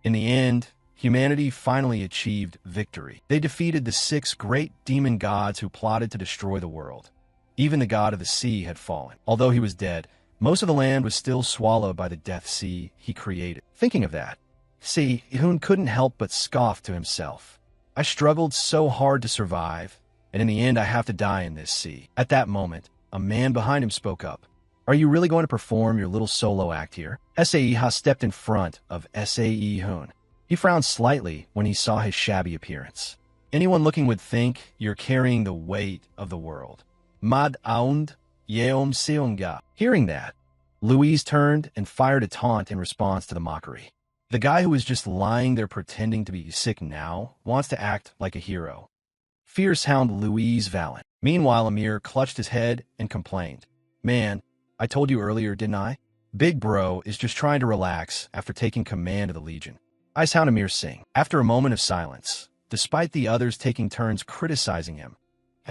In the end, humanity finally achieved victory. They defeated the 6 great demon gods who plotted to destroy the world. Even the god of the sea had fallen. Although he was dead, most of the land was still swallowed by the death sea he created. Thinking of that, Se-hun couldn't help but scoff to himself. I struggled so hard to survive, and in the end I have to die in this sea. At that moment, a man behind him spoke up. Are you really going to perform your little solo act here? Sae-ha stepped in front of Se-hun. He frowned slightly when he saw his shabby appearance. Anyone looking would think you're carrying the weight of the world. Mad aund yeom seonga. Hearing that, Louise turned and fired a taunt in response to the mockery. The guy who was just lying there pretending to be sick now wants to act like a hero. Fierce hound Louise Valen. Meanwhile, Amir clutched his head and complained. Man, I told you earlier, didn't I? Big Bro is just trying to relax after taking command of the Legion. I sound Amir sing. After a moment of silence, despite the others taking turns criticizing him,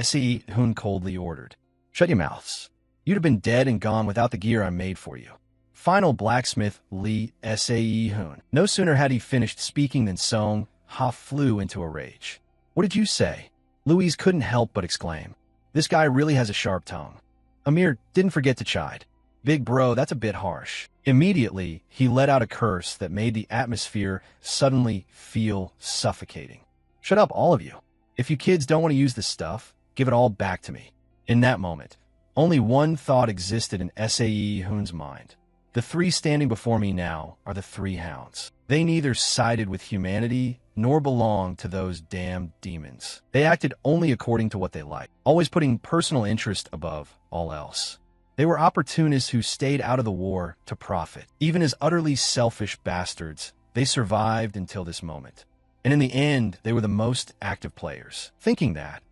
Se-hun coldly ordered, Shut your mouths. You'd have been dead and gone without the gear I made for you. Final Blacksmith Lee Se-hun. No sooner had he finished speaking than Song-ha flew into a rage. What did you say? Louise couldn't help but exclaim. This guy really has a sharp tongue. Amir didn't forget to chide. Big Bro, that's a bit harsh. Immediately, he let out a curse that made the atmosphere suddenly feel suffocating. Shut up, all of you. If you kids don't want to use this stuff, give it all back to me. In that moment, only one thought existed in Se-hun's mind. The 3 standing before me now are the 3 hounds. They neither sided with humanity nor belonged to those damned demons. They acted only according to what they liked, always putting personal interest above all else. They were opportunists who stayed out of the war to profit. Even as utterly selfish bastards, they survived until this moment. And in the end, they were the most active players. Thinking that,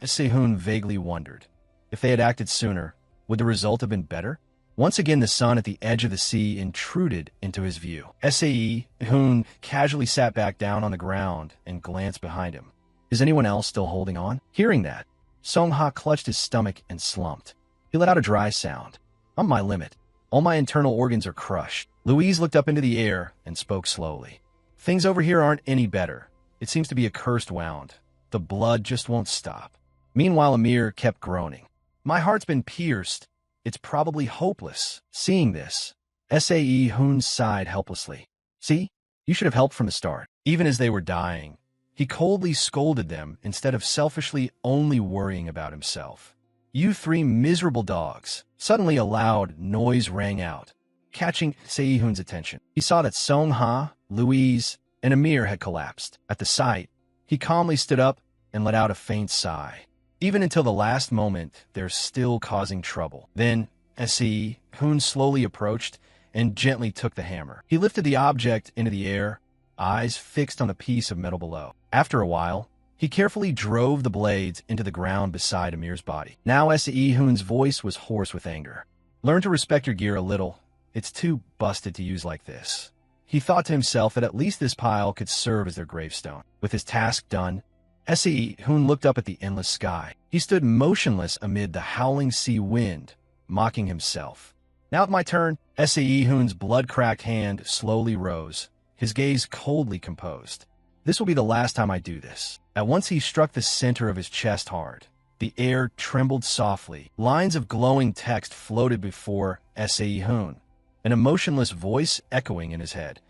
Se-hun vaguely wondered, if they had acted sooner, would the result have been better? Once again, the sun at the edge of the sea intruded into his view. Se-hun casually sat back down on the ground and glanced behind him. Is anyone else still holding on? Hearing that, Song-ha clutched his stomach and slumped. He let out a dry sound. I'm my limit. All my internal organs are crushed. Louise looked up into the air and spoke slowly. Things over here aren't any better. It seems to be a cursed wound. The blood just won't stop. Meanwhile, Amir kept groaning. My heart's been pierced. It's probably hopeless. Seeing this, Se-hun sighed helplessly. See, you should have helped from the start. Even as they were dying, he coldly scolded them instead of selfishly only worrying about himself. You 3 miserable dogs. Suddenly a loud noise rang out, catching Se-hun's attention. He saw that Song-ha, Louise, and Amir had collapsed. At the sight, he calmly stood up and let out a faint sigh. Even until the last moment, they're still causing trouble. Then, Se-hun slowly approached and gently took the hammer. He lifted the object into the air, eyes fixed on the piece of metal below. After a while, he carefully drove the blades into the ground beside Amir's body. Now Se-hun's voice was hoarse with anger. Learn to respect your gear a little. It's too busted to use like this. He thought to himself that at least this pile could serve as their gravestone. With his task done, Se-hun looked up at the endless sky. He stood motionless amid the howling sea wind, mocking himself. Now it's my turn. Se-hun's blood-cracked hand slowly rose, his gaze coldly composed. This will be the last time I do this. At once he struck the center of his chest hard. The air trembled softly. Lines of glowing text floated before Se-hun, an emotionless voice echoing in his head.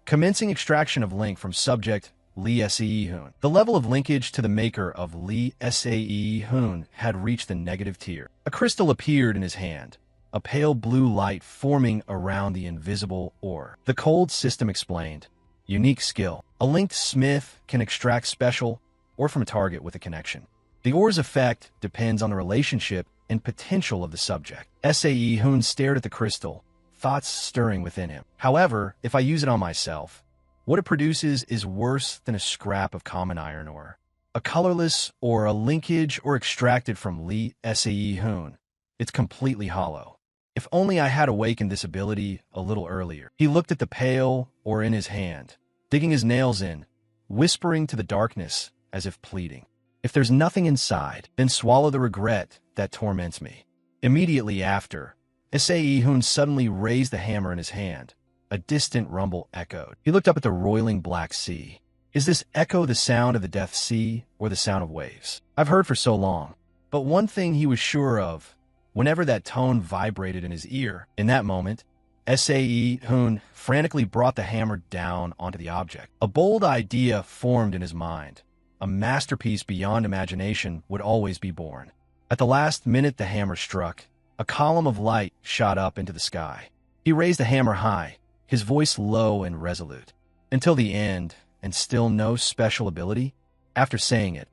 Commencing extraction of link from subject Lee Se-hun. The level of linkage to the maker of Lee Se-hun had reached the negative tier. A crystal appeared in his hand, a pale blue light forming around the invisible ore. The cold system explained. Unique skill. A linked smith can extract special or from a target with a connection. The ore's effect depends on the relationship and potential of the subject. Se-hun stared at the crystal, thoughts stirring within him. However, if I use it on myself, what it produces is worse than a scrap of common iron ore. A colorless or a linkage or extracted from Lee Se-hun. It's completely hollow. If only I had awakened this ability a little earlier. He looked at the pale ore in his hand, digging his nails in, whispering to the darkness as if pleading. If there's nothing inside, then swallow the regret that torments me. Immediately after, Se-hun suddenly raised the hammer in his hand, A distant rumble echoed. He looked up at the roiling black sea. Is this echo the sound of the Death Sea or the sound of waves? I've heard for so long. But one thing he was sure of, whenever that tone vibrated in his ear, in that moment, Sae Hoon frantically brought the hammer down onto the object. A bold idea formed in his mind. A masterpiece beyond imagination would always be born. At the last minute the hammer struck. A column of light shot up into the sky. He raised the hammer high, his voice low and resolute. Until the end, and still no special ability? After saying it,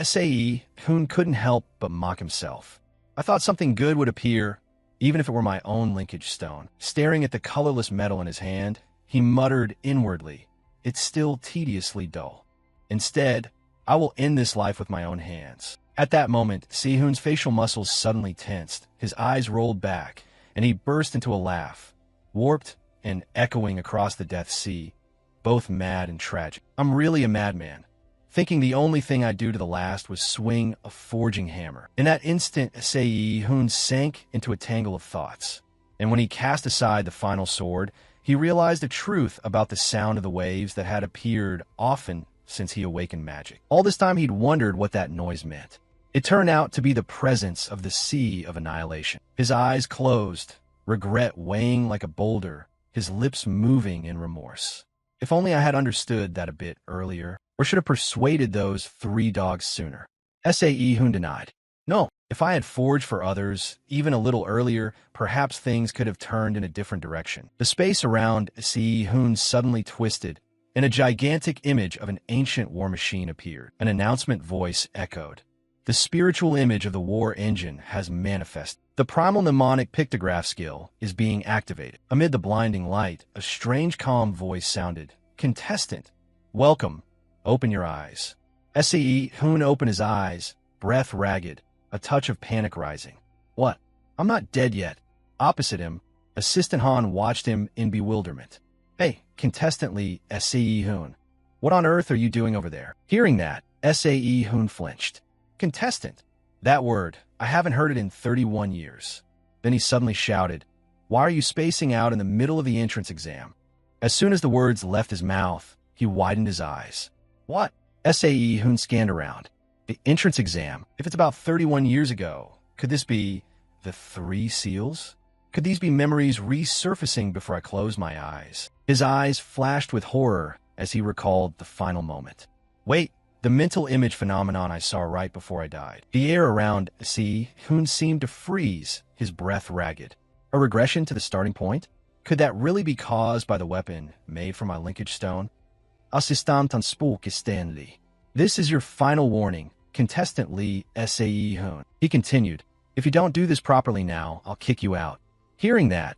Sae Hoon couldn't help but mock himself. I thought something good would appear, even if it were my own linkage stone. Staring at the colorless metal in his hand, he muttered inwardly, "It's still tediously dull. Instead, I will end this life with my own hands." At that moment, Sehun's facial muscles suddenly tensed, his eyes rolled back, and he burst into a laugh, warped and echoing across the Death Sea, both mad and tragic. I'm really a madman, thinking the only thing I'd do to the last was swing a forging hammer. In that instant, Sehun sank into a tangle of thoughts, and when he cast aside the final sword, he realized the truth about the sound of the waves that had appeared often since he awakened magic. All this time he'd wondered what that noise meant. It turned out to be the presence of the Sea of Annihilation. His eyes closed, regret weighing like a boulder, his lips moving in remorse. If only I had understood that a bit earlier, or should have persuaded those 3 dogs sooner. Sae Hoon denied. No, if I had forged for others, even a little earlier, perhaps things could have turned in a different direction. The space around Sae Hoon suddenly twisted, and a gigantic image of an ancient war machine appeared. An announcement voice echoed. The spiritual image of the war engine has manifested. The primal mnemonic pictograph skill is being activated. Amid the blinding light, a strange calm voice sounded. Contestant, welcome. Open your eyes. Sae Hoon opened his eyes, breath ragged, a touch of panic rising. What? I'm not dead yet. Opposite him, Assistant Han watched him in bewilderment. Hey, contestant Lee, Sae Hoon. What on earth are you doing over there? Hearing that, Sae Hoon flinched. Contestant. That word, I haven't heard it in 31 years. Then he suddenly shouted, Why are you spacing out in the middle of the entrance exam? As soon as the words left his mouth, he widened his eyes. What? Sae Hoon scanned around. The entrance exam? If it's about 31 years ago, could this be the 3 seals? Could these be memories resurfacing before I close my eyes? His eyes flashed with horror as he recalled the final moment. Wait, the mental image phenomenon I saw right before I died. The air around Sae Hoon seemed to freeze, his breath ragged. A regression to the starting point? Could that really be caused by the weapon made from my linkage stone? Assistant an spook Stanley. This is your final warning, contestant Lee Sae Hoon. He continued, If you don't do this properly now, I'll kick you out. Hearing that,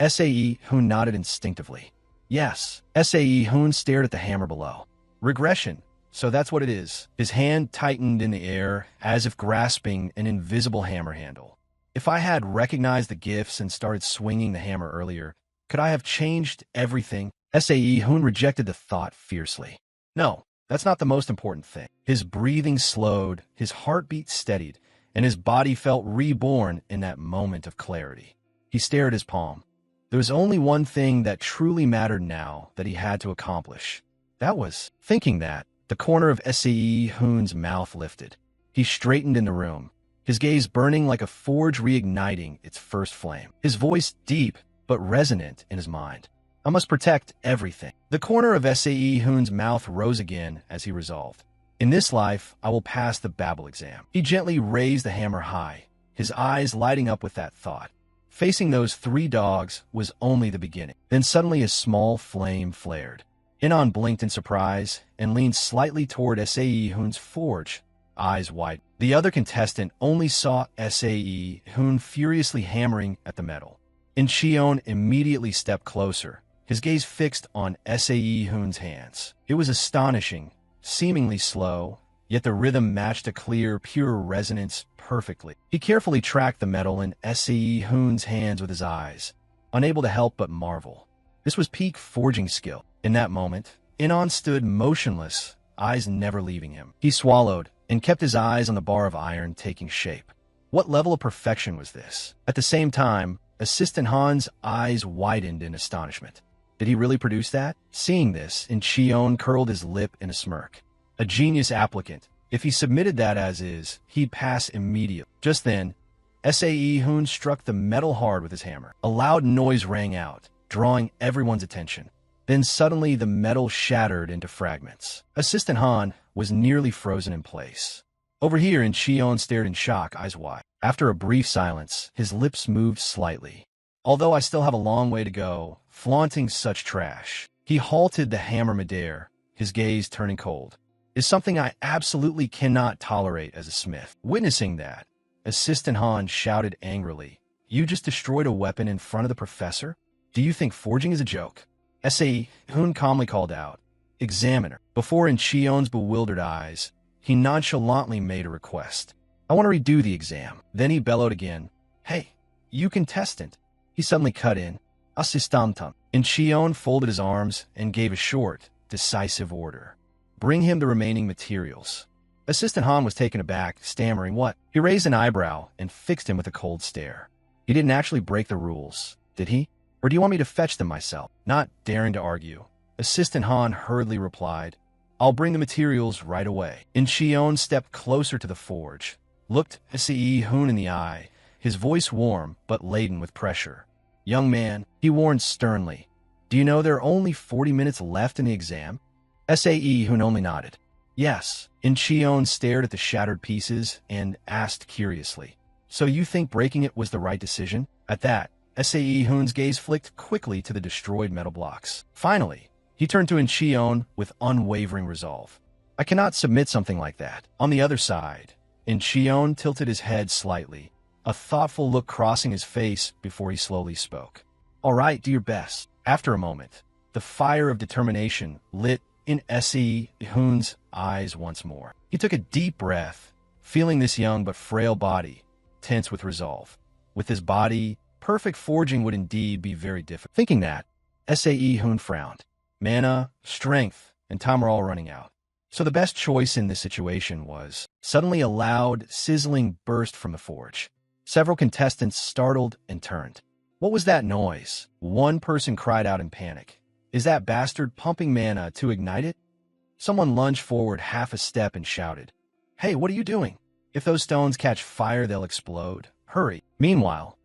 Sae Hoon nodded instinctively. Yes, Sae Hoon stared at the hammer below. Regression. So that's what it is. His hand tightened in the air, as if grasping an invisible hammer handle. If I had recognized the gifts and started swinging the hammer earlier, could I have changed everything? Sae Hoon rejected the thought fiercely. No, that's not the most important thing. His breathing slowed, his heartbeat steadied, and his body felt reborn in that moment of clarity. He stared at his palm. There was only one thing that truly mattered now that he had to accomplish. That was thinking that. The corner of Sae Hoon's mouth lifted. He straightened in the room, his gaze burning like a forge reigniting its first flame. His voice deep but resonant in his mind. I must protect everything. The corner of Sae Hoon's mouth rose again as he resolved. In this life, I will pass the Babel exam. He gently raised the hammer high, his eyes lighting up with that thought. Facing those 3 dogs was only the beginning. Then suddenly a small flame flared. Inon blinked in surprise and leaned slightly toward Sae Hoon's forge, eyes wide. The other contestant only saw Sae Hoon furiously hammering at the metal. Incheon immediately stepped closer, his gaze fixed on Sae Hoon's hands. It was astonishing, seemingly slow, yet the rhythm matched a clear, pure resonance perfectly. He carefully tracked the metal in Sae Hoon's hands with his eyes, unable to help but marvel. This was peak forging skill. In that moment, Inon stood motionless, eyes never leaving him. He swallowed and kept his eyes on the bar of iron taking shape. What level of perfection was this? At the same time, Assistant Han's eyes widened in astonishment. Did he really produce that? Seeing this, Incheon curled his lip in a smirk. A genius applicant. If he submitted that as is, he'd pass immediately. Just then, Sae Hoon struck the metal hard with his hammer. A loud noise rang out, drawing everyone's attention. Then suddenly the metal shattered into fragments. Assistant Han was nearly frozen in place. Over here, Incheon stared in shock, eyes wide. After a brief silence, his lips moved slightly. Although I still have a long way to go, flaunting such trash. He halted the hammer midair, his gaze turning cold. Is something I absolutely cannot tolerate as a smith. Witnessing that, Assistant Han shouted angrily, "You just destroyed a weapon in front of the professor? Do you think forging is a joke?" Sae Hoon calmly called out, "Examiner." Before Incheon's bewildered eyes, he nonchalantly made a request. "I want to redo the exam." Then he bellowed again, "Hey, you contestant." He suddenly cut in, "Assistant." Incheon folded his arms and gave a short, decisive order. "Bring him the remaining materials." Assistant Han was taken aback, stammering, "What?" He raised an eyebrow and fixed him with a cold stare. "He didn't actually break the rules, did he? Or do you want me to fetch them myself?" Not daring to argue, Assistant Han hurriedly replied, "I'll bring the materials right away." Incheon stepped closer to the forge, looked Se Hoon in the eye, his voice warm but laden with pressure. "Young man," he warned sternly, "do you know there are only 40 minutes left in the exam?" Sae Hoon only nodded. "Yes." Incheon stared at the shattered pieces and asked curiously, "So you think breaking it was the right decision?" At that, Sae Hoon's gaze flicked quickly to the destroyed metal blocks. Finally, he turned to Incheon with unwavering resolve. "I cannot submit something like that." On the other side, Incheon tilted his head slightly, a thoughtful look crossing his face before he slowly spoke. "All right, do your best." After a moment, the fire of determination lit in Se Hoon's eyes once more. He took a deep breath, feeling this young but frail body tense with resolve. With his body, perfect forging would indeed be very difficult. Thinking that, Sae Hoon frowned. Mana, strength, and time were all running out. So the best choice in this situation was suddenly a loud, sizzling burst from the forge. Several contestants startled and turned. "What was that noise?" One person cried out in panic. "Is that bastard pumping mana to ignite it?" Someone lunged forward half a step and shouted, "Hey, what are you doing? If those stones catch fire, they'll explode. Hurry." Meanwhile,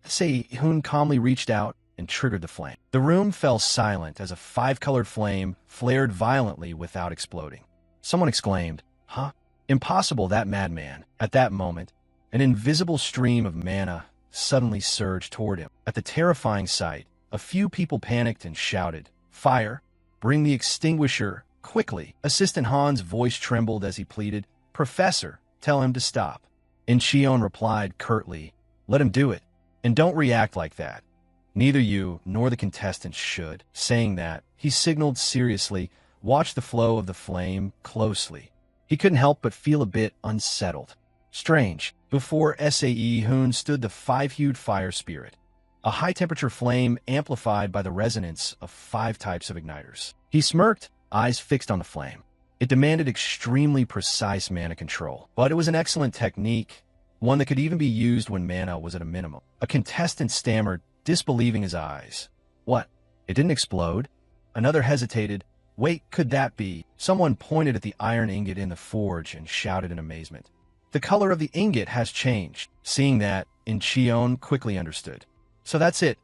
Se Hoon calmly reached out and triggered the flame. The room fell silent as a five-colored flame flared violently without exploding. Someone exclaimed, "Huh? Impossible, that madman." At that moment, an invisible stream of mana suddenly surged toward him. At the terrifying sight, a few people panicked and shouted, "Fire! Bring the extinguisher, quickly!" Assistant Han's voice trembled as he pleaded, "Professor, tell him to stop." Incheon replied curtly, "Let him do it. And don't react like that. Neither you nor the contestants should." Saying that, he signaled seriously, "Watch the flow of the flame closely." He couldn't help but feel a bit unsettled. Strange. Before Sae Hoon stood the five-hued fire spirit, a high-temperature flame amplified by the resonance of 5 types of igniters. He smirked, eyes fixed on the flame. It demanded extremely precise mana control, but it was an excellent technique, one that could even be used when mana was at a minimum. A contestant stammered, disbelieving his eyes. "What? It didn't explode?" Another hesitated. "Wait, could that be?" Someone pointed at the iron ingot in the forge and shouted in amazement, "The color of the ingot has changed." Seeing that, Incheon quickly understood. So that's it.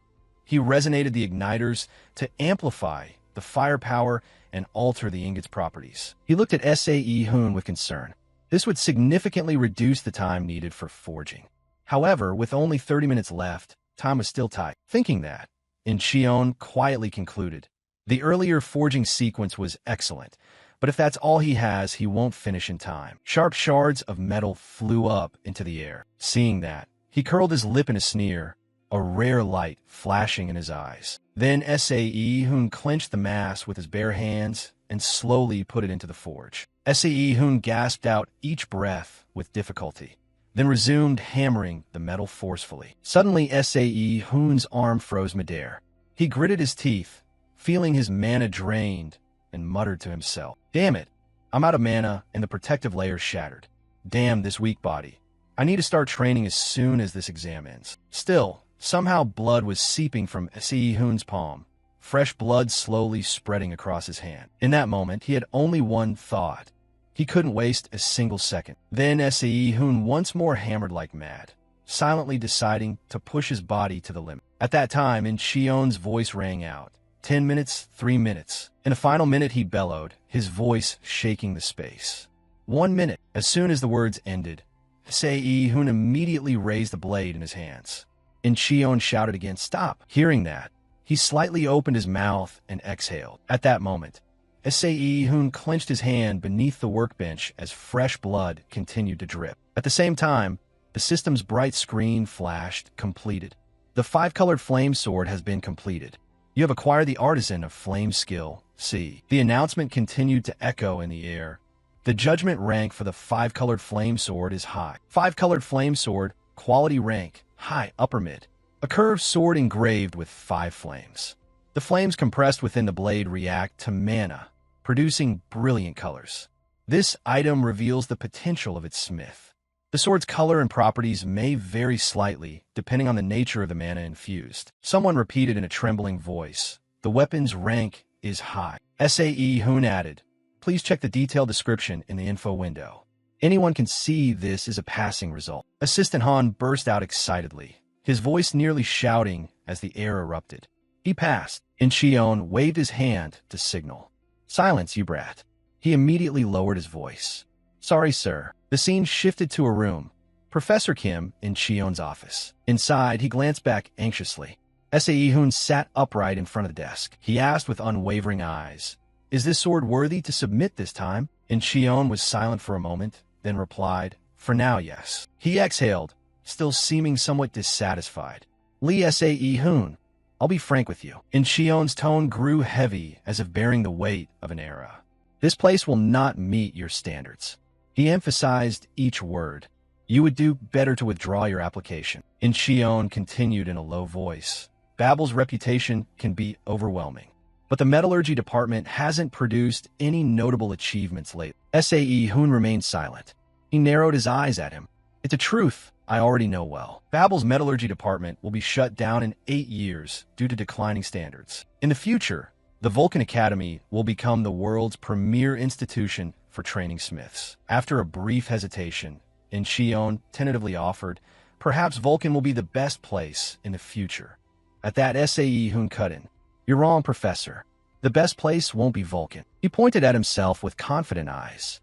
He resonated the igniters to amplify the firepower and alter the ingot's properties. He looked at Sae Hoon with concern. This would significantly reduce the time needed for forging. However, with only 30 minutes left, time was still tight. Thinking that, Incheon quietly concluded, "The earlier forging sequence was excellent, but if that's all he has, he won't finish in time." Sharp shards of metal flew up into the air. Seeing that, he curled his lip in a sneer, a rare light flashing in his eyes. Then Sae Hoon clenched the mass with his bare hands and slowly put it into the forge. Sae Hoon gasped out each breath with difficulty, then resumed hammering the metal forcefully. Suddenly, Sae Hoon's arm froze midair. He gritted his teeth, feeling his mana drained, and muttered to himself, "Damn it, I'm out of mana and the protective layer shattered. Damn this weak body. I need to start training as soon as this exam ends." Still, somehow blood was seeping from Se Hoon's palm, fresh blood slowly spreading across his hand. In that moment, he had only one thought. He couldn't waste a single second. Then Se-hoon once more hammered like mad, silently deciding to push his body to the limit. At that time, In-cheon's voice rang out. 10 minutes, 3 minutes. In a final minute, he bellowed, his voice shaking the space. 1 minute. As soon as the words ended, Se-hoon immediately raised the blade in his hands. In-cheon shouted again, "Stop!" Hearing that, he slightly opened his mouth and exhaled. At that moment, Se-hoon clenched his hand beneath the workbench as fresh blood continued to drip. At the same time, the system's bright screen flashed, completed. The 5-colored flame sword has been completed. You have acquired the Artisan of Flame Skill, C. The announcement continued to echo in the air. The judgment rank for the 5-colored flame sword is high. 5-colored flame sword, quality rank, high, upper mid. A curved sword engraved with 5 flames. The flames compressed within the blade react to mana, producing brilliant colors. This item reveals the potential of its smith. The sword's color and properties may vary slightly, depending on the nature of the mana infused. Someone repeated in a trembling voice, "The weapon's rank is high." Se-hoon added, "Please check the detailed description in the info window. Anyone can see this is a passing result." Assistant Han burst out excitedly, his voice nearly shouting as the air erupted. He passed. In-cheon waved his hand to signal. "Silence, you brat." He immediately lowered his voice. "Sorry, sir." The scene shifted to a room. Professor Kim in Cheon's office. Inside, he glanced back anxiously. Se-hoon sat upright in front of the desk. He asked with unwavering eyes, "Is this sword worthy to submit this time?" In-cheon was silent for a moment, then replied, "For now, yes." He exhaled, still seeming somewhat dissatisfied. "Lee Se-hoon, I'll be frank with you." In-cheon's tone grew heavy as if bearing the weight of an era. "This place will not meet your standards." He emphasized each word. "You would do better to withdraw your application." In-cheon continued in a low voice. "Babel's reputation can be overwhelming, but the metallurgy department hasn't produced any notable achievements lately." Se-hoon remained silent. He narrowed his eyes at him. "It's a truth I already know well. Babel's metallurgy department will be shut down in 8 years due to declining standards. In the future, the Vulcan Academy will become the world's premier institution for training smiths." After a brief hesitation, In-cheon tentatively offered, "Perhaps Vulcan will be the best place in the future." At that, Se-hoon cut in. "You're wrong, Professor. The best place won't be Vulcan." He pointed at himself with confident eyes.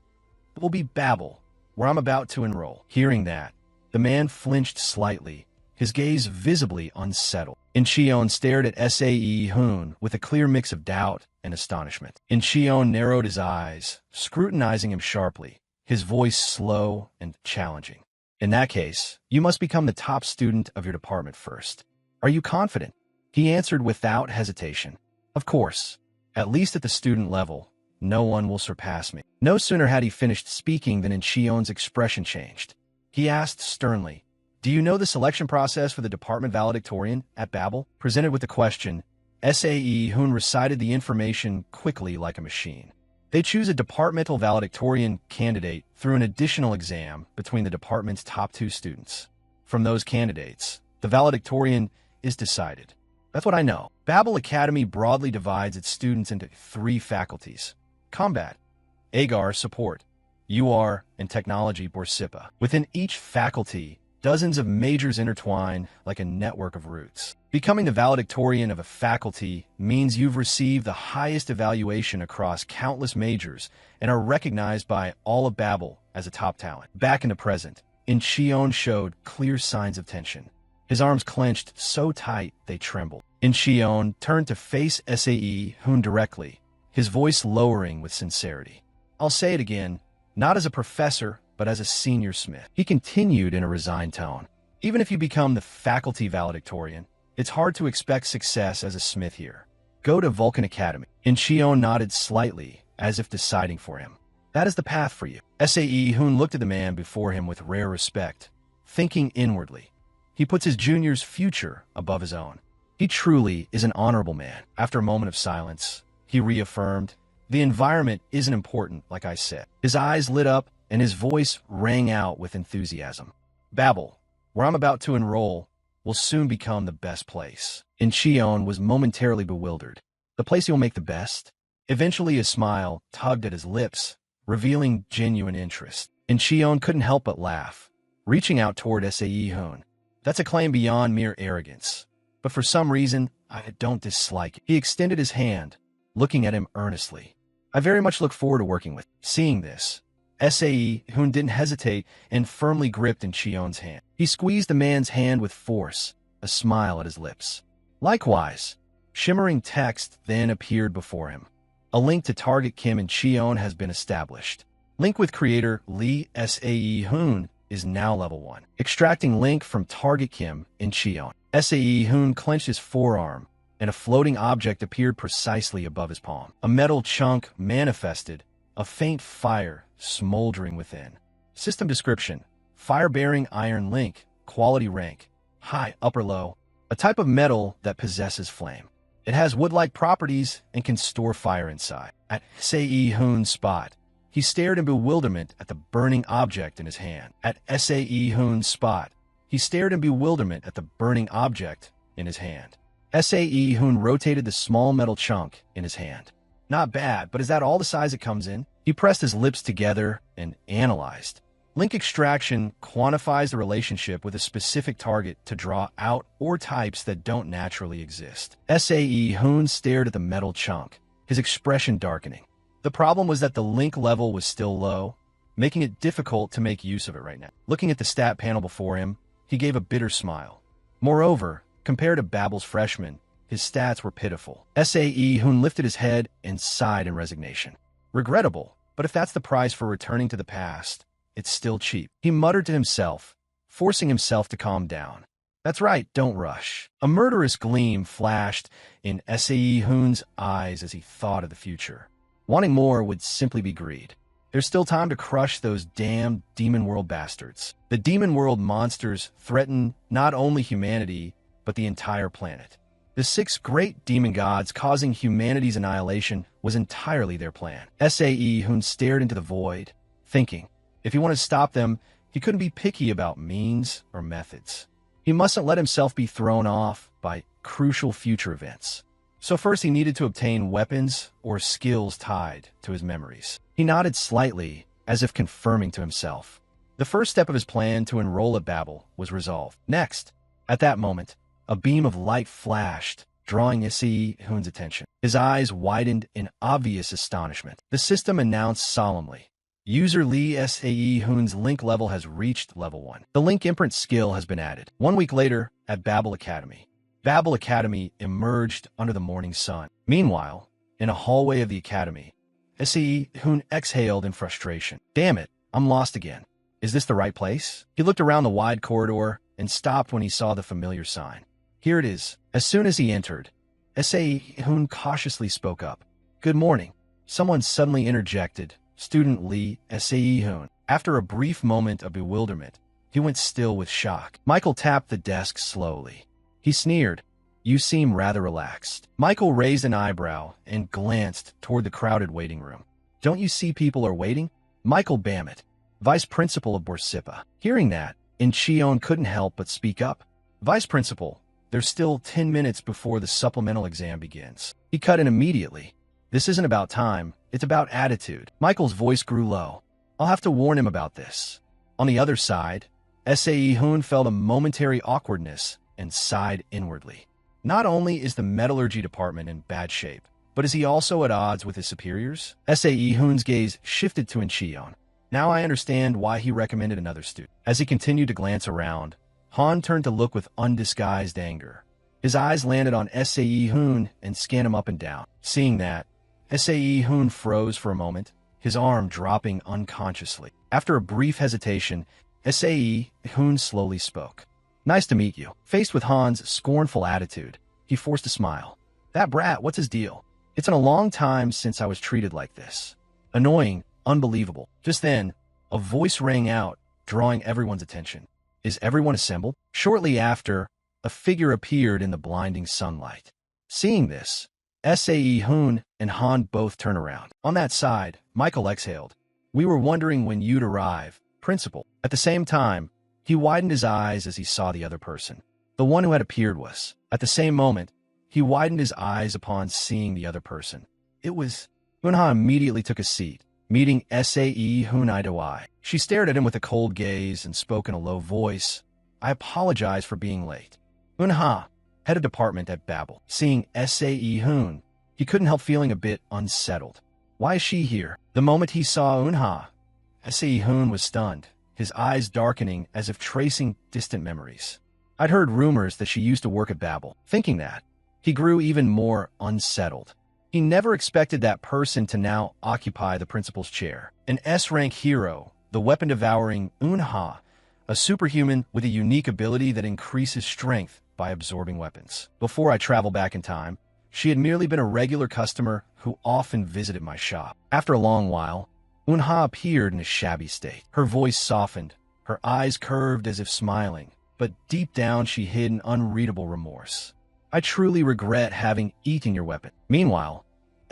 "It will be Babel, where I'm about to enroll." Hearing that, the man flinched slightly, his gaze visibly unsettled. In-cheon stared at Se-hoon with a clear mix of doubt and astonishment. In-cheon narrowed his eyes, scrutinizing him sharply, his voice slow and challenging. "In that case, you must become the top student of your department first. Are you confident?" He answered without hesitation. "Of course. At least at the student level, no one will surpass me." No sooner had he finished speaking than In-cheon's expression changed. He asked sternly, "Do you know the selection process for the department valedictorian at Babel?" Presented with the question, Se-hoon recited the information quickly like a machine. They choose a departmental valedictorian candidate through an additional exam between the department's top 2 students. From those candidates, the valedictorian is decided. That's what I know. Babel Academy broadly divides its students into 3 faculties: Combat, Agar Support, UR, and Technology Borsipa. Within each faculty, dozens of majors intertwine like a network of roots. Becoming the valedictorian of a faculty means you've received the highest evaluation across countless majors and are recognized by all of Babel as a top talent. Back in the present, In-cheon showed clear signs of tension. His arms clenched so tight they trembled. In-cheon turned to face Se-hoon directly, his voice lowering with sincerity. "I'll say it again, not as a professor, but as a senior smith." He continued in a resigned tone. "Even if you become the faculty valedictorian, it's hard to expect success as a smith here. Go to Vulcan Academy." In-cheon nodded slightly, as if deciding for him. "That is the path for you." Se-hoon looked at the man before him with rare respect, thinking inwardly. He puts his junior's future above his own. He truly is an honorable man. After a moment of silence, he reaffirmed, "The environment isn't important, like I said." His eyes lit up, and his voice rang out with enthusiasm. "Babel, where I'm about to enroll, will soon become the best place." In-cheon was momentarily bewildered. The place you'll make the best? Eventually a smile tugged at his lips, revealing genuine interest. And Cheon couldn't help but laugh, reaching out toward Sae-hoon. That's a claim beyond mere arrogance. But for some reason, I don't dislike it. He extended his hand, looking at him earnestly. I very much look forward to working with you. Seeing this, Sae-hoon didn't hesitate and firmly gripped in Cheon's hand. He squeezed the man's hand with force, a smile at his lips. Likewise, shimmering text then appeared before him. A link to target Kim and Cheon has been established. Link with creator Lee Sae-hoon is now level 1. Extracting link from target Kim and Cheon. Sae-hoon clenched his forearm, and a floating object appeared precisely above his palm. A metal chunk manifested, a faint fire smoldering within. System description: fire-bearing iron link, quality rank, high, upper, low, a type of metal that possesses flame. It has wood-like properties and can store fire inside. At Sae-hoon's spot, he stared in bewilderment at the burning object in his hand. At Sae-hoon's spot, he stared in bewilderment at the burning object in his hand. Sae-hoon rotated the small metal chunk in his hand. Not bad, but is that all the size it comes in? He pressed his lips together and analyzed. Link extraction quantifies the relationship with a specific target to draw out ore types that don't naturally exist. Sae-hoon stared at the metal chunk, his expression darkening. The problem was that the link level was still low, making it difficult to make use of it right now. Looking at the stat panel before him, he gave a bitter smile. Moreover, compared to Babel's freshman, his stats were pitiful. Sae-hoon lifted his head and sighed in resignation. Regrettable, but if that's the price for returning to the past, it's still cheap. He muttered to himself, forcing himself to calm down. That's right, don't rush. A murderous gleam flashed in Sae-hoon's eyes as he thought of the future. Wanting more would simply be greed. There's still time to crush those damn Demon World bastards. The Demon World monsters threaten not only humanity, but the entire planet. The 6 great demon gods causing humanity's annihilation was entirely their plan. Sae-hoon stared into the void, thinking, if he wanted to stop them, he couldn't be picky about means or methods. He mustn't let himself be thrown off by crucial future events. So first he needed to obtain weapons or skills tied to his memories. He nodded slightly, as if confirming to himself. The first step of his plan to enroll at Babel was resolved. Next, at that moment, a beam of light flashed, drawing Sae-hoon's attention. His eyes widened in obvious astonishment. The system announced solemnly, user Lee Sae-hoon's link level has reached level 1. The link imprint skill has been added. 1 week later, at Babel Academy. Babel Academy emerged under the morning sun. Meanwhile, in a hallway of the academy, Sae-hoon exhaled in frustration. Damn it, I'm lost again. Is this the right place? He looked around the wide corridor and stopped when he saw the familiar sign. Here it is. As soon as he entered, Sae-hoon cautiously spoke up. Good morning. Someone suddenly interjected. Student Lee Sae-hoon. After a brief moment of bewilderment, he went still with shock. Michael tapped the desk slowly. He sneered. You seem rather relaxed. Michael raised an eyebrow and glanced toward the crowded waiting room. Don't you see people are waiting? Michael Bammett, vice principal of Borsippa. Hearing that, Cheon couldn't help but speak up. Vice principal, there's still 10 minutes before the supplemental exam begins. He cut in immediately. This isn't about time, it's about attitude. Michael's voice grew low. I'll have to warn him about this. On the other side, Sae-hoon felt a momentary awkwardness and sighed inwardly. Not only is the metallurgy department in bad shape, but is he also at odds with his superiors? Sae-hoon's gaze shifted to Cheon. Now I understand why he recommended another student. As he continued to glance around, Han turned to look with undisguised anger. His eyes landed on Sae-hoon and scanned him up and down. Seeing that, Sae-hoon froze for a moment, his arm dropping unconsciously. After a brief hesitation, Sae-hoon slowly spoke. Nice to meet you. Faced with Han's scornful attitude, he forced a smile. That brat, what's his deal? It's been a long time since I was treated like this. Annoying, unbelievable. Just then, a voice rang out, drawing everyone's attention. Is everyone assembled? Shortly after, a figure appeared in the blinding sunlight. Seeing this, Sae-hoon and Han both turned around. On that side, Michael exhaled. We were wondering when you'd arrive, principal. At the same time, he widened his eyes as he saw the other person. The one who had appeared was. At the same moment, He widened his eyes upon seeing the other person. It was... Eunha immediately took a seat, meeting Sae Hun eye to eye. She stared at him with a cold gaze and spoke in a low voice. I apologize for being late. Eunha, head of department at Babel, seeing Sae Hun, he couldn't help feeling a bit unsettled. Why is she here? The moment he saw Eunha, Sae Hun was stunned, his eyes darkening as if tracing distant memories. I'd heard rumors that she used to work at Babel. Thinking that, he grew even more unsettled. He never expected that person to now occupy the principal's chair. An S-rank hero, the weapon-devouring Eunha, a superhuman with a unique ability that increases strength by absorbing weapons. Before I travel back in time, she had merely been a regular customer who often visited my shop. After a long while, Eunha appeared in a shabby state. Her voice softened, her eyes curved as if smiling, but deep down she hid an unreadable remorse. I truly regret having eaten your weapon. Meanwhile,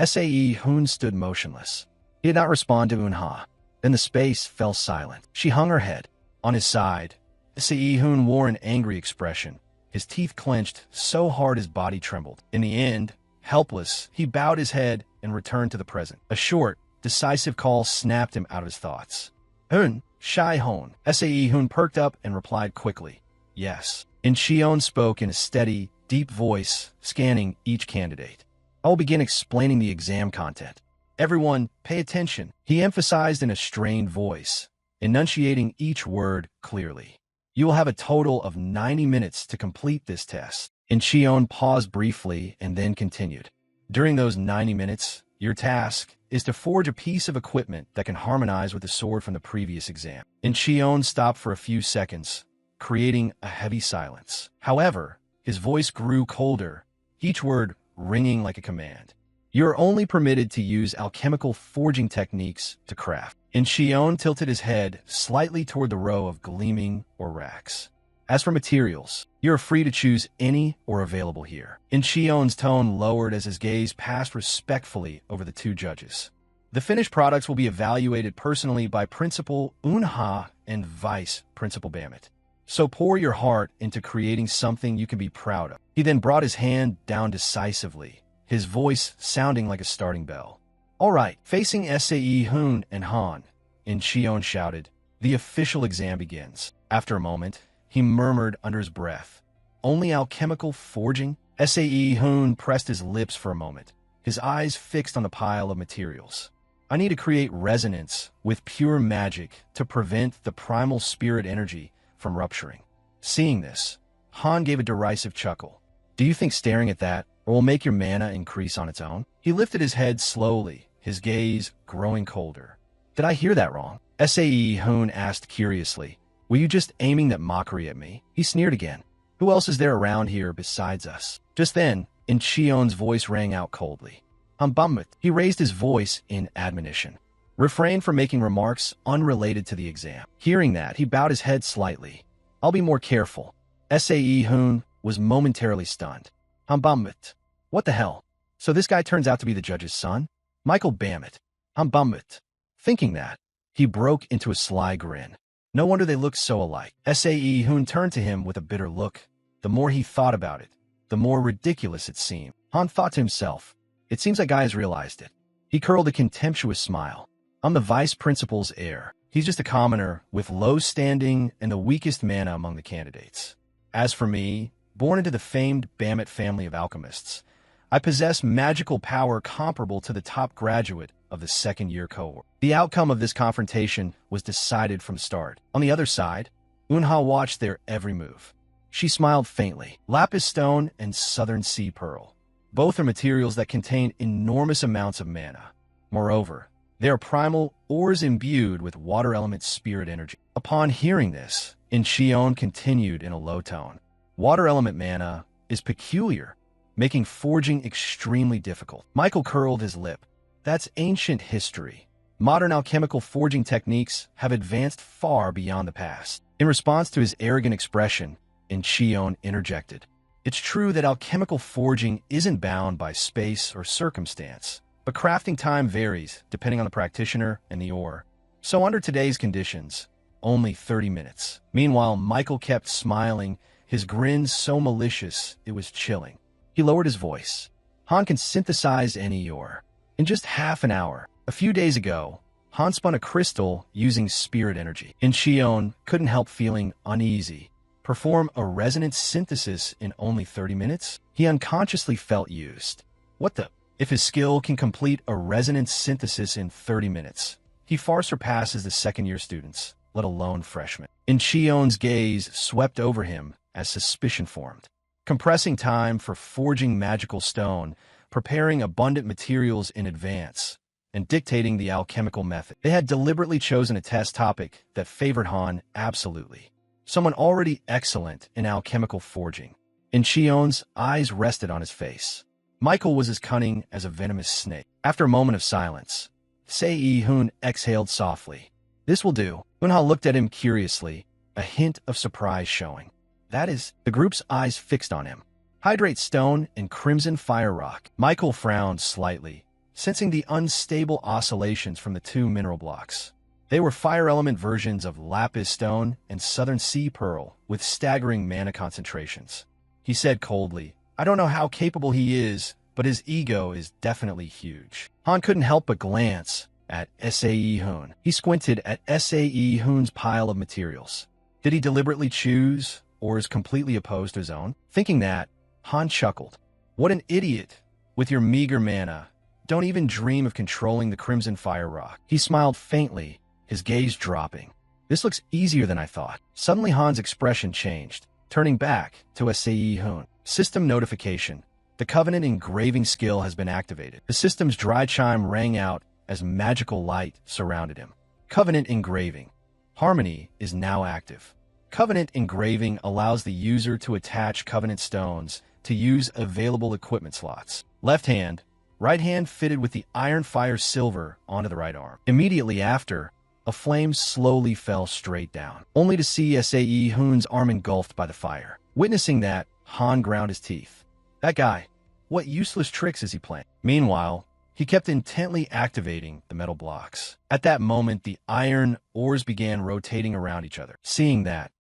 Sae Hun stood motionless. He did not respond to Eunha. Then the space fell silent. She hung her head. On his side, Sae Hun wore an angry expression. His teeth clenched so hard his body trembled. In the end, helpless, he bowed his head and returned to the present. A short, decisive call snapped him out of his thoughts. Hun, Shai Hon. Sae Hun perked up and replied quickly, yes. And Shion spoke in a steady, deep voice, scanning each candidate. I will begin explaining the exam content. Everyone, pay attention. He emphasized in a strained voice, enunciating each word clearly. You will have a total of 90 minutes to complete this test. And Shion paused briefly and then continued. During those 90 minutes, your task is to forge a piece of equipment that can harmonize with the sword from the previous exam. And Shion stopped for a few seconds, creating a heavy silence. However, his voice grew colder, each word ringing like a command. You're only permitted to use alchemical forging techniques to craft. And Shion tilted his head slightly toward the row of gleaming or racks. As for materials, you're free to choose any or available here. And Shion's tone lowered as his gaze passed respectfully over the two judges. The finished products will be evaluated personally by Principal Eunha and Vice Principal Bamit. So pour your heart into creating something you can be proud of. He then brought his hand down decisively, his voice sounding like a starting bell. All right, facing Sae Hun and Han, and Shion shouted, the official exam begins. After a moment, he murmured under his breath, only alchemical forging? Sae Hun pressed his lips for a moment, his eyes fixed on the pile of materials. I need to create resonance with pure magic to prevent the primal spirit energy from rupturing. Seeing this, Han gave a derisive chuckle. Do you think staring at that will make your mana increase on its own? He lifted his head slowly, his gaze growing colder. Did I hear that wrong? Sae Hun asked curiously. Were you just aiming that mockery at me? He sneered again. Who else is there around here besides us? Just then, Shion's voice rang out coldly. Bummet. He raised his voice in admonition. Refrain from making remarks unrelated to the exam. Hearing that, he bowed his head slightly. I'll be more careful. Sae Hun was momentarily stunned. Bummet. What the hell? So this guy turns out to be the judge's son? Michael Bamit. Bummet. Thinking that, he broke into a sly grin. No wonder they looked so alike. Sae Hun turned to him with a bitter look. The more he thought about it, the more ridiculous it seemed. Han thought to himself, it seems that guy has realized it. He curled a contemptuous smile. I'm the vice principal's heir. He's just a commoner with low standing and the weakest mana among the candidates. As for me, born into the famed Bamit family of alchemists, I possess magical power comparable to the top graduate of the second-year cohort. The outcome of this confrontation was decided from the start. On the other side, Eunha watched their every move. She smiled faintly. Lapis stone and southern sea pearl. Both are materials that contain enormous amounts of mana. Moreover, they are primal ores imbued with water element spirit energy. Upon hearing this, Shion continued in a low tone. Water element mana is peculiar, making forging extremely difficult. Michael curled his lip. That's ancient history. Modern alchemical forging techniques have advanced far beyond the past. In response to his arrogant expression, Shion interjected. It's true that alchemical forging isn't bound by space or circumstance, but crafting time varies depending on the practitioner and the ore. So under today's conditions, only 30 minutes. Meanwhile, Michael kept smiling, his grin so malicious it was chilling. He lowered his voice. Han can synthesize any ore. In just half an hour. A few days ago, Han spun a crystal using spirit energy. And Xion couldn't help feeling uneasy. Perform a resonance synthesis in only 30 minutes? He unconsciously felt used. What the? If his skill can complete a resonance synthesis in 30 minutes, he far surpasses the second-year students, let alone freshmen. And Xion's gaze swept over him as suspicion formed. Compressing time for forging magical stone, preparing abundant materials in advance, and dictating the alchemical method. They had deliberately chosen a test topic that favored Han absolutely. Someone already excellent in alchemical forging. And Xion's eyes rested on his face. Michael was as cunning as a venomous snake. After a moment of silence, Se-Hun exhaled softly. This will do. Unha looked at him curiously, a hint of surprise showing. That is, the group's eyes fixed on him. Hydrate stone and crimson fire rock. Michael frowned slightly, sensing the unstable oscillations from the two mineral blocks. They were fire element versions of lapis stone and southern sea pearl with staggering mana concentrations. He said coldly, I don't know how capable he is, but his ego is definitely huge. Han couldn't help but glance at Se-Hun. He squinted at Se-Hun's pile of materials. Did he deliberately choose, or is completely opposed to his own? Thinking that, Han chuckled. What an idiot! With your meager mana, don't even dream of controlling the crimson fire rock. He smiled faintly, his gaze dropping. This looks easier than I thought. Suddenly Han's expression changed, turning back to Se-Hun. System notification. The Covenant engraving skill has been activated. The system's dry chime rang out as magical light surrounded him. Covenant engraving. Harmony is now active. Covenant engraving allows the user to attach Covenant stones to use available equipment slots. Left hand, right hand fitted with the iron fire silver onto the right arm. Immediately after, a flame slowly fell straight down, only to see Se-Hun's arm engulfed by the fire. Witnessing that, Han ground his teeth. That guy, what useless tricks is he playing? Meanwhile, he kept intently activating the metal blocks. At that moment, the iron ores began rotating around each other. Seeing that,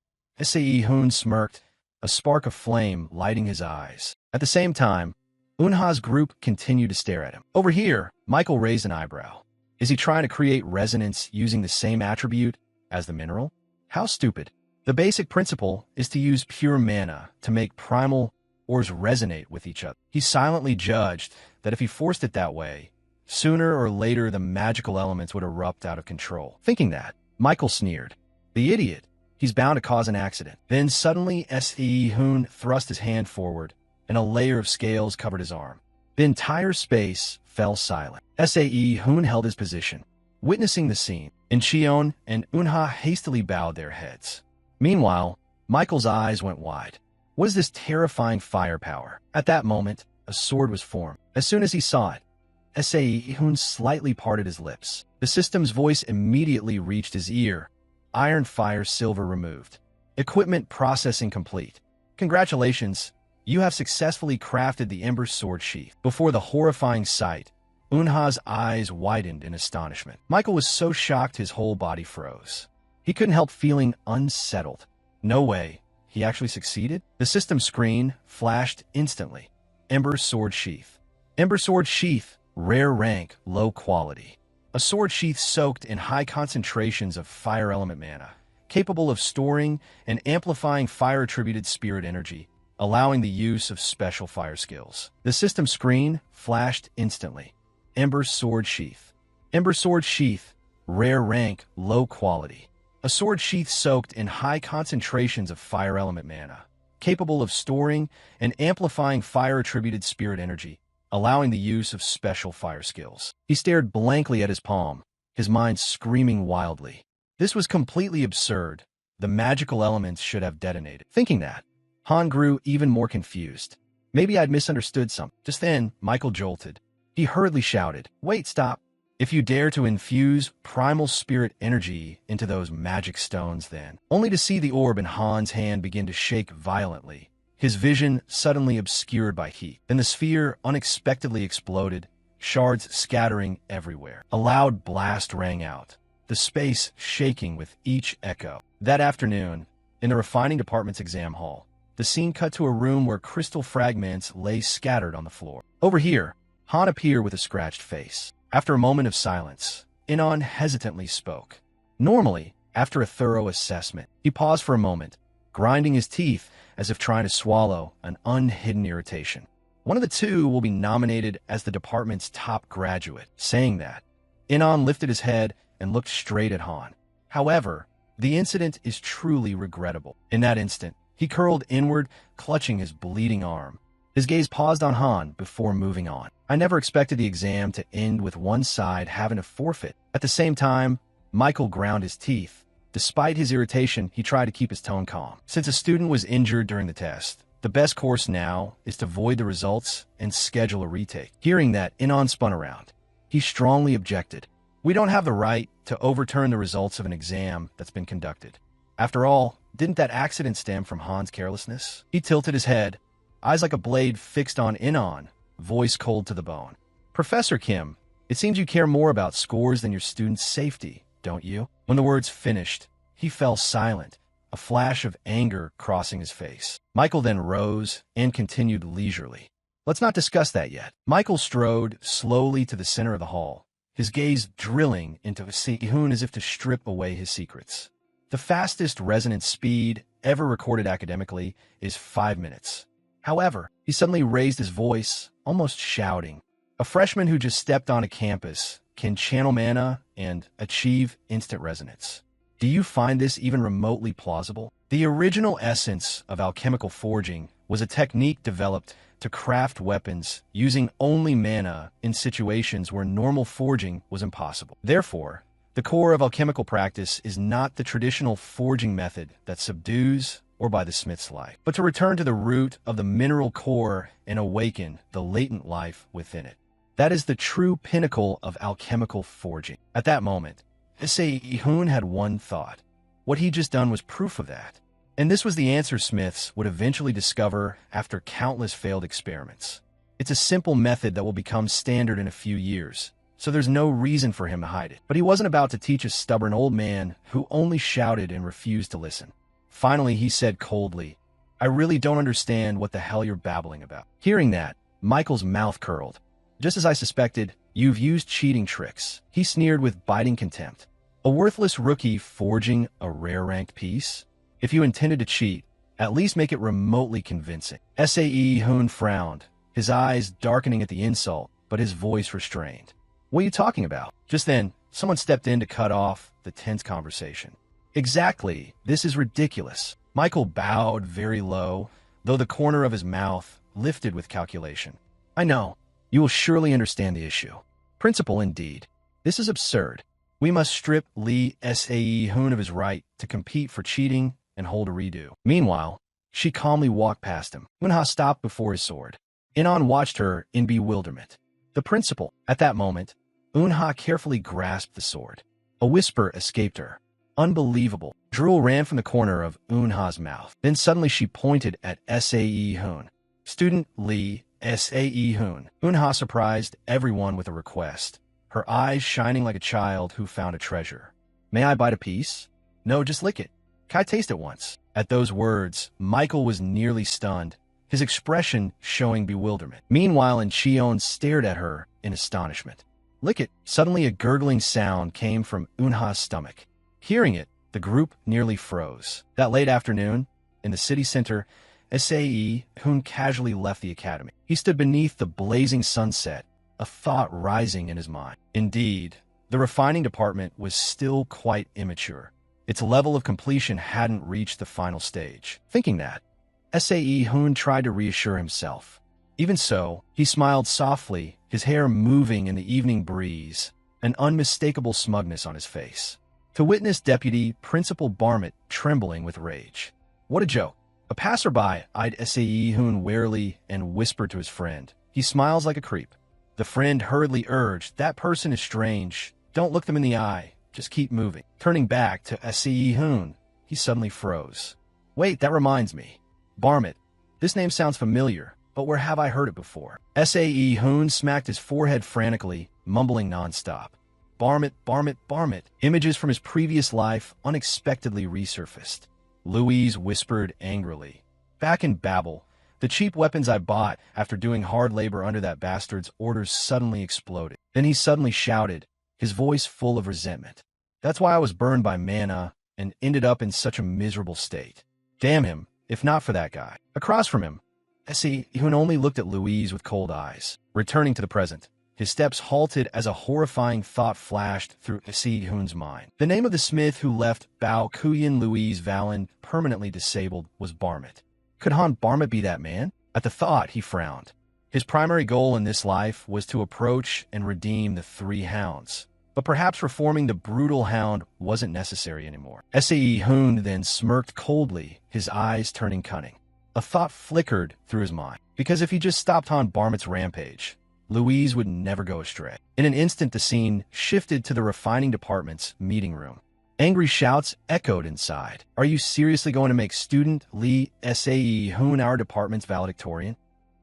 Se-Hun smirked, a spark of flame lighting his eyes. At the same time, Unha's group continued to stare at him. Over here, Michael raised an eyebrow. Is he trying to create resonance using the same attribute as the mineral? How stupid. The basic principle is to use pure mana to make primal ores resonate with each other. He silently judged that if he forced it that way, sooner or later the magical elements would erupt out of control. Thinking that, Michael sneered. The idiot. He's bound to cause an accident. Then suddenly Se-Hun thrust his hand forward, and a layer of scales covered his arm. The entire space fell silent. Se-Hun held his position, witnessing the scene, and Xion and Unha hastily bowed their heads. Meanwhile, Michael's eyes went wide. What is this terrifying firepower? At that moment, a sword was formed. As soon as he saw it, Se-Hun slightly parted his lips. The system's voice immediately reached his ear. Iron fire silver removed. Equipment processing complete. Congratulations, you have successfully crafted the Ember Sword Sheath. Before the horrifying sight, Unha's eyes widened in astonishment. Michael was so shocked his whole body froze. He couldn't help feeling unsettled. No way. He actually succeeded? The system screen flashed instantly. Ember Sword Sheath. Ember Sword Sheath, rare rank, low quality. A sword sheath soaked in high concentrations of fire element mana, capable of storing and amplifying fire-attributed spirit energy, allowing the use of special fire skills. The system screen flashed instantly. Ember Sword Sheath. Ember Sword Sheath, rare rank, low quality. A sword sheath soaked in high concentrations of fire element mana, capable of storing and amplifying fire-attributed spirit energy, allowing the use of special fire skills. He stared blankly at his palm, his mind screaming wildly. This was completely absurd. The magical elements should have detonated. Thinking that, Han grew even more confused. Maybe I'd misunderstood something. Just then, Michael jolted. He hurriedly shouted, "Wait, stop. If you dare to infuse primal spirit energy into those magic stones then," only to see the orb in Han's hand begin to shake violently, his vision suddenly obscured by heat. Then the sphere unexpectedly exploded, shards scattering everywhere. A loud blast rang out, the space shaking with each echo. That afternoon, in the refining department's exam hall, the scene cut to a room where crystal fragments lay scattered on the floor. Over here, Han appeared with a scratched face. After a moment of silence, Inon hesitantly spoke. Normally, after a thorough assessment, he paused for a moment, grinding his teeth as if trying to swallow an unhidden irritation. One of the two will be nominated as the department's top graduate. Saying that, Inon lifted his head and looked straight at Han. However, the incident is truly regrettable. In that instant, he curled inward, clutching his bleeding arm. His gaze paused on Han before moving on. I never expected the exam to end with one side having to forfeit. At the same time, Michael ground his teeth. Despite his irritation, he tried to keep his tone calm. Since a student was injured during the test, the best course now is to void the results and schedule a retake. Hearing that, Inon spun around. He strongly objected. We don't have the right to overturn the results of an exam that's been conducted. After all, didn't that accident stem from Han's carelessness? He tilted his head, eyes like a blade fixed on Inon, voice cold to the bone. Professor Kim, it seems you care more about scores than your students' safety, don't you? When the words finished, he fell silent, a flash of anger crossing his face. Michael then rose and continued leisurely. Let's not discuss that yet. Michael strode slowly to the center of the hall, his gaze drilling into Se-hoon as if to strip away his secrets. The fastest resonance speed ever recorded academically is 5 minutes. However, he suddenly raised his voice, almost shouting. A freshman who just stepped onto campus can channel mana and achieve instant resonance. Do you find this even remotely plausible? The original essence of alchemical forging was a technique developed to craft weapons using only mana in situations where normal forging was impossible. Therefore, the core of alchemical practice is not the traditional forging method that subdues or by the smith's life, but to return to the root of the mineral core and awaken the latent life within it. That is the true pinnacle of alchemical forging. At that moment, Se-hoon had one thought. What he'd just done was proof of that. And this was the answer smiths would eventually discover after countless failed experiments. It's a simple method that will become standard in a few years, so there's no reason for him to hide it. But he wasn't about to teach a stubborn old man who only shouted and refused to listen. Finally, he said coldly, I really don't understand what the hell you're babbling about. Hearing that, Michael's mouth curled. Just as I suspected, you've used cheating tricks. He sneered with biting contempt. A worthless rookie forging a rare-ranked piece? If you intended to cheat, at least make it remotely convincing. Se-hoon frowned, his eyes darkening at the insult, but his voice restrained. What are you talking about? Just then, someone stepped in to cut off the tense conversation. Exactly. This is ridiculous. Michael bowed very low, though the corner of his mouth lifted with calculation. I know. You will surely understand the issue. Principle indeed. This is absurd. We must strip Lee Se-hoon of his right to compete for cheating and hold a redo. Meanwhile, she calmly walked past him. Eun-ha stopped before his sword. Inon watched her in bewilderment. The principal. At that moment, Eun-ha carefully grasped the sword. A whisper escaped her. Unbelievable. Drool ran from the corner of Eun-ha's mouth. Then suddenly she pointed at Se-hoon. Student Lee Se-hoon. Eun-ha surprised everyone with a request, her eyes shining like a child who found a treasure. May I bite a piece? No, just lick it. Can I taste it once? At those words, Michael was nearly stunned, his expression showing bewilderment. Meanwhile, Cheon stared at her in astonishment. Lick it. Suddenly a gurgling sound came from Eun-ha's stomach. Hearing it, the group nearly froze. That late afternoon, in the city center, Se-hoon casually left the academy. He stood beneath the blazing sunset, a thought rising in his mind. Indeed, the refining department was still quite immature. Its level of completion hadn't reached the final stage. Thinking that, Se-hoon tried to reassure himself. Even so, he smiled softly, his hair moving in the evening breeze, an unmistakable smugness on his face. To witness Deputy Principal Barmit trembling with rage. What a joke. A passerby eyed Se-hoon warily and whispered to his friend. He smiles like a creep. The friend hurriedly urged, that person is strange. Don't look them in the eye. Just keep moving. Turning back to Se-hoon, he suddenly froze. Wait, that reminds me. Barmit. This name sounds familiar, but where have I heard it before? Se-hoon smacked his forehead frantically, mumbling nonstop. Barmit, Barmit, Barmit. Images from his previous life unexpectedly resurfaced. Louise whispered angrily. Back in Babel, the cheap weapons I bought after doing hard labor under that bastard's orders suddenly exploded. Then he suddenly shouted, his voice full of resentment. That's why I was burned by mana and ended up in such a miserable state. Damn him, if not for that guy. Across from him, Ehun only looked at Louise with cold eyes. Returning to the present, his steps halted as a horrifying thought flashed through Ehun's mind. The name of the smith who left Bao Kuyin Louise Valen permanently disabled was Barmit. Could Han Barmit be that man? At the thought, he frowned. His primary goal in this life was to approach and redeem the three hounds. But perhaps reforming the brutal hound wasn't necessary anymore. Ehun then smirked coldly, his eyes turning cunning. A thought flickered through his mind. Because if he just stopped Han Barmit's rampage, Louise would never go astray. In an instant, the scene shifted to the refining department's meeting room. Angry shouts echoed inside. Are you seriously going to make student Lee Ehun our department's valedictorian?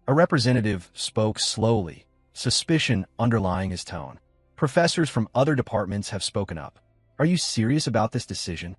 A representative spoke slowly, suspicion underlying his tone. Professors from other departments have spoken up. Are you serious about this decision?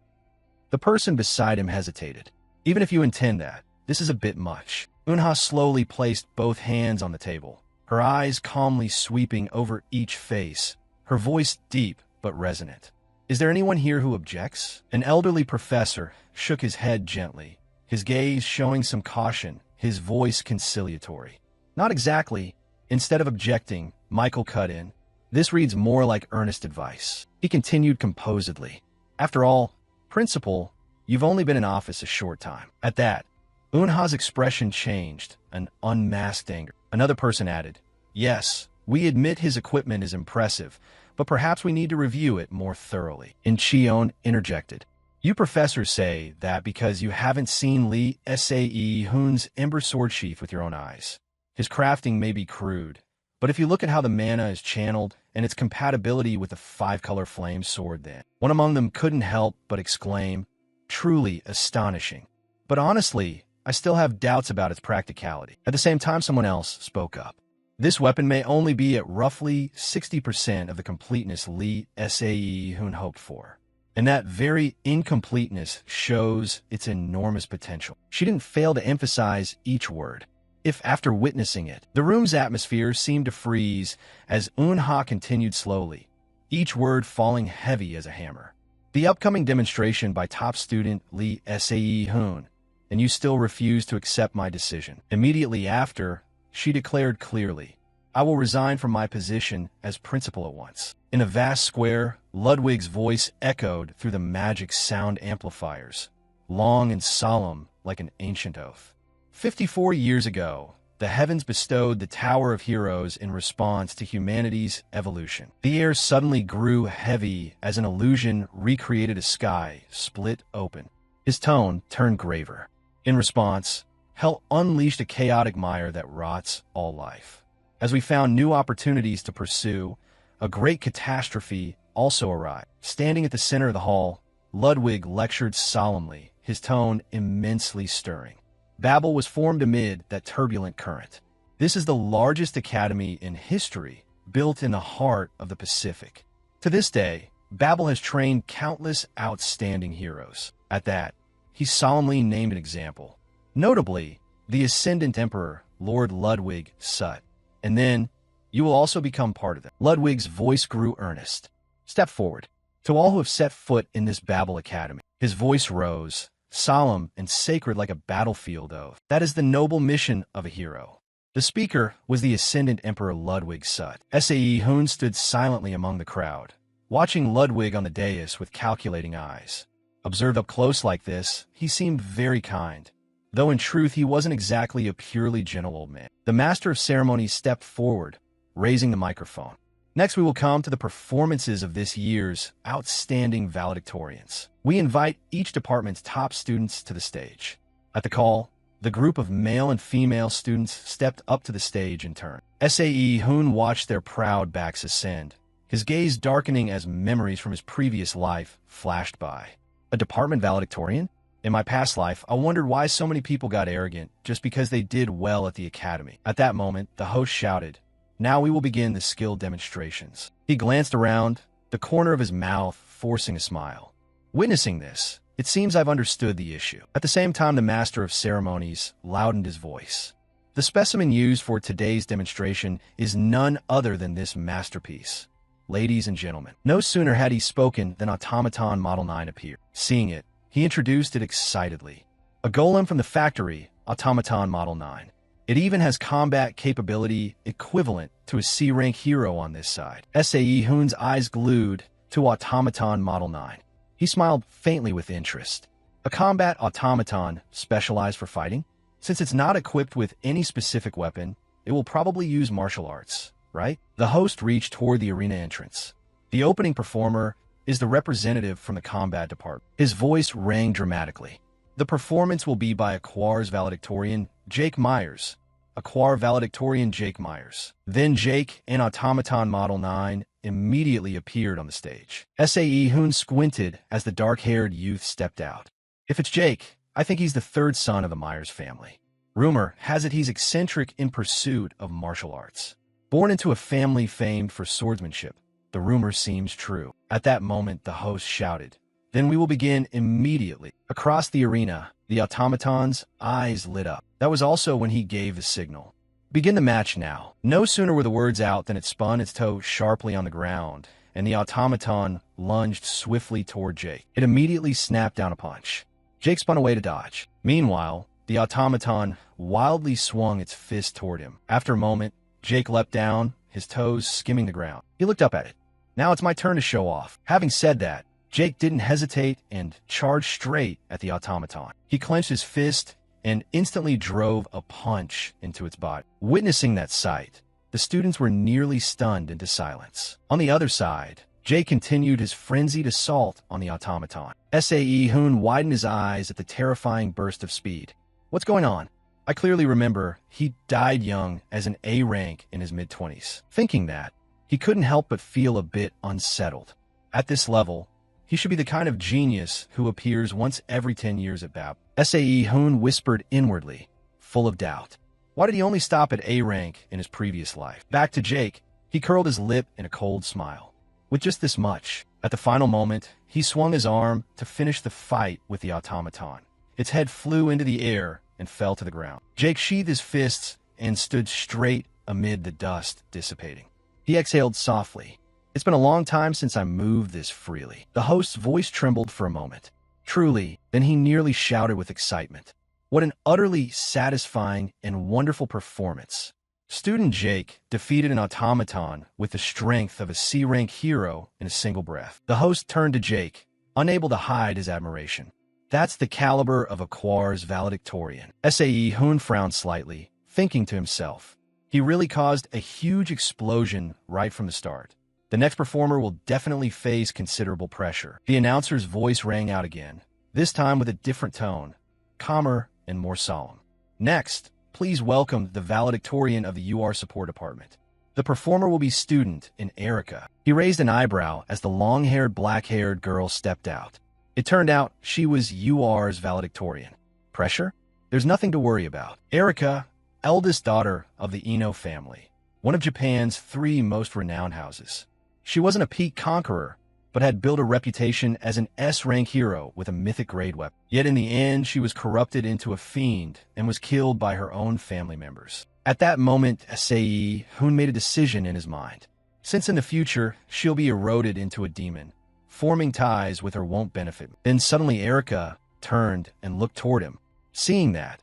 The person beside him hesitated. Even if you intend that, this is a bit much. Unha slowly placed both hands on the table, her eyes calmly sweeping over each face, her voice deep but resonant. Is there anyone here who objects? An elderly professor shook his head gently, his gaze showing some caution, his voice conciliatory. Not exactly. Instead of objecting, Michael cut in. This reads more like earnest advice. He continued composedly. After all, Principal, you've only been in office a short time. At that, Unha's expression changed, an unmasked anger. Another person added, yes, we admit his equipment is impressive, but perhaps we need to review it more thoroughly. Incheon interjected. You professors say that because you haven't seen Lee Ehun's Ember Sword Sheath with your own eyes. His crafting may be crude, but if you look at how the mana is channeled and its compatibility with the five-color flame sword then, one among them couldn't help but exclaim, truly astonishing. But honestly, I still have doubts about its practicality. At the same time, someone else spoke up. This weapon may only be at roughly 60% of the completeness Lee Ehun hoped for. And that very incompleteness shows its enormous potential. She didn't fail to emphasize each word. If after witnessing it, the room's atmosphere seemed to freeze as Unha continued slowly, each word falling heavy as a hammer. The upcoming demonstration by top student Lee Ehun, and you still refuse to accept my decision. Immediately after, she declared clearly, I will resign from my position as principal at once. In a vast square, Ludwig's voice echoed through the magic sound amplifiers, long and solemn like an ancient oath. 54 years ago, the heavens bestowed the Tower of Heroes in response to humanity's evolution. The air suddenly grew heavy as an illusion recreated a sky split open. His tone turned graver. In response, Hell unleashed a chaotic mire that rots all life. As we found new opportunities to pursue, a great catastrophe also arrived. Standing at the center of the hall, Ludwig lectured solemnly, his tone immensely stirring. Babel was formed amid that turbulent current. This is the largest academy in history, built in the heart of the Pacific. To this day, Babel has trained countless outstanding heroes. At that, he solemnly named an example. Notably, the Ascendant Emperor, Lord Ludwig Sut. And then, you will also become part of them. Ludwig's voice grew earnest. Step forward. To all who have set foot in this Babel Academy. His voice rose, solemn and sacred like a battlefield oath. That is the noble mission of a hero. The speaker was the Ascendant Emperor Ludwig Sut. Ehun stood silently among the crowd, watching Ludwig on the dais with calculating eyes. Observed up close like this, he seemed very kind, though in truth he wasn't exactly a purely gentle old man. The master of ceremonies stepped forward, raising the microphone. Next, we will come to the performances of this year's outstanding valedictorians. We invite each department's top students to the stage. At the call, the group of male and female students stepped up to the stage in turn. Ehun watched their proud backs ascend, his gaze darkening as memories from his previous life flashed by. A department valedictorian? In my past life, I wondered why so many people got arrogant just because they did well at the academy. At that moment, the host shouted, now we will begin the skill demonstrations. He glanced around, the corner of his mouth forcing a smile. Witnessing this, It seems I've understood the issue. At the same time, the master of ceremonies loudened his voice. The specimen used for today's demonstration is none other than this masterpiece. Ladies and gentlemen, no sooner had he spoken than Automaton Model 9 appeared. Seeing it, he introduced it excitedly. A golem from the factory, Automaton Model 9. It even has combat capability equivalent to a C-rank hero on this side. Sae Hoon's eyes glued to Automaton Model 9. He smiled faintly with interest. A combat automaton specialized for fighting? Since it's not equipped with any specific weapon, it will probably use martial arts, right? The host reached toward the arena entrance. The opening performer is the representative from the combat department. His voice rang dramatically. The performance will be by Aquar's valedictorian, Jake Myers. Aquar valedictorian Jake Myers. Then Jake and Automaton Model 9 immediately appeared on the stage. Sae Hoon squinted as the dark-haired youth stepped out. If it's Jake, I think he's the third son of the Myers family. Rumor has it he's eccentric in pursuit of martial arts. Born into a family famed for swordsmanship, the rumor seems true. At that moment, the host shouted, "Then we will begin immediately." Across the arena, the automaton's eyes lit up. That was also when he gave the signal. "Begin the match now." No sooner were the words out than it spun its toe sharply on the ground, and the automaton lunged swiftly toward Jake. It immediately snapped down a punch. Jake spun away to dodge. Meanwhile, the automaton wildly swung its fist toward him. After a moment, Jake leapt down, his toes skimming the ground. He looked up at it. "Now it's my turn to show off." Having said that, Jake didn't hesitate and charged straight at the automaton. He clenched his fist and instantly drove a punch into its body. Witnessing that sight, the students were nearly stunned into silence. On the other side, Jake continued his frenzied assault on the automaton. Sae Hoon widened his eyes at the terrifying burst of speed. "What's going on?" I clearly remember he died young as an A rank in his mid-20s. Thinking that, he couldn't help but feel a bit unsettled. At this level, he should be the kind of genius who appears once every 10 years at BAP. Sae Hoon whispered inwardly, full of doubt. Why did he only stop at A rank in his previous life? Back to Jake, he curled his lip in a cold smile. With just this much, at the final moment, he swung his arm to finish the fight with the automaton. Its head flew into the air and fell to the ground. Jake sheathed his fists and stood straight amid the dust dissipating. He exhaled softly. "It's been a long time since I moved this freely." The host's voice trembled for a moment. Truly, then he nearly shouted with excitement. What an utterly satisfying and wonderful performance. Student Jake defeated an automaton with the strength of a C-rank hero in a single breath. The host turned to Jake, unable to hide his admiration. "That's the caliber of Aquar's valedictorian." Sae Hoon frowned slightly, thinking to himself, he really caused a huge explosion right from the start. The next performer will definitely face considerable pressure. The announcer's voice rang out again, this time with a different tone, calmer and more solemn. "Next, please welcome the valedictorian of the UR support department. The performer will be student in Erica." He raised an eyebrow as the long-haired, black-haired girl stepped out. It turned out she was UR's valedictorian. Pressure? There's nothing to worry about. Erica, eldest daughter of the Ino family, one of Japan's 3 most renowned houses. She wasn't a peak conqueror, but had built a reputation as an S-rank hero with a mythic grade weapon. Yet in the end, she was corrupted into a fiend and was killed by her own family members. At that moment, Sae Hoon made a decision in his mind. Since in the future, she'll be eroded into a demon, forming ties with her won't benefit. Then suddenly Erica turned and looked toward him. Seeing that,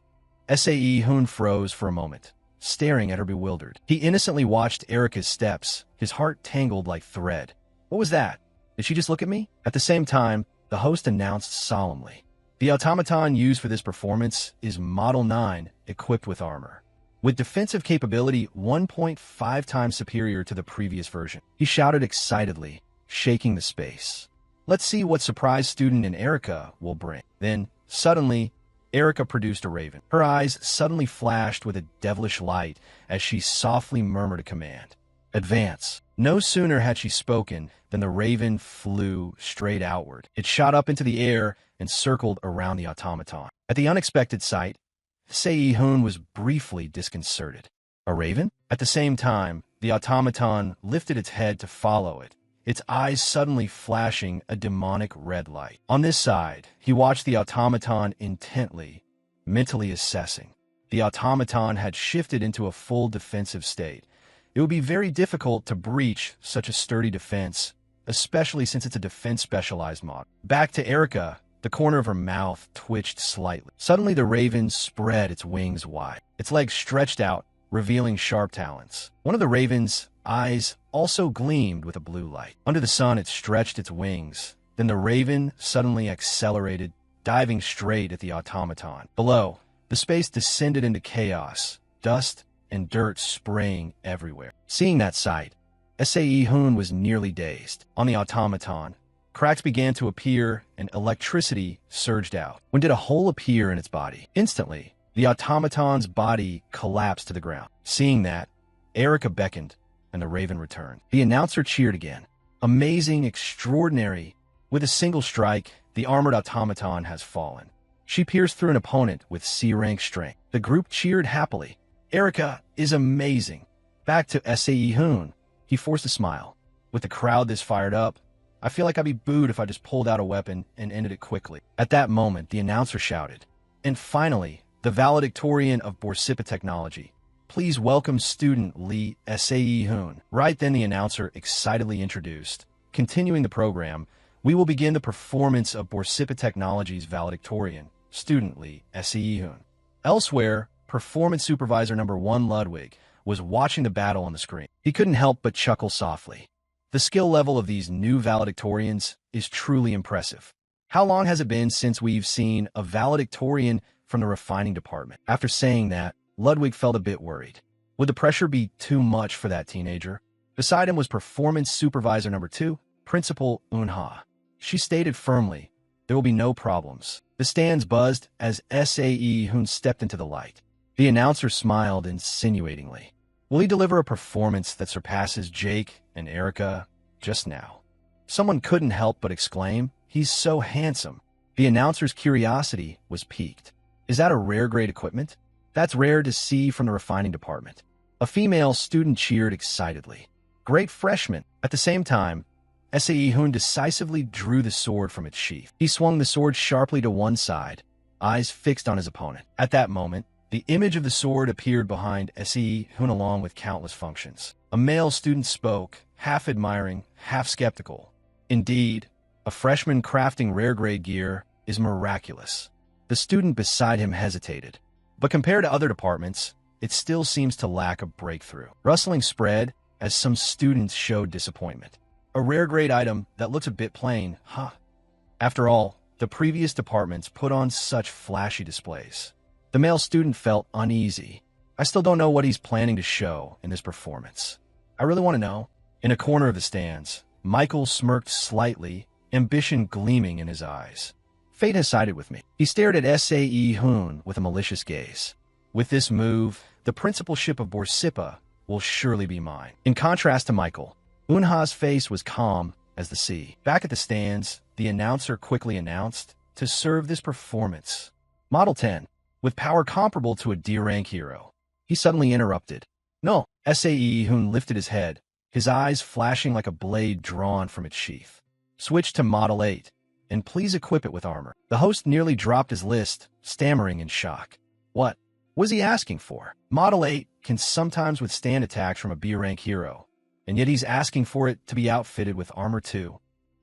Sae Hoon froze for a moment, staring at her bewildered. He innocently watched Erica's steps, his heart tangled like thread. What was that? Did she just look at me? At the same time, the host announced solemnly, "The automaton used for this performance is Model 9, equipped with armor, with defensive capability 1.5 times superior to the previous version." He shouted excitedly, shaking the space. "Let's see what surprise student in Erica will bring." Then, suddenly, Erica produced a raven. Her eyes suddenly flashed with a devilish light as she softly murmured a command. "Advance." No sooner had she spoken than the raven flew straight outward. It shot up into the air and circled around the automaton. At the unexpected sight, Sae Hoon was briefly disconcerted. A raven? At the same time, the automaton lifted its head to follow it, its eyes suddenly flashing a demonic red light. On this side, he watched the automaton intently, mentally assessing. The automaton had shifted into a full defensive state. It would be very difficult to breach such a sturdy defense, especially since it's a defense-specialized model. Back to Erica, the corner of her mouth twitched slightly. Suddenly, the raven spread its wings wide. Its legs stretched out, revealing sharp talons. One of the raven's eyes also gleamed with a blue light. Under the sun, it stretched its wings. Then the raven suddenly accelerated, diving straight at the automaton. Below, the space descended into chaos, dust and dirt spraying everywhere. Seeing that sight, Sae-hoon was nearly dazed. On the automaton, cracks began to appear and electricity surged out. When did a hole appear in its body? Instantly, the automaton's body collapsed to the ground. Seeing that, Erica beckoned, and the raven returned. The announcer cheered again. Amazing, extraordinary. With a single strike, the armored automaton has fallen. She pierced through an opponent with C-rank strength. The group cheered happily. Erica is amazing. Back to Sae-hoon. He forced a smile. With the crowd this fired up, I feel like I'd be booed if I just pulled out a weapon and ended it quickly. At that moment, the announcer shouted. And finally, the valedictorian of Borsippa Technology. Please welcome student Lee Sae-hoon. Right then, the announcer excitedly introduced. Continuing the program, we will begin the performance of Borsippa Technology's valedictorian, student Lee Sae-hoon. Elsewhere, performance supervisor number 1 Ludwig was watching the battle on the screen. He couldn't help but chuckle softly. The skill level of these new valedictorians is truly impressive. How long has it been since we've seen a valedictorian from the refining department? After saying that, Ludwig felt a bit worried. Would the pressure be too much for that teenager? Beside him was performance supervisor number 2, Principal Unha. She stated firmly, there will be no problems. The stands buzzed as Sae-hoon stepped into the light. The announcer smiled insinuatingly. Will he deliver a performance that surpasses Jake and Erica just now? Someone couldn't help but exclaim, he's so handsome. The announcer's curiosity was piqued. Is that a rare grade equipment? That's rare to see from the refining department. A female student cheered excitedly. Great freshman. At the same time, Sae-hoon decisively drew the sword from its sheath. He swung the sword sharply to one side, eyes fixed on his opponent. At that moment, the image of the sword appeared behind Sae-hoon along with countless functions. A male student spoke, half admiring, half skeptical. Indeed, a freshman crafting rare-grade gear is miraculous. The student beside him hesitated. But compared to other departments, it still seems to lack a breakthrough. Rustling spread as some students showed disappointment. A rare-grade item that looks a bit plain, huh? After all, the previous departments put on such flashy displays. The male student felt uneasy. I still don't know what he's planning to show in this performance. I really want to know. In a corner of the stands, Michael smirked slightly, ambition gleaming in his eyes. Fate has sided with me. He stared at Sae-hoon with a malicious gaze. With this move, the principalship of Borsippa will surely be mine. In contrast to Michael, Unha's face was calm as the sea. Back at the stands, the announcer quickly announced, to serve this performance, Model 10, with power comparable to a D-rank hero. He suddenly interrupted. No, Sae-hoon lifted his head, his eyes flashing like a blade drawn from its sheath. Switch to Model 8, and please equip it with armor. The host nearly dropped his list, stammering in shock. What was he asking for? Model 8 can sometimes withstand attacks from a B-rank hero, and yet he's asking for it to be outfitted with armor too.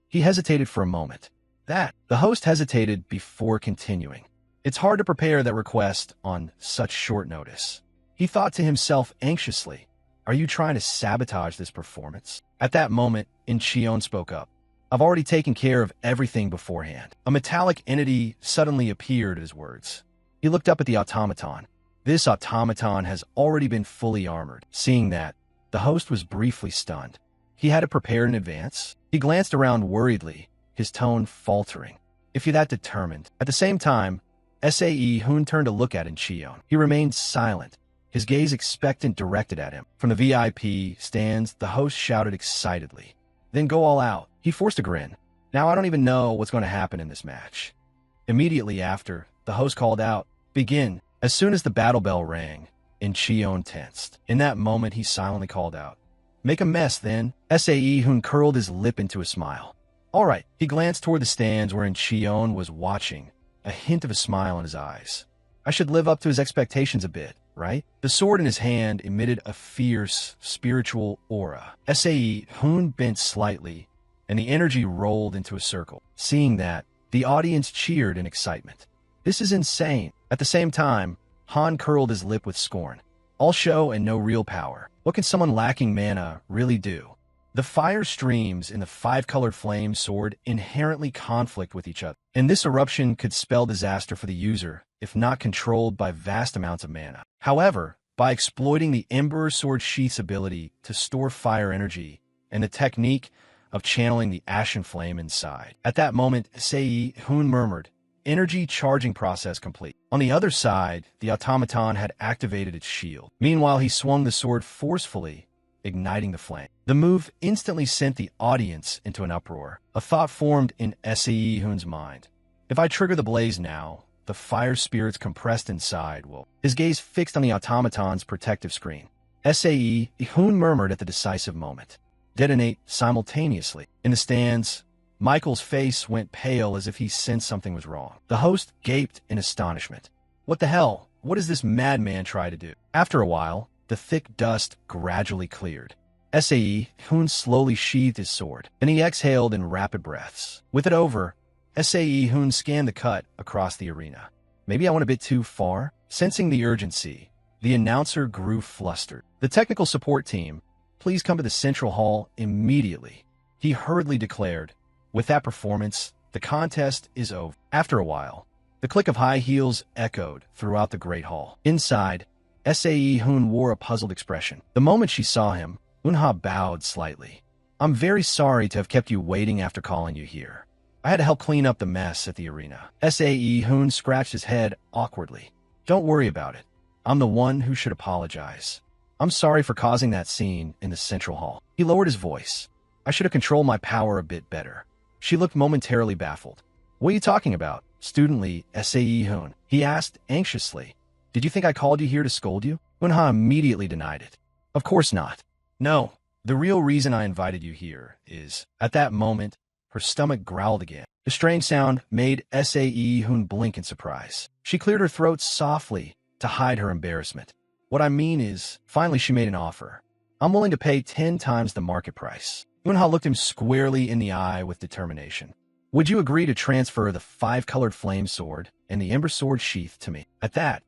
He hesitated for a moment. The host hesitated before continuing. It's hard to prepare that request on such short notice. He thought to himself anxiously, are you trying to sabotage this performance? At that moment, Incheon spoke up. I've already taken care of everything beforehand. A metallic entity suddenly appeared at his words. He looked up at the automaton. This automaton has already been fully armored. Seeing that, the host was briefly stunned. He had it prepared in advance. He glanced around worriedly, his tone faltering. If you're that determined. At the same time, Sae-hoon turned to look at Incheon. He remained silent, his gaze expectant directed at him. From the VIP stands, the host shouted excitedly. Then go all out. He forced a grin. Now I don't even know what's going to happen in this match. Immediately after, the host called out, begin. As soon as the battle bell rang, Incheon tensed. In that moment, he silently called out, Make a mess, then. Sae Hoon curled his lip into a smile. All right. He glanced toward the stands wherein Cheon was watching, a hint of a smile in his eyes. I should live up to his expectations a bit, right? The sword in his hand emitted a fierce, spiritual aura. Sae Hoon bent slightly, and the energy rolled into a circle. Seeing that, the audience cheered in excitement. This is insane. At the same time, Han curled his lip with scorn. All show and no real power. What can someone lacking mana really do? The fire streams in the five-colored flame sword inherently conflict with each other, and this eruption could spell disaster for the user if not controlled by vast amounts of mana. However, by exploiting the Emperor Sword Sheath's ability to store fire energy and the technique of channeling the ashen flame inside, at that moment, Sae Hoon murmured, "Energy charging process complete." On the other side, the automaton had activated its shield. Meanwhile, he swung the sword forcefully, igniting the flame. The move instantly sent the audience into an uproar. A thought formed in Sae Hoon's mind. If I trigger the blaze now, the fire spirits compressed inside will... His gaze fixed on the automaton's protective screen. Sae Hoon murmured at the decisive moment. Detonate simultaneously. In the stands, Michael's face went pale as if he sensed something was wrong. The host gaped in astonishment. What the hell? What does this madman try to do? After a while, the thick dust gradually cleared. Sae Hoon slowly sheathed his sword, and he exhaled in rapid breaths. With it over, Sae Hoon scanned the cut across the arena. Maybe I went a bit too far? Sensing the urgency, the announcer grew flustered. The technical support team, please come to the central hall immediately. He hurriedly declared. With that performance, the contest is over. After a while, the click of high heels echoed throughout the great hall. Inside, Sae Hoon wore a puzzled expression. The moment she saw him, Eunha bowed slightly. I'm very sorry to have kept you waiting after calling you here. I had to help clean up the mess at the arena. Sae Hoon scratched his head awkwardly. Don't worry about it. I'm the one who should apologize. I'm sorry for causing that scene in the central hall. He lowered his voice. I should have controlled my power a bit better. She looked momentarily baffled. What are you talking about? Studently, Sae Hoon. He asked anxiously. Did you think I called you here to scold you? Eunha immediately denied it. Of course not. No, the real reason I invited you here is... At that moment, her stomach growled again. The strange sound made Sae Hoon blink in surprise. She cleared her throat softly to hide her embarrassment. What I mean is, finally she made an offer. I'm willing to pay 10 times the market price. Eunha looked him squarely in the eye with determination. Would you agree to transfer the five-colored flame sword and the ember sword sheath to me? At that,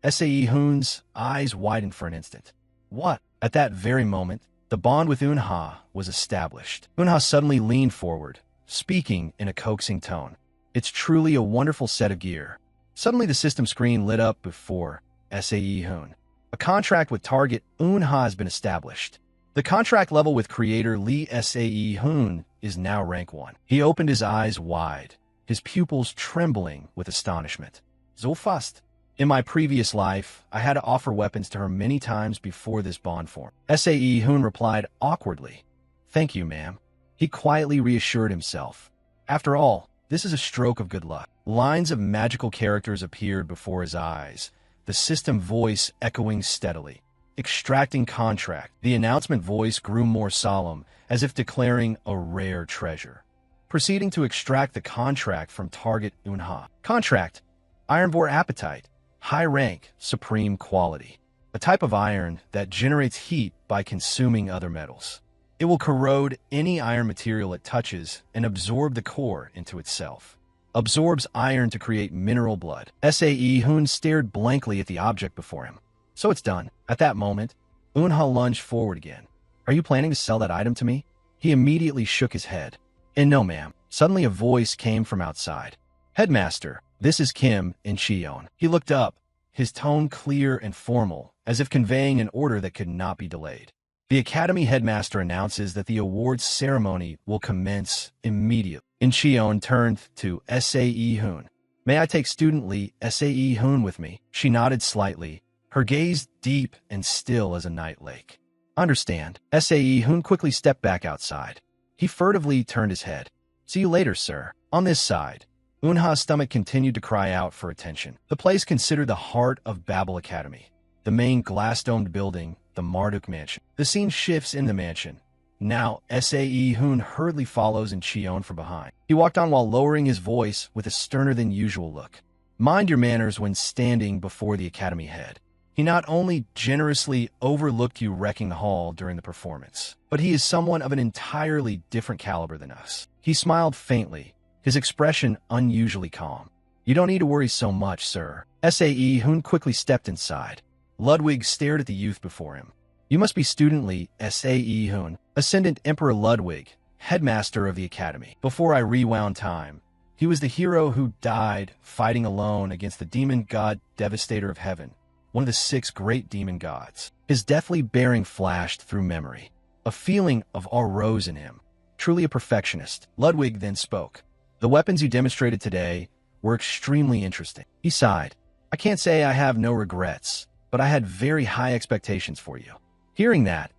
Sae Hoon's eyes widened for an instant. What? At that very moment, the bond with Eunha was established. Eunha suddenly leaned forward, speaking in a coaxing tone. It's truly a wonderful set of gear. Suddenly the system screen lit up before Sae Hoon. A contract with target Eunha has been established. The contract level with creator Lee Sae Hoon is now rank 1. He opened his eyes wide, his pupils trembling with astonishment. So fast. In my previous life, I had to offer weapons to her many times before this bond form. Sae Hoon replied awkwardly. Thank you, ma'am. He quietly reassured himself. After all, this is a stroke of good luck. Lines of magical characters appeared before his eyes, the system voice echoing steadily. Extracting contract. The announcement voice grew more solemn, as if declaring a rare treasure. Proceeding to extract the contract from target Eunha. Contract. Ironvore appetite. High rank, supreme quality. A type of iron that generates heat by consuming other metals. It will corrode any iron material it touches and absorb the core into itself. Absorbs iron to create mineral blood. Sae Hoon stared blankly at the object before him. So it's done. At that moment, Eunha lunged forward again. Are you planning to sell that item to me? He immediately shook his head. And no, ma'am. Suddenly a voice came from outside. Headmaster, this is Kim in Cheon. He looked up, his tone clear and formal, as if conveying an order that could not be delayed. The Academy headmaster announces that the awards ceremony will commence immediately. In Cheon turned to Sae Hoon. May I take student Lee Sae Hoon with me? She nodded slightly, her gaze deep and still as a night lake. Understand. Sae Hoon quickly stepped back outside. He furtively turned his head. See you later, sir. On this side. Eunha's stomach continued to cry out for attention. The place considered the heart of Babel Academy. The main glass-domed building the Marduk mansion. The scene shifts in the mansion. Now, Sae Hoon hurriedly follows in Cheon from behind. He walked on while lowering his voice with a sterner-than-usual look. Mind your manners when standing before the academy head. He not only generously overlooked you wrecking the hall during the performance, but he is someone of an entirely different caliber than us. He smiled faintly, his expression unusually calm. You don't need to worry so much, sir. Sae Hoon quickly stepped inside. Ludwig stared at the youth before him. You must be student Lee Sae Hoon, Ascendant Emperor Ludwig, headmaster of the academy. Before I rewound time, he was the hero who died fighting alone against the demon god Devastator of Heaven, one of the 6 great demon gods. His deathly bearing flashed through memory. A feeling of awe rose in him. Truly a perfectionist. Ludwig then spoke. The weapons you demonstrated today were extremely interesting. He sighed. I can't say I have no regrets, but I had very high expectations for you. Hearing that,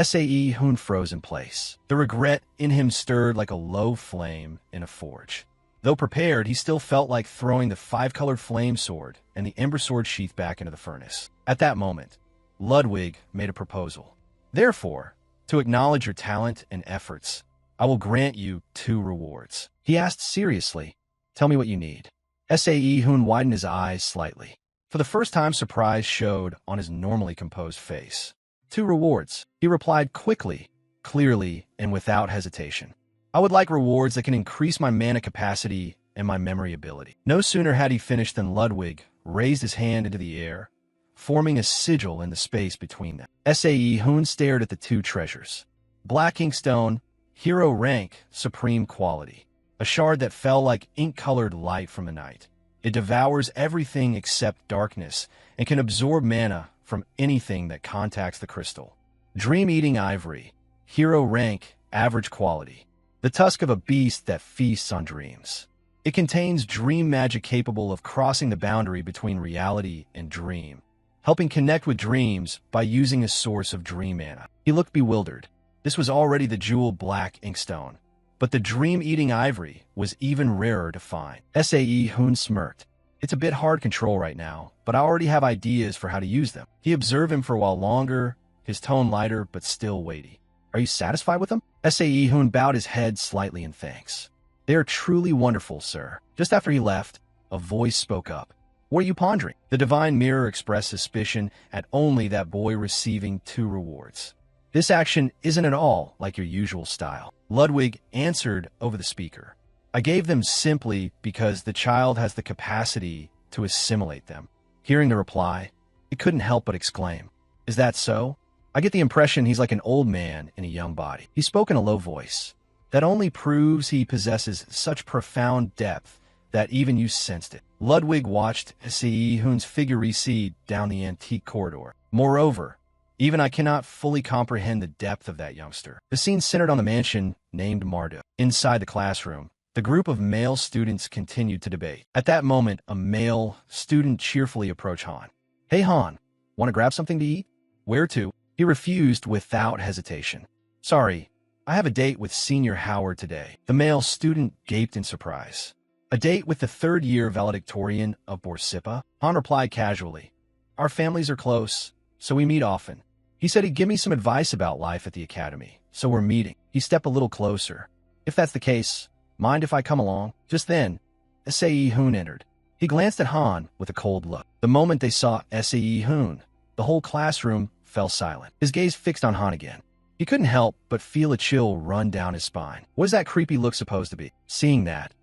Sae Hoon froze in place. The regret in him stirred like a low flame in a forge. Though prepared, he still felt like throwing the 5-colored flame sword and the ember sword sheath back into the furnace. At that moment, Ludwig made a proposal. Therefore, to acknowledge your talent and efforts, I will grant you 2 rewards. He asked seriously, tell me what you need. Sae Hoon widened his eyes slightly. For the first time, surprise showed on his normally composed face. 2 rewards, he replied quickly, clearly, and without hesitation. I would like rewards that can increase my mana capacity and my memory ability. No sooner had he finished than Ludwig raised his hand into the air, forming a sigil in the space between them. Sae Hoon stared at the 2 treasures. Black Inkstone, hero rank, supreme quality. A shard that fell like ink-colored light from the night. It devours everything except darkness and can absorb mana from anything that contacts the crystal. Dream-eating ivory, hero rank, average quality. The tusk of a beast that feasts on dreams. It contains dream magic capable of crossing the boundary between reality and dream, helping connect with dreams by using a source of dream mana. He looked bewildered. This was already the jewel black inkstone, but the dream-eating ivory was even rarer to find. Sae Hoon smirked. It's a bit hard control right now, but I already have ideas for how to use them. He observed him for a while longer, his tone lighter but still weighty. Are you satisfied with them? Sae Hoon bowed his head slightly in thanks. They are truly wonderful, sir. Just after he left, a voice spoke up. What are you pondering? The divine mirror expressed suspicion at only that boy receiving 2 rewards. This action isn't at all like your usual style. Ludwig answered over the speaker. I gave them simply because the child has the capacity to assimilate them. Hearing the reply, he couldn't help but exclaim, Is that so? I get the impression he's like an old man in a young body. He spoke in a low voice. That only proves he possesses such profound depth that even you sensed it. Ludwig watched Sae Hoon's figure recede down the antique corridor. Moreover, even I cannot fully comprehend the depth of that youngster. The scene centered on the mansion named Marduk. Inside the classroom, the group of male students continued to debate. At that moment, a male student cheerfully approached Han. Hey Han, want to grab something to eat? Where to? He refused without hesitation. Sorry, I have a date with Senior Howard today. The male student gaped in surprise. A date with the 3rd-year valedictorian of Borsippa? Han replied casually. Our families are close, so we meet often. He said he'd give me some advice about life at the academy, so we're meeting. He stepped a little closer. If that's the case, mind if I come along? Just then, Sae Hoon entered. He glanced at Han with a cold look. The moment they saw Sae Hoon, the whole classroom fell silent. His gaze fixed on Han again. He couldn't help but feel a chill run down his spine. What is that creepy look supposed to be? Seeing that,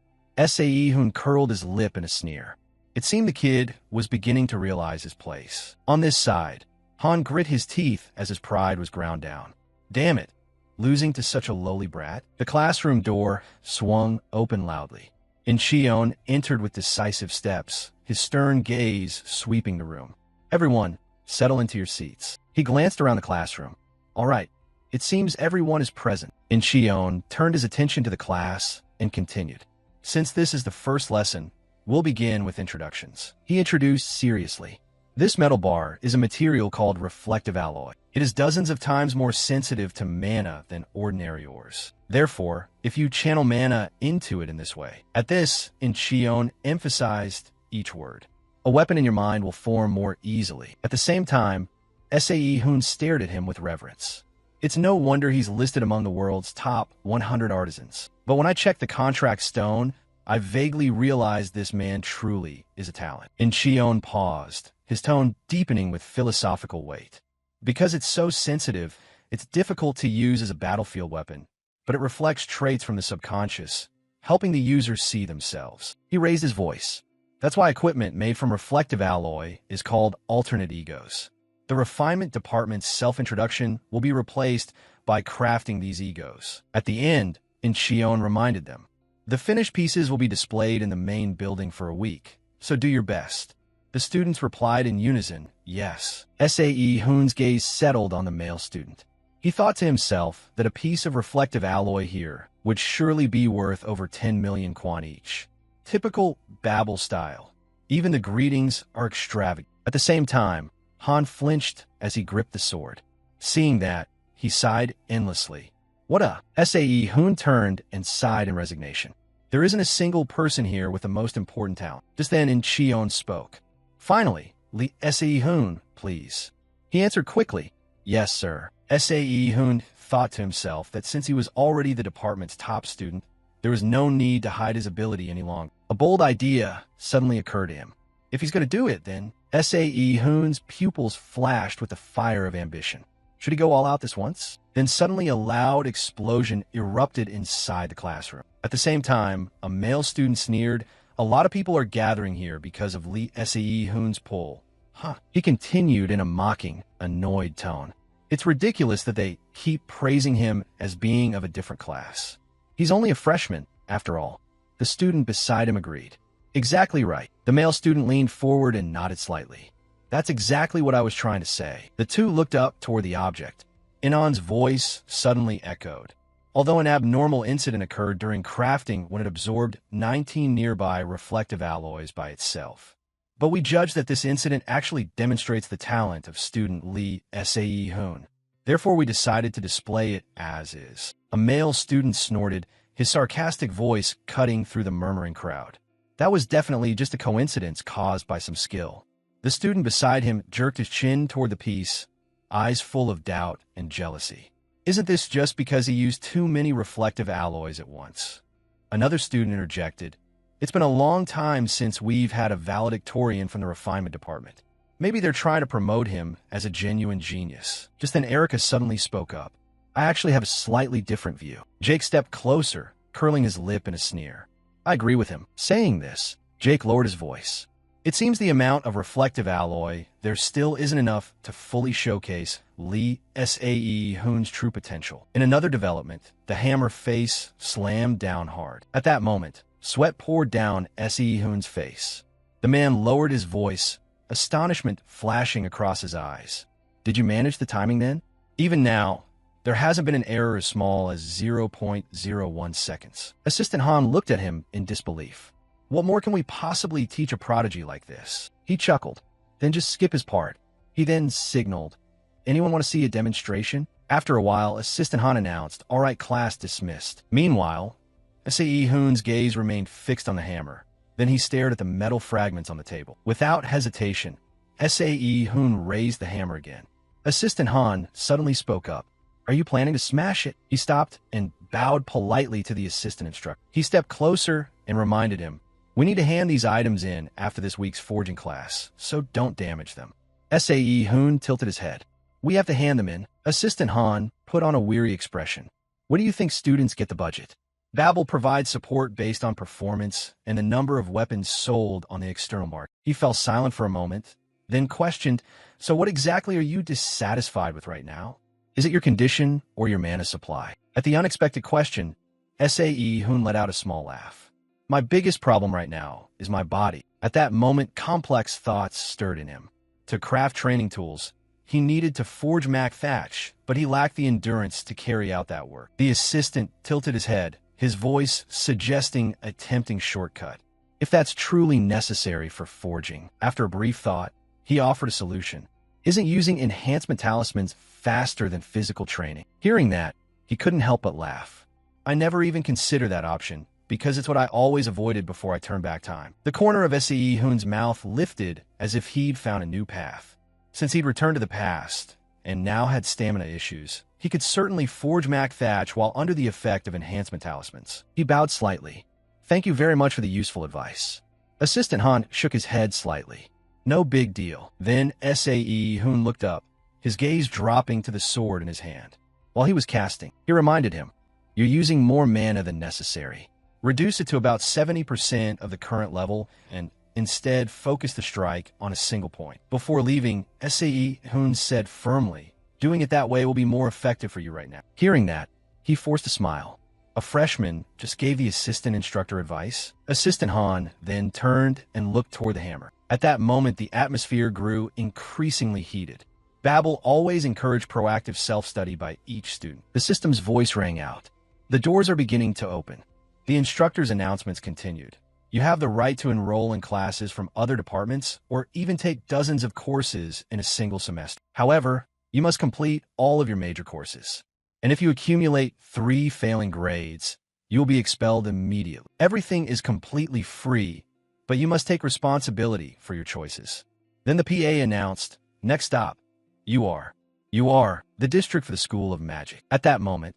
Sae Hoon curled his lip in a sneer. It seemed the kid was beginning to realize his place. On this side, Han grit his teeth as his pride was ground down. Damn it, losing to such a lowly brat? The classroom door swung open loudly. Cheon entered with decisive steps, his stern gaze sweeping the room. Everyone, settle into your seats. He glanced around the classroom. All right, it seems everyone is present. Cheon turned his attention to the class and continued. Since this is the first lesson, we'll begin with introductions. He introduced seriously. This metal bar is a material called reflective alloy. It is dozens of times more sensitive to mana than ordinary ores. Therefore, if you channel mana into it in this way. At this, Cheon emphasized each word. A weapon in your mind will form more easily. At the same time, SAE Hoon stared at him with reverence. It's no wonder he's listed among the world's top 100 artisans. But when I checked the contract stone, I vaguely realized this man truly is a talent. Incheon paused, his tone deepening with philosophical weight. Because it's so sensitive, it's difficult to use as a battlefield weapon, but it reflects traits from the subconscious, helping the user see themselves. He raised his voice. That's why equipment made from reflective alloy is called alternate egos. The refinement department's self-introduction will be replaced by crafting these egos. At the end, Incheon reminded them, the finished pieces will be displayed in the main building for a week, so do your best. The students replied in unison, yes. SAE Hoon's gaze settled on the male student. He thought to himself that a piece of reflective alloy here would surely be worth over 10 million kwon each. Typical Babel style. Even the greetings are extravagant. At the same time, Han flinched as he gripped the sword. Seeing that, he sighed endlessly. What a... SAE Hoon turned and sighed in resignation. There isn't a single person here with the most important talent. Just then Incheon spoke. Finally, SAE Hoon, please. He answered quickly. Yes, sir. SAE Hoon thought to himself that since he was already the department's top student, there was no need to hide his ability any longer. A bold idea suddenly occurred to him. If he's going to do it, then SAE Hoon's pupils flashed with the fire of ambition. Should he go all out this once? Then suddenly a loud explosion erupted inside the classroom. At the same time, a male student sneered, a lot of people are gathering here because of SAE Hoon's pull. Huh. He continued in a mocking, annoyed tone. It's ridiculous that they keep praising him as being of a different class. He's only a freshman, after all. The student beside him agreed. Exactly right. The male student leaned forward and nodded slightly. That's exactly what I was trying to say. The two looked up toward the object. Inon's voice suddenly echoed. Although an abnormal incident occurred during crafting when it absorbed 19 nearby reflective alloys by itself. But we judge that this incident actually demonstrates the talent of student SAE Hoon. Therefore, we decided to display it as is. A male student snorted, his sarcastic voice cutting through the murmuring crowd. That was definitely just a coincidence caused by some skill. The student beside him jerked his chin toward the piece, eyes full of doubt and jealousy. Isn't this just because he used too many reflective alloys at once? Another student interjected, it's been a long time since we've had a valedictorian from the refinement department. Maybe they're trying to promote him as a genuine genius. Just then Erica suddenly spoke up. I actually have a slightly different view. Jake stepped closer, curling his lip in a sneer. I agree with him. Saying this, Jake lowered his voice. It seems the amount of reflective alloy there still isn't enough to fully showcase SAE Hoon's true potential. In another development, the hammer face slammed down hard. At that moment, sweat poured down SAE Hoon's face. The man lowered his voice, astonishment flashing across his eyes. Did you manage the timing then? Even now, there hasn't been an error as small as 0.01 seconds. Assistant Han looked at him in disbelief. What more can we possibly teach a prodigy like this? He chuckled. Then just skip his part. He then signaled. Anyone want to see a demonstration? After a while, Assistant Han announced, all right, class dismissed. Meanwhile, SAE Hoon's gaze remained fixed on the hammer. Then he stared at the metal fragments on the table. Without hesitation, SAE Hoon raised the hammer again. Assistant Han suddenly spoke up. Are you planning to smash it? He stopped and bowed politely to the assistant instructor. He stepped closer and reminded him, we need to hand these items in after this week's forging class, so don't damage them. SAE Hoon tilted his head. We have to hand them in. Assistant Han put on a weary expression. What do you think students get the budget? Babel provides support based on performance and the number of weapons sold on the external market. He fell silent for a moment, then questioned, so what exactly are you dissatisfied with right now? Is it your condition or your mana supply? At the unexpected question, SAE Hoon let out a small laugh. My biggest problem right now is my body. At that moment, complex thoughts stirred in him. To craft training tools, he needed to forge Mac Thatch, but he lacked the endurance to carry out that work. The assistant tilted his head, his voice suggesting a tempting shortcut. If that's truly necessary for forging. After a brief thought, he offered a solution. Isn't using enhancement talismans faster than physical training? Hearing that, he couldn't help but laugh. I never even considered that option, because it's what I always avoided before I turned back time. The corner of SAE Hoon's mouth lifted as if he'd found a new path. Since he'd returned to the past, and now had stamina issues, he could certainly forge Mac Thatch while under the effect of enhancement talismans. He bowed slightly. Thank you very much for the useful advice. Assistant Han shook his head slightly. No big deal. Then Sae Hoon looked up, his gaze dropping to the sword in his hand. While he was casting, he reminded him, "You're using more mana than necessary. Reduce it to about 70% of the current level and instead focus the strike on a single point." Before leaving, Sae Hoon said firmly, "Doing it that way will be more effective for you right now." Hearing that, he forced a smile. A freshman just gave the assistant instructor advice. Assistant Han then turned and looked toward the hammer. At that moment, the atmosphere grew increasingly heated. Babel always encouraged proactive self-study by each student. The system's voice rang out. The doors are beginning to open. The instructor's announcements continued. You have the right to enroll in classes from other departments or even take dozens of courses in a single semester. However, you must complete all of your major courses. And if you accumulate 3 failing grades, you will be expelled immediately. Everything is completely free, but you must take responsibility for your choices. Then the PA announced, "Next stop, you are the district for the School of Magic." At that moment,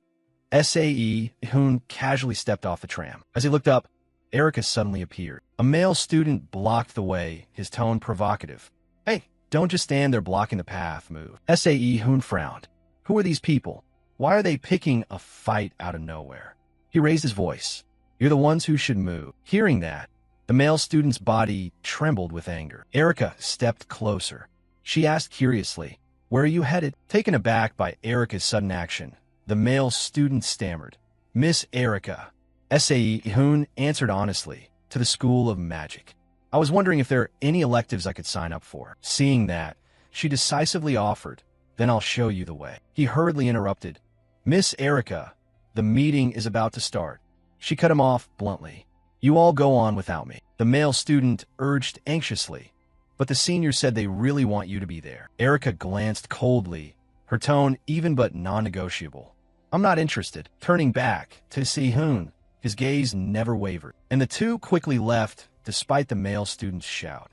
Sae Hoon casually stepped off the tram. As he looked up, Erica suddenly appeared. A male student blocked the way, his tone provocative. "Hey, don't just stand there blocking the path, move." Sae Hoon frowned. Who are these people? Why are they picking a fight out of nowhere? He raised his voice. "You're the ones who should move." Hearing that, the male student's body trembled with anger. Erica stepped closer. She asked curiously, "Where are you headed?" Taken aback by Erica's sudden action, the male student stammered, "Miss Erica." Sae Hoon answered honestly, "To the School of Magic. I was wondering if there are any electives I could sign up for." Seeing that, she decisively offered, "Then I'll show you the way." He hurriedly interrupted, "Miss Erica, the meeting is about to start." She cut him off bluntly. "You all go on without me." The male student urged anxiously, "But the seniors said they really want you to be there." Erica glanced coldly, her tone even but non-negotiable. "I'm not interested." Turning back to Si-hoon, his gaze never wavered, and the two quickly left despite the male student's shout.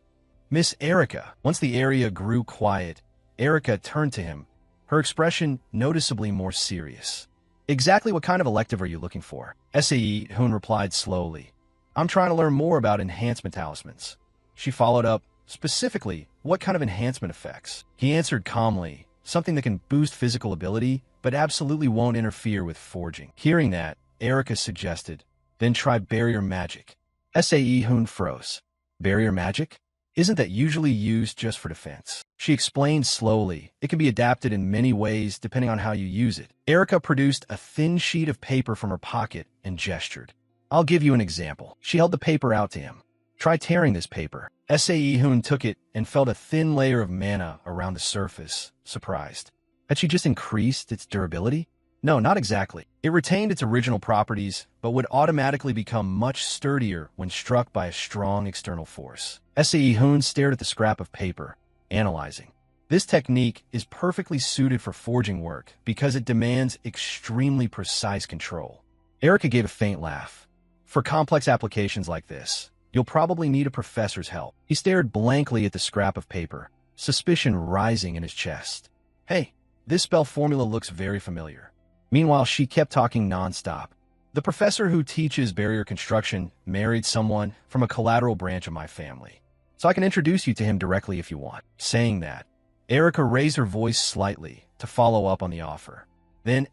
"Miss Erica." Once the area grew quiet, Erica turned to him, her expression noticeably more serious. "Exactly what kind of elective are you looking for?" Hoon replied slowly, "I'm trying to learn more about enhancement talismans." She followed up, "Specifically, what kind of enhancement effects?" He answered calmly, "Something that can boost physical ability, but absolutely won't interfere with forging." Hearing that, Erica suggested, "Then try barrier magic." Hoon froze. "Barrier magic? Isn't that usually used just for defense?" She explained slowly, "It can be adapted in many ways depending on how you use it." Erica produced a thin sheet of paper from her pocket and gestured. "I'll give you an example." She held the paper out to him. "Try tearing this paper." Hoon took it and felt a thin layer of mana around the surface, surprised. Had she just increased its durability? No, not exactly. It retained its original properties, but would automatically become much sturdier when struck by a strong external force. Hoon stared at the scrap of paper, analyzing. This technique is perfectly suited for forging work because it demands extremely precise control. Erica gave a faint laugh. "For complex applications like this, you'll probably need a professor's help." He stared blankly at the scrap of paper, suspicion rising in his chest. "Hey, this spell formula looks very familiar." Meanwhile, she kept talking nonstop. "The professor who teaches barrier construction married someone from a collateral branch of my family, so I can introduce you to him directly if you want." Saying that, Erica raised her voice slightly to follow up on the offer. Then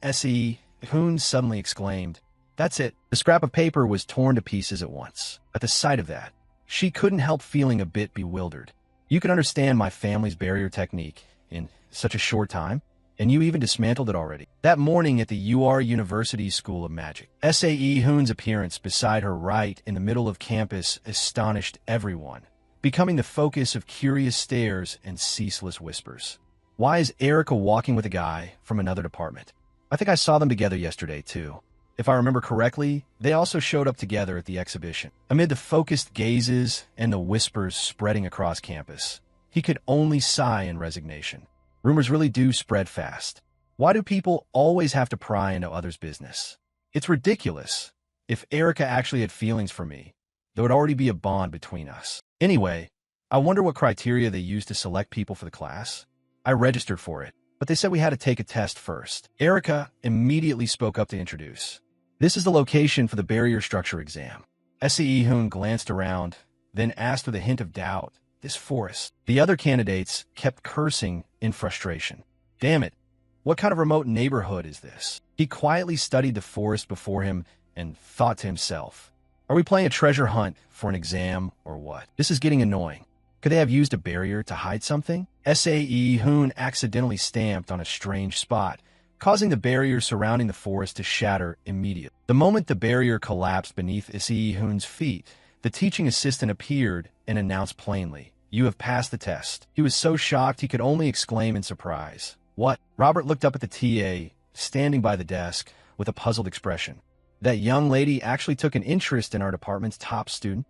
Hoon suddenly exclaimed, "That's it." The scrap of paper was torn to pieces at once. At the sight of that, she couldn't help feeling a bit bewildered. "You can understand my family's barrier technique in such a short time? And you even dismantled it already." That morning at the University School of Magic, Hoon's appearance beside her right in the middle of campus astonished everyone, becoming the focus of curious stares and ceaseless whispers. "Why is Erica walking with a guy from another department? I think I saw them together yesterday, too. If I remember correctly, they also showed up together at the exhibition." Amid the focused gazes and the whispers spreading across campus, he could only sigh in resignation. Rumors really do spread fast. Why do people always have to pry into others' business? It's ridiculous. If Erica actually had feelings for me, there would already be a bond between us. Anyway, I wonder what criteria they use to select people for the class. I registered for it, but they said we had to take a test first. Erica immediately spoke up to introduce. This is the location for the barrier structure exam. Se-hoon glanced around, then asked with a hint of doubt, this forest. The other candidates kept cursing in frustration. Damn it, what kind of remote neighborhood is this? He quietly studied the forest before him and thought to himself, are we playing a treasure hunt for an exam or what? This is getting annoying. Could they have used a barrier to hide something? Se-hoon accidentally stamped on a strange spot, causing the barrier surrounding the forest to shatter immediately. The moment the barrier collapsed beneath Se-hoon's feet, the teaching assistant appeared and announced plainly, you have passed the test. He was so shocked he could only exclaim in surprise. What? Robert looked up at the TA, standing by the desk, with a puzzled expression. That young lady actually took an interest in our department's top student?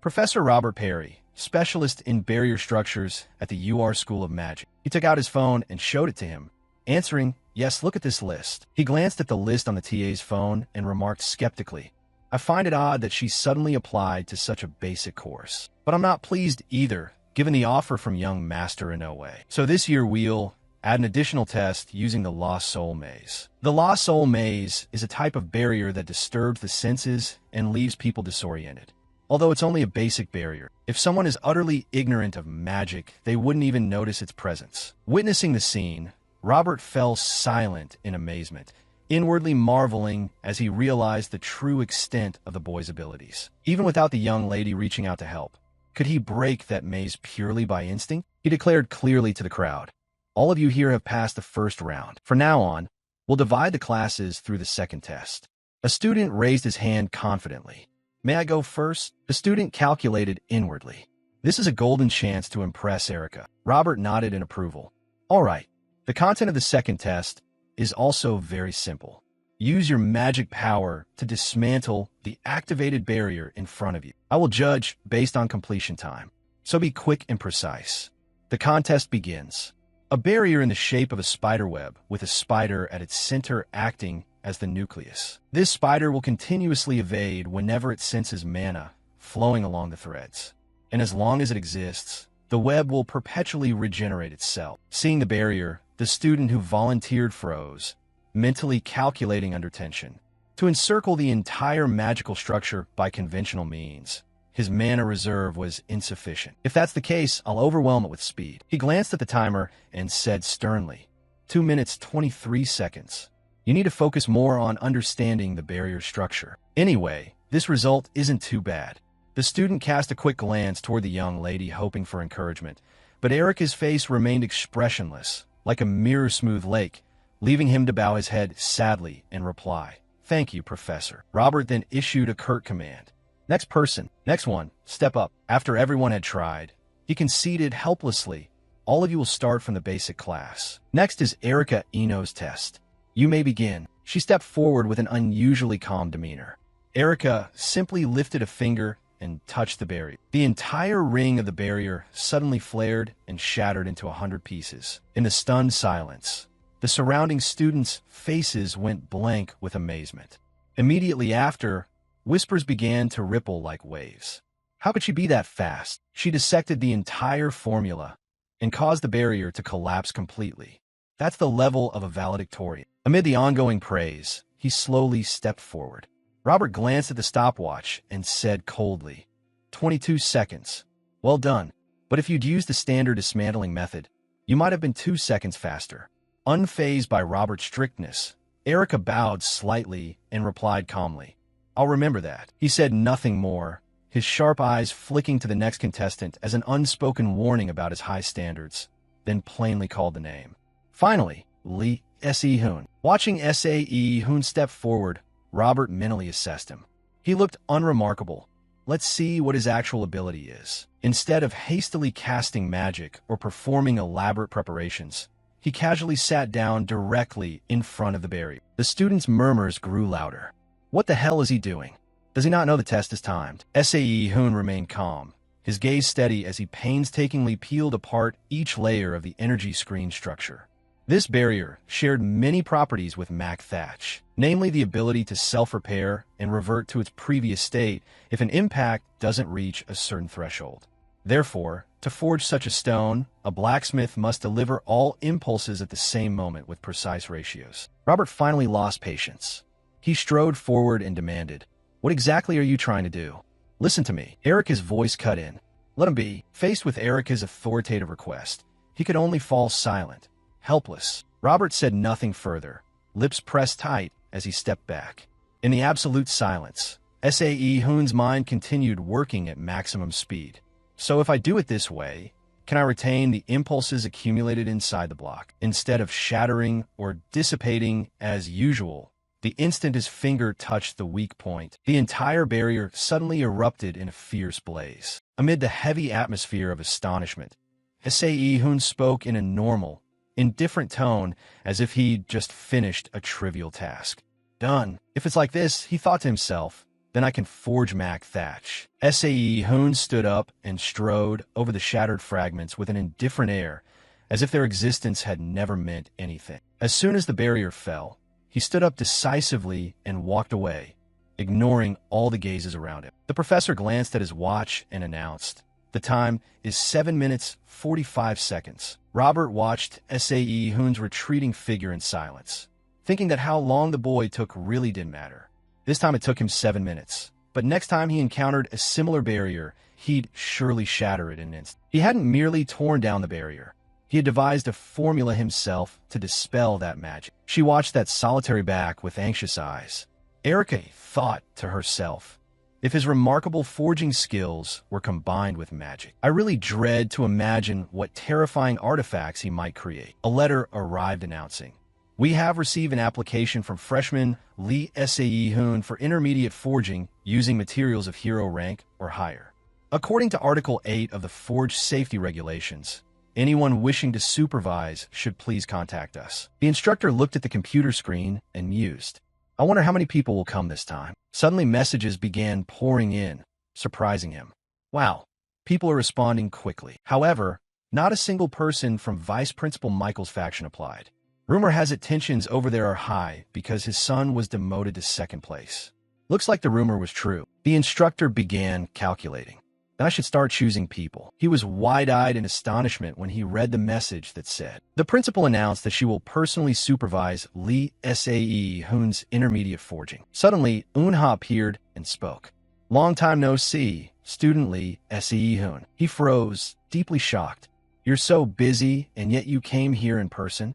Professor Robert Perry, specialist in barrier structures at the UR School of Magic. He took out his phone and showed it to him, answering, yes, look at this list. He glanced at the list on the TA's phone and remarked skeptically, I find it odd that she suddenly applied to such a basic course. But I'm not pleased either, given the offer from young Master Inoue. So this year we'll add an additional test using the Lost Soul Maze. The Lost Soul Maze is a type of barrier that disturbs the senses and leaves people disoriented. Although it's only a basic barrier, if someone is utterly ignorant of magic, they wouldn't even notice its presence. Witnessing the scene, Robert fell silent in amazement, inwardly marveling as he realized the true extent of the boy's abilities. Even without the young lady reaching out to help, could he break that maze purely by instinct? He declared clearly to the crowd, all of you here have passed the first round. From now on, we'll divide the classes through the second test. A student raised his hand confidently. May I go first? The student calculated inwardly. This is a golden chance to impress Erica. Robert nodded in approval. All right. The content of the second test is also very simple. Use your magic power to dismantle the activated barrier in front of you. I will judge based on completion time, so be quick and precise. The contest begins. A barrier in the shape of a spider web with a spider at its center acting as the nucleus. This spider will continuously evade whenever it senses mana flowing along the threads. And as long as it exists, the web will perpetually regenerate itself. Seeing the barrier, the student who volunteered froze, mentally calculating under tension. To encircle the entire magical structure by conventional means, his mana reserve was insufficient. If that's the case, I'll overwhelm it with speed. He glanced at the timer and said sternly, 2 minutes 23 seconds. You need to focus more on understanding the barrier structure. Anyway, this result isn't too bad. The student cast a quick glance toward the young lady, hoping for encouragement, but Erica's face remained expressionless, like a mirror-smooth lake, leaving him to bow his head sadly and reply, Thank you, Professor. Robert then issued a curt command. Next person, next one, step up. After everyone had tried, he conceded helplessly. All of you will start from the basic class. Next is Erica Ino's test. You may begin. She stepped forward with an unusually calm demeanor. Erica simply lifted a finger and touched the barrier. The entire ring of the barrier suddenly flared and shattered into 100 pieces. In the stunned silence, the surrounding students' faces went blank with amazement. Immediately after, whispers began to ripple like waves. How could she be that fast? She dissected the entire formula and caused the barrier to collapse completely. That's the level of a valedictorian. Amid the ongoing praise, he slowly stepped forward. Robert glanced at the stopwatch and said coldly, 22 seconds. Well done. But if you'd used the standard dismantling method, you might have been 2 seconds faster. Unfazed by Robert's strictness, Erica bowed slightly and replied calmly, I'll remember that. He said nothing more, his sharp eyes flicking to the next contestant as an unspoken warning about his high standards, then plainly called the name. Finally, Lee Se-hoon. Watching Se-hoon step forward, Robert mentally assessed him. He looked unremarkable. Let's see what his actual ability is. Instead of hastily casting magic or performing elaborate preparations, he casually sat down directly in front of the barrier. The students' murmurs grew louder. What the hell is he doing? Does he not know the test is timed? Se-hoon remained calm, his gaze steady as he painstakingly peeled apart each layer of the energy screen structure. This barrier shared many properties with Mac Thatch, namely the ability to self-repair and revert to its previous state if an impact doesn't reach a certain threshold. Therefore, to forge such a stone, a blacksmith must deliver all impulses at the same moment with precise ratios. Robert finally lost patience. He strode forward and demanded, "What exactly are you trying to do? Listen to me." Erica's voice cut in. Let him be. Faced with Erica's authoritative request, he could only fall silent, helpless. Robert said nothing further, lips pressed tight as he stepped back. In the absolute silence, Hoon's mind continued working at maximum speed. So if I do it this way, can I retain the impulses accumulated inside the block, instead of shattering or dissipating as usual? The instant his finger touched the weak point, the entire barrier suddenly erupted in a fierce blaze. Amid the heavy atmosphere of astonishment, Hoon spoke in a normal, indifferent tone as if he'd just finished a trivial task. Done. If it's like this, he thought to himself, then I can forge Mac Thatch. Hoon stood up and strode over the shattered fragments with an indifferent air, as if their existence had never meant anything. As soon as the barrier fell, he stood up decisively and walked away, ignoring all the gazes around him. The professor glanced at his watch and announced, "The time is 7 minutes, 45 seconds. Robert watched Hoon's retreating figure in silence, thinking that how long the boy took really didn't matter. This time it took him 7 minutes, but next time he encountered a similar barrier, he'd surely shatter it in an instant. He hadn't merely torn down the barrier. He had devised a formula himself to dispel that magic. She watched that solitary back with anxious eyes. Erica thought to herself, if his remarkable forging skills were combined with magic, I really dread to imagine what terrifying artifacts he might create. A letter arrived announcing, "We have received an application from freshman Lee Hoon for intermediate forging using materials of hero rank or higher. According to Article 8 of the Forge Safety Regulations, anyone wishing to supervise should please contact us." The instructor looked at the computer screen and mused. I wonder how many people will come this time. Suddenly messages began pouring in, surprising him. Wow, people are responding quickly. However, not a single person from Vice Principal Michael's faction applied. Rumor has it tensions over there are high because his son was demoted to second place. Looks like the rumor was true. The instructor began calculating. Then I should start choosing people. He was wide-eyed in astonishment when he read the message that said, "The principal announced that she will personally supervise Lee Hoon's intermediate forging." Suddenly, Eunha appeared and spoke. "Long time no see, student Lee Hoon." He froze, deeply shocked. "You're so busy, and yet you came here in person?"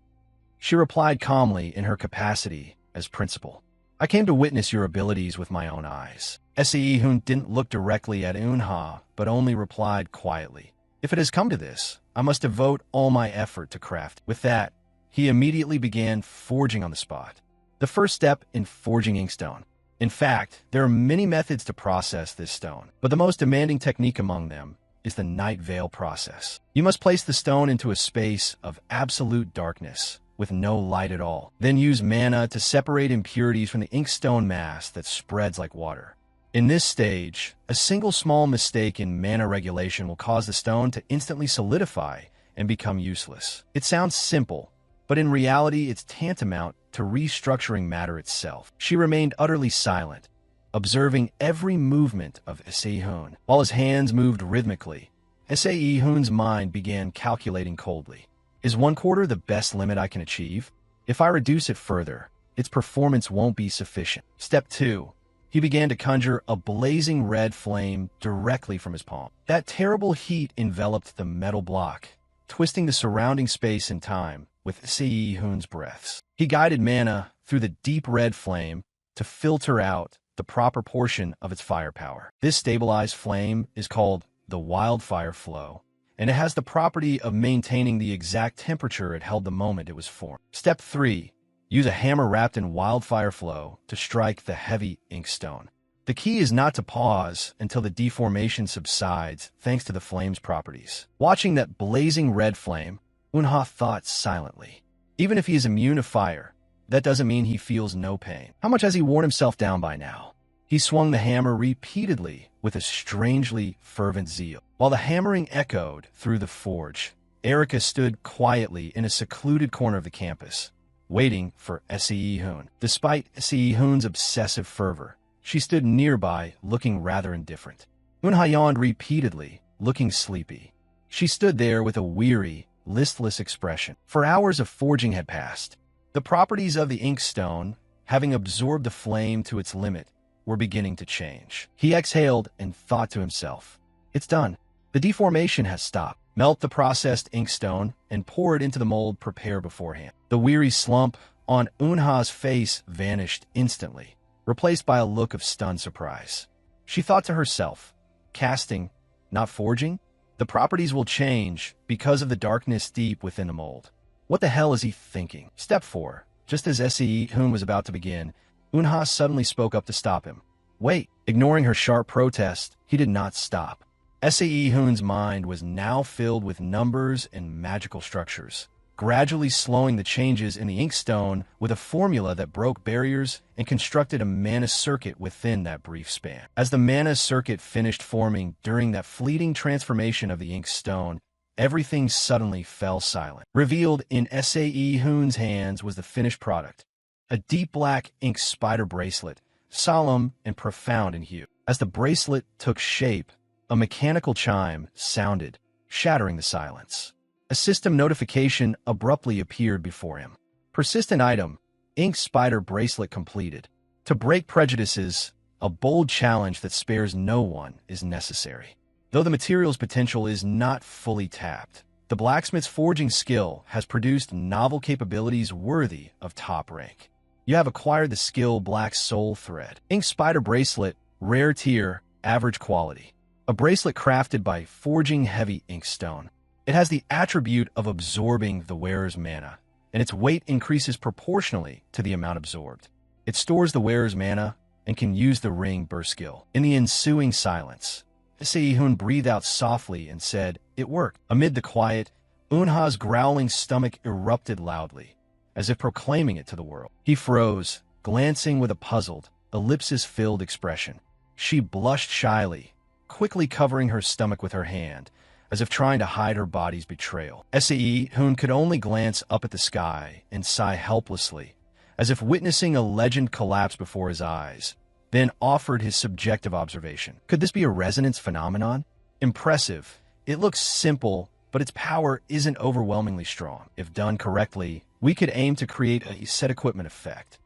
She replied calmly in her capacity as principal. "I came to witness your abilities with my own eyes." Hoon didn't look directly at Eunha, but only replied quietly, "If it has come to this, I must devote all my effort to craft." With that, he immediately began forging on the spot. The first step in forging inkstone. In fact, there are many methods to process this stone, but the most demanding technique among them is the night veil process. You must place the stone into a space of absolute darkness, with no light at all. Then use mana to separate impurities from the inkstone mass that spreads like water. In this stage, a single small mistake in mana regulation will cause the stone to instantly solidify and become useless. It sounds simple, but in reality it's tantamount to restructuring matter itself. She remained utterly silent, observing every movement of Hoon. While his hands moved rhythmically, Hoon's mind began calculating coldly. Is 1/4 the best limit I can achieve? If I reduce it further, its performance won't be sufficient. Step 2. He began to conjure a blazing red flame directly from his palm. That terrible heat enveloped the metal block, twisting the surrounding space and time with Hoon's breaths. He guided mana through the deep red flame to filter out the proper portion of its firepower. This stabilized flame is called the wildfire flow, and it has the property of maintaining the exact temperature it held the moment it was formed. Step 3. Use a hammer wrapped in wildfire flow to strike the heavy inkstone. The key is not to pause until the deformation subsides thanks to the flame's properties. Watching that blazing red flame, Eunha thought silently. Even if he is immune to fire, that doesn't mean he feels no pain. How much has he worn himself down by now? He swung the hammer repeatedly with a strangely fervent zeal. While the hammering echoed through the forge, Erica stood quietly in a secluded corner of the campus, waiting for Hoon. Despite Hoon's obsessive fervor, she stood nearby, looking rather indifferent. Eunha yawned repeatedly, looking sleepy. She stood there with a weary, listless expression. For hours of forging had passed. The properties of the inkstone, having absorbed the flame to its limit, were beginning to change. He exhaled and thought to himself, "It's done. The deformation has stopped." Melt the processed inkstone and pour it into the mold prepared beforehand. The weary slump on Eunha's face vanished instantly, replaced by a look of stunned surprise. She thought to herself, "Casting, not forging? The properties will change because of the darkness deep within the mold. What the hell is he thinking?" Step 4. Just as Se-hoon was about to begin, Eunha suddenly spoke up to stop him. "Wait." Ignoring her sharp protest, he did not stop. Se-hoon's mind was now filled with numbers and magical structures, gradually slowing the changes in the inkstone with a formula that broke barriers and constructed a mana circuit within that brief span. As the mana circuit finished forming during that fleeting transformation of the inkstone, everything suddenly fell silent. Revealed in Se-hoon's hands was the finished product, a deep black ink spider bracelet, solemn and profound in hue. As the bracelet took shape, a mechanical chime sounded, shattering the silence. A system notification abruptly appeared before him. Persistent item, ink spider bracelet completed. To break prejudices, a bold challenge that spares no one is necessary. Though the material's potential is not fully tapped, the blacksmith's forging skill has produced novel capabilities worthy of top rank. You have acquired the skill Black Soul Thread. Ink spider bracelet, rare tier, average quality. A bracelet crafted by forging heavy inkstone. It has the attribute of absorbing the wearer's mana, and its weight increases proportionally to the amount absorbed. It stores the wearer's mana and can use the ring burst skill. In the ensuing silence, Se-hoon breathed out softly and said, "It worked." Amid the quiet, Eunha's growling stomach erupted loudly, as if proclaiming it to the world. He froze, glancing with a puzzled, ellipsis-filled expression. She blushed shyly, quickly covering her stomach with her hand, as if trying to hide her body's betrayal. Se-hoon could only glance up at the sky and sigh helplessly, as if witnessing a legend collapse before his eyes, then offered his subjective observation. Could this be a resonance phenomenon? Impressive. It looks simple, but its power isn't overwhelmingly strong. If done correctly, we could aim to create a set equipment effect.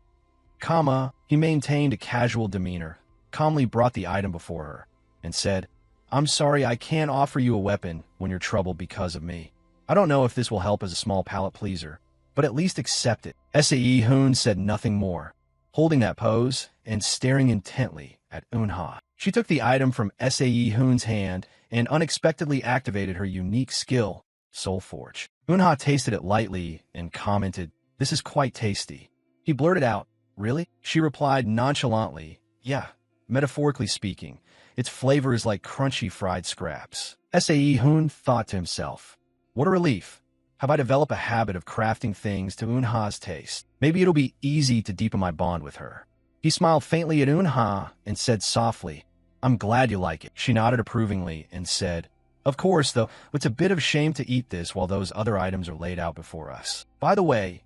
He maintained a casual demeanor, calmly brought the item before her, and said, "I'm sorry I can't offer you a weapon when you're troubled because of me. I don't know if this will help as a small palate pleaser, but at least accept it." Se-hoon said nothing more, holding that pose and staring intently at Eunha. She took the item from Se-hoon's hand and unexpectedly activated her unique skill, Soul Forge. Eunha tasted it lightly and commented, "This is quite tasty." He blurted out, "Really?" She replied nonchalantly, "Yeah, metaphorically speaking. Its flavor is like crunchy fried scraps." Se-hoon thought to himself, "What a relief. Have I developed a habit of crafting things to Eunha's taste? Maybe it'll be easy to deepen my bond with her." He smiled faintly at Eunha and said softly, "I'm glad you like it." She nodded approvingly and said, "Of course, though, it's a bit of a shame to eat this while those other items are laid out before us. By the way,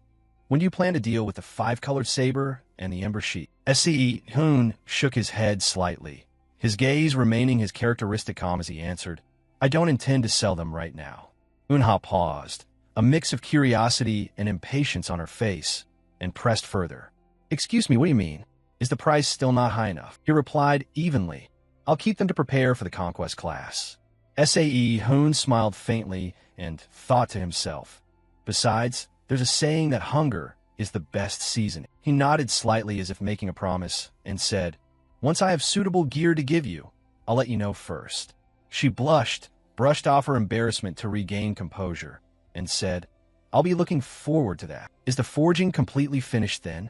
when do you plan to deal with the 5-colored saber and the ember sheet?" Se-hoon shook his head slightly, his gaze remaining his characteristic calm as he answered, "I don't intend to sell them right now." Eunha paused, a mix of curiosity and impatience on her face, and pressed further. "Excuse me, what do you mean? Is the price still not high enough?" He replied evenly, "I'll keep them to prepare for the conquest class." Se-hoon smiled faintly and thought to himself, "Besides, there's a saying that hunger is the best seasoning." He nodded slightly as if making a promise, and said, "Once I have suitable gear to give you, I'll let you know first." She blushed, brushed off her embarrassment to regain composure, and said, "I'll be looking forward to that. Is the forging completely finished then?"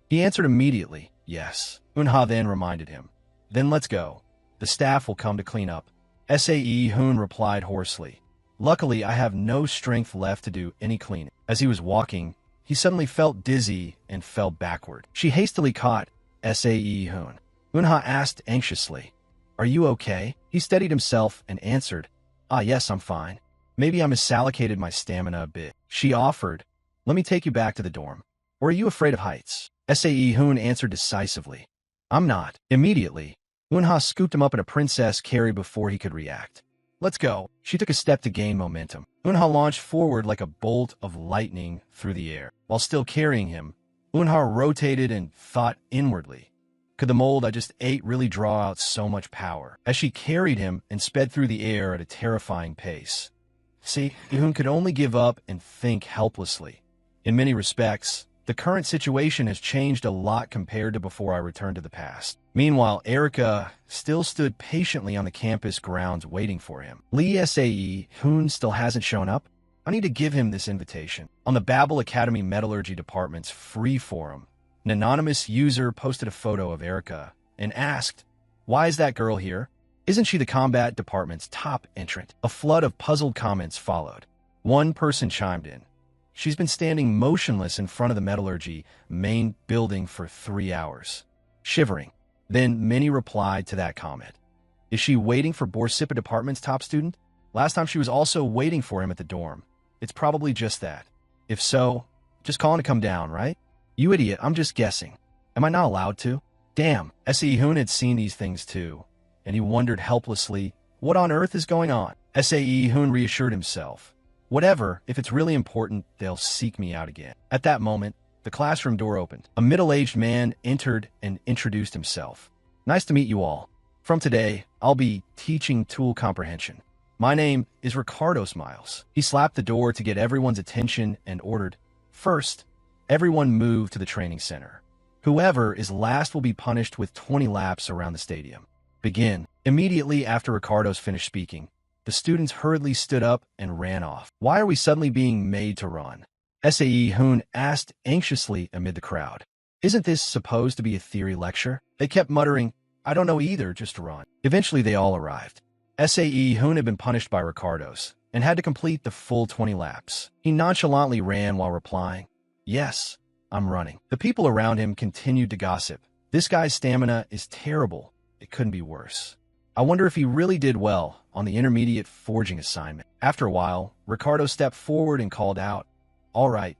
He answered immediately, "Yes." Eunha then reminded him, "Then let's go. The staff will come to clean up." Se-hoon replied hoarsely, "Luckily, I have no strength left to do any cleaning." As he was walking, he suddenly felt dizzy and fell backward. She hastily caught Se-hoon. Eunha asked anxiously, "Are you okay?" He steadied himself and answered, "Ah, yes, I'm fine. Maybe I misallocated my stamina a bit." She offered, "Let me take you back to the dorm. Or are you afraid of heights?" Se-hoon answered decisively, "I'm not." Immediately, Eunha scooped him up in a princess carry before he could react. Let's go. She took a step to gain momentum. Unha launched forward like a bolt of lightning through the air. While still carrying him, Unha rotated and thought inwardly. Could the mold I just ate really draw out so much power? As she carried him and sped through the air at a terrifying pace. See, Ihun could only give up and think helplessly. In many respects, the current situation has changed a lot compared to before I returned to the past. Meanwhile, Erica still stood patiently on the campus grounds waiting for him. Lee Sae Hoon still hasn't shown up? I need to give him this invitation. On the Babel Academy Metallurgy Department's free forum, an anonymous user posted a photo of Erica and asked, "Why is that girl here? Isn't she the combat department's top entrant?" A flood of puzzled comments followed. One person chimed in. "She's been standing motionless in front of the metallurgy main building for 3 hours, shivering." Then many replied to that comment. "Is she waiting for Borsippa department's top student? Last time she was also waiting for him at the dorm. It's probably just that. If so, just call him to come down, right?" "You idiot, I'm just guessing. Am I not allowed to?" Damn, S.A. Hoon had seen these things too, and he wondered helplessly, what on earth is going on? S.A. Hoon reassured himself. Whatever, if it's really important, they'll seek me out again. At that moment, the classroom door opened. A middle-aged man entered and introduced himself. "Nice to meet you all. From today, I'll be teaching tool comprehension. My name is Ricardo Smiles." He slapped the door to get everyone's attention and ordered, "First, everyone move to the training center. Whoever is last will be punished with 20 laps around the stadium. Begin." Immediately after Ricardo's finished speaking, the students hurriedly stood up and ran off. "Why are we suddenly being made to run?" S.A.E. Hoon asked anxiously amid the crowd. "Isn't this supposed to be a theory lecture?" They kept muttering, "I don't know either, just run." Eventually they all arrived. S.A.E. Hoon had been punished by Ricardo's and had to complete the full 20 laps. He nonchalantly ran while replying, "Yes, I'm running." The people around him continued to gossip. "This guy's stamina is terrible. It couldn't be worse. I wonder if he really did well on the intermediate forging assignment." After a while, Ricardo stepped forward and called out, "All right,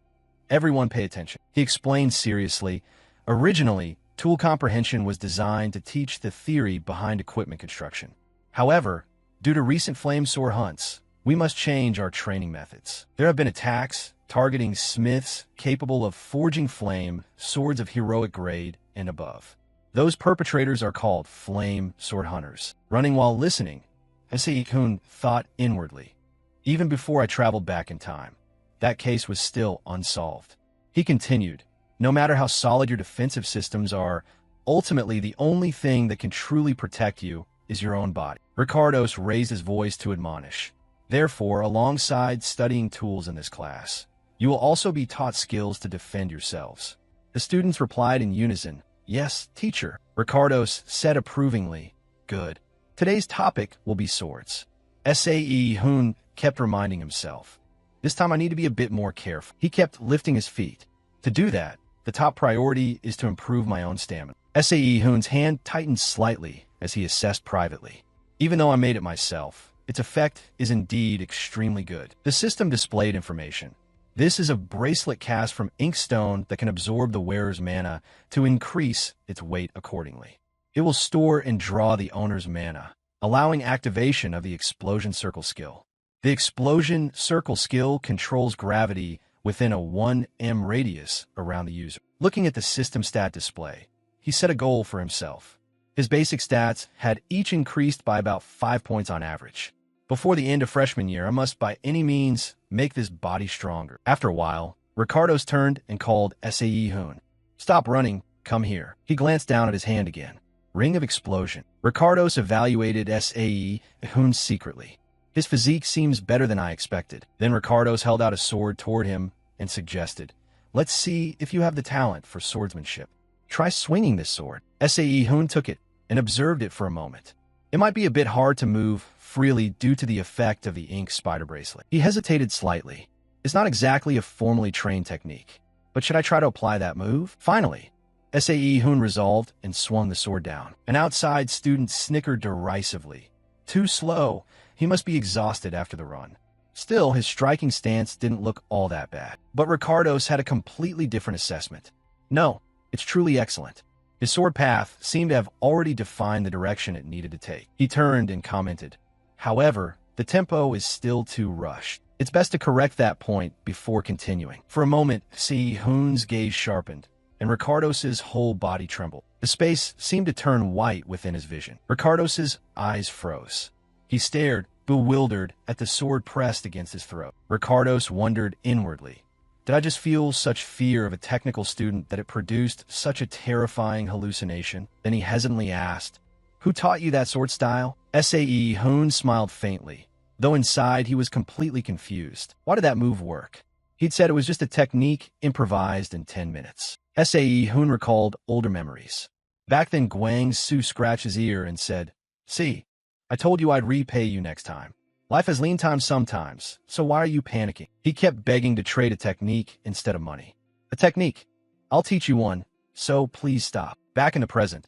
everyone pay attention." He explained seriously, originally, tool comprehension was designed to teach the theory behind equipment construction. However, due to recent flame sword hunts, we must change our training methods. There have been attacks targeting smiths capable of forging flame swords of heroic grade and above. Those perpetrators are called flame sword hunters. Running while listening, S.A. Hoon thought inwardly. Even before I traveled back in time, that case was still unsolved. He continued, "No matter how solid your defensive systems are, ultimately the only thing that can truly protect you is your own body." Ricardos raised his voice to admonish. "Therefore, alongside studying tools in this class, you will also be taught skills to defend yourselves." The students replied in unison, "Yes, teacher." Ricardos said approvingly, "Good. Today's topic will be swords." S.A.E. Hoon kept reminding himself, "This time I need to be a bit more careful." He kept lifting his feet. To do that, the top priority is to improve my own stamina. S.A.E. Hoon's hand tightened slightly as he assessed privately. "Even though I made it myself, its effect is indeed extremely good." The system displayed information. This is a bracelet cast from inkstone that can absorb the wearer's mana to increase its weight accordingly. It will store and draw the owner's mana, allowing activation of the explosion circle skill. The explosion circle skill controls gravity within a 1m radius around the user. Looking at the system stat display, he set a goal for himself. His basic stats had each increased by about 5 points on average. Before the end of freshman year, I must by any means make this body stronger. After a while, Ricardos turned and called S.A.E. Hoon. "Stop running, come here." He glanced down at his hand again. Ring of explosion. Ricardos evaluated S.A.E. Hoon secretly. His physique seems better than I expected. Then Ricardos held out a sword toward him and suggested, "Let's see if you have the talent for swordsmanship. Try swinging this sword." S.A.E. Hoon took it and observed it for a moment. It might be a bit hard to move freely due to the effect of the ink spider bracelet. He hesitated slightly. It's not exactly a formally trained technique, but should I try to apply that move? Finally, S.A.E. Hoon resolved and swung the sword down. An outside student snickered derisively. Too slow. He must be exhausted after the run. Still, his striking stance didn't look all that bad. But Ricardos had a completely different assessment. "No, it's truly excellent." His sword path seemed to have already defined the direction it needed to take. He turned and commented, "However, The tempo is still too rushed. It's best to correct that point before continuing. For a moment, Hoon's gaze sharpened, and Ricardos's whole body trembled. The space seemed to turn white within his vision. Ricardos's eyes froze. He stared, bewildered, at the sword pressed against his throat. Ricardos wondered inwardly, did I just feel such fear of a technical student that it produced such a terrifying hallucination? Then he hesitantly asked, who taught you that sword style? Hoon smiled faintly, though inside he was completely confused. Why did that move work? He'd said it was just a technique improvised in 10 minutes. Hoon recalled older memories. Back then, Guang Su scratched his ear and said, see, I told you I'd repay you next time. Life has lean time sometimes, so why are you panicking? He kept begging to trade a technique instead of money. A technique? I'll teach you one, so please stop. Back in the present,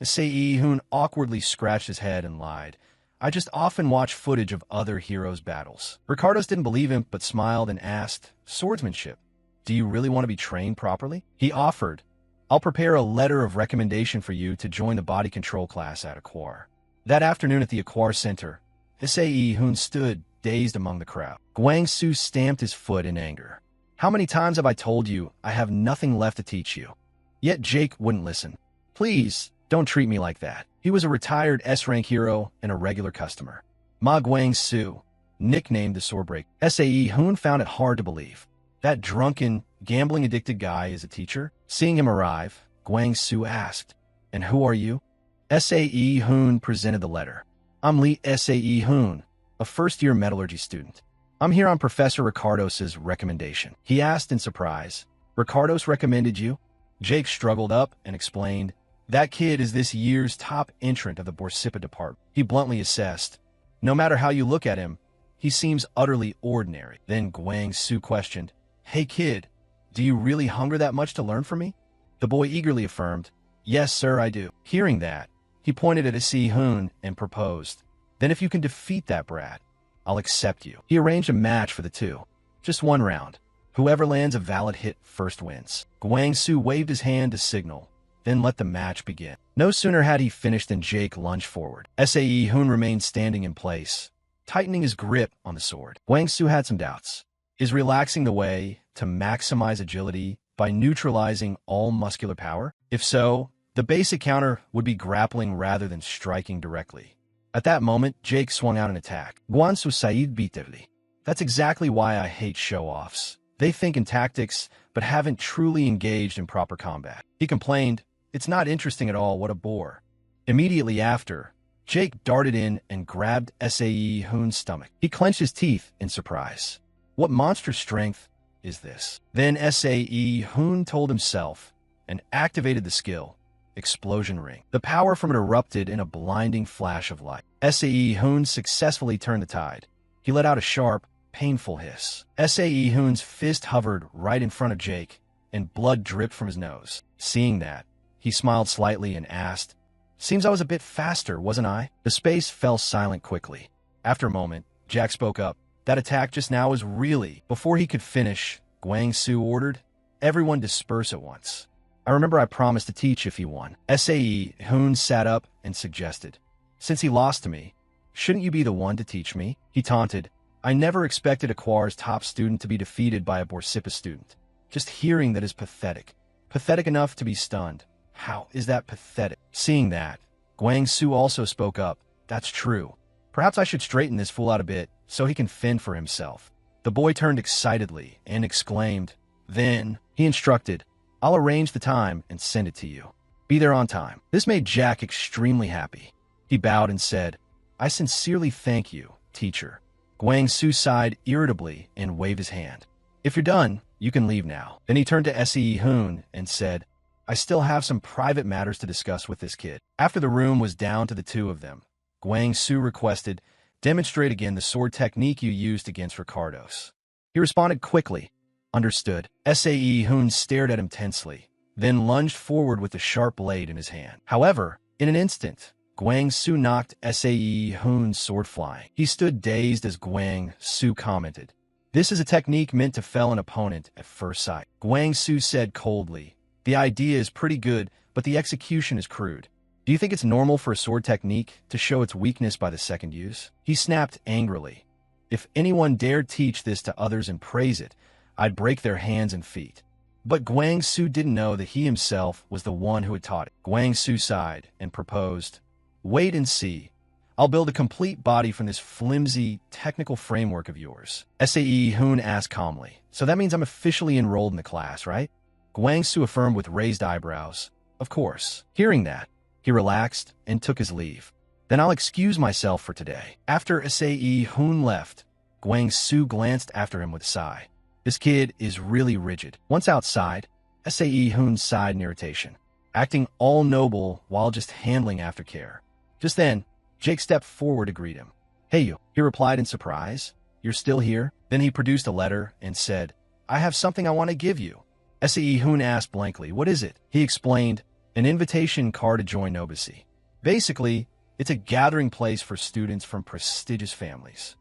Hoon awkwardly scratched his head and lied. I just often watch footage of other heroes' battles. Ricardos didn't believe him, but smiled and asked, swordsmanship, do you really want to be trained properly? He offered, I'll prepare a letter of recommendation for you to join the body control class at Aquar. That afternoon at the Aquar Center, Hoon stood, dazed among the crowd. Guang Su stamped his foot in anger. How many times have I told you I have nothing left to teach you? Yet Jake wouldn't listen. Please, don't treat me like that. He was a retired S-rank hero and a regular customer. Ma Guang Su, nicknamed the Swordbreaker. Hoon found it hard to believe. That drunken, gambling-addicted guy is a teacher? Seeing him arrive, Guang Su asked, and who are you? Hoon presented the letter. I'm Lee Hoon, a first-year metallurgy student. I'm here on Professor Ricardos's recommendation. He asked in surprise, Ricardos recommended you? Jake struggled up and explained, that kid is this year's top entrant of the Borsipa department. He bluntly assessed, no matter how you look at him, he seems utterly ordinary. Then Guang Su questioned, hey kid, do you really hunger that much to learn from me? The boy eagerly affirmed, yes sir, I do. Hearing that, he pointed at Hoon and proposed, then if you can defeat that brat, I'll accept you. He arranged a match for the two. Just one round. Whoever lands a valid hit first wins. Guang Su waved his hand to signal, then let the match begin. No sooner had he finished than Jake lunged forward. Hoon remained standing in place, tightening his grip on the sword. Guang Su had some doubts. Is relaxing the way to maximize agility by neutralizing all muscular power? If so, the basic counter would be grappling rather than striking directly. At that moment, Jake swung out an attack. Guan Su Said bitterly. That's exactly why I hate show-offs. They think in tactics, but haven't truly engaged in proper combat. He complained, it's not interesting at all, what a bore. Immediately after, Jake darted in and grabbed Hoon's stomach. He clenched his teeth in surprise. What monster strength is this? Then Hoon told himself and activated the skill, Explosion Ring. The power from it erupted in a blinding flash of light. Hoon successfully turned the tide. He let out a sharp, painful hiss. Hoon's fist hovered right in front of Jake, and blood dripped from his nose. Seeing that, he smiled slightly and asked, seems I was a bit faster, wasn't I? The space fell silent quickly. After a moment, Jack spoke up. That attack just now was really... Before he could finish, Guang Su ordered, everyone disperse at once. I remember I promised to teach if he won. Hoon sat up and suggested, since he lost to me, shouldn't you be the one to teach me? He taunted, I never expected Aquar's top student to be defeated by a Borsipa student. Just hearing that is pathetic. Pathetic enough to be stunned. How is that pathetic? Seeing that, Guang Su also spoke up. That's true. Perhaps I should straighten this fool out a bit so he can fend for himself. The boy turned excitedly and exclaimed, then, he instructed, I'll arrange the time and send it to you. Be there on time. This made Jack extremely happy. He bowed and said, I sincerely thank you, teacher. Guang Su sighed irritably and waved his hand. If you're done, you can leave now. Then he turned to Hoon and said, I still have some private matters to discuss with this kid. After the room was down to the two of them, Guang Su requested, demonstrate again the sword technique you used against Ricardos. He responded quickly, understood. Hoon stared at him tensely, then lunged forward with the sharp blade in his hand. However, in an instant, Guang Su knocked Hoon's sword flying. He stood dazed as Guang Su commented, this is a technique meant to fell an opponent at first sight. Guang Su said coldly, the idea is pretty good, but the execution is crude. Do you think it's normal for a sword technique to show its weakness by the second use? He snapped angrily. If anyone dared teach this to others and praise it, I'd break their hands and feet. But Guang Su didn't know that he himself was the one who had taught it. Guang Su sighed and proposed, "Wait and see. I'll build a complete body from this flimsy, technical framework of yours." Sae Hoon asked calmly, "So that means I'm officially enrolled in the class, right?" Guang Su affirmed with raised eyebrows, "Of course." Hearing that, he relaxed and took his leave. "Then I'll excuse myself for today." After Sae Hoon left, Guang Su glanced after him with a sigh. This kid is really rigid. Once outside, Sae Hoon sighed in irritation, acting all noble while just handling aftercare. Just then, Jake stepped forward to greet him. "Hey you," he replied in surprise. "You're still here?" Then he produced a letter and said, "I have something I want to give you." Sae Hoon asked blankly, "What is it?" He explained, "An invitation card to join Nobusi. Basically, it's a gathering place for students from prestigious families."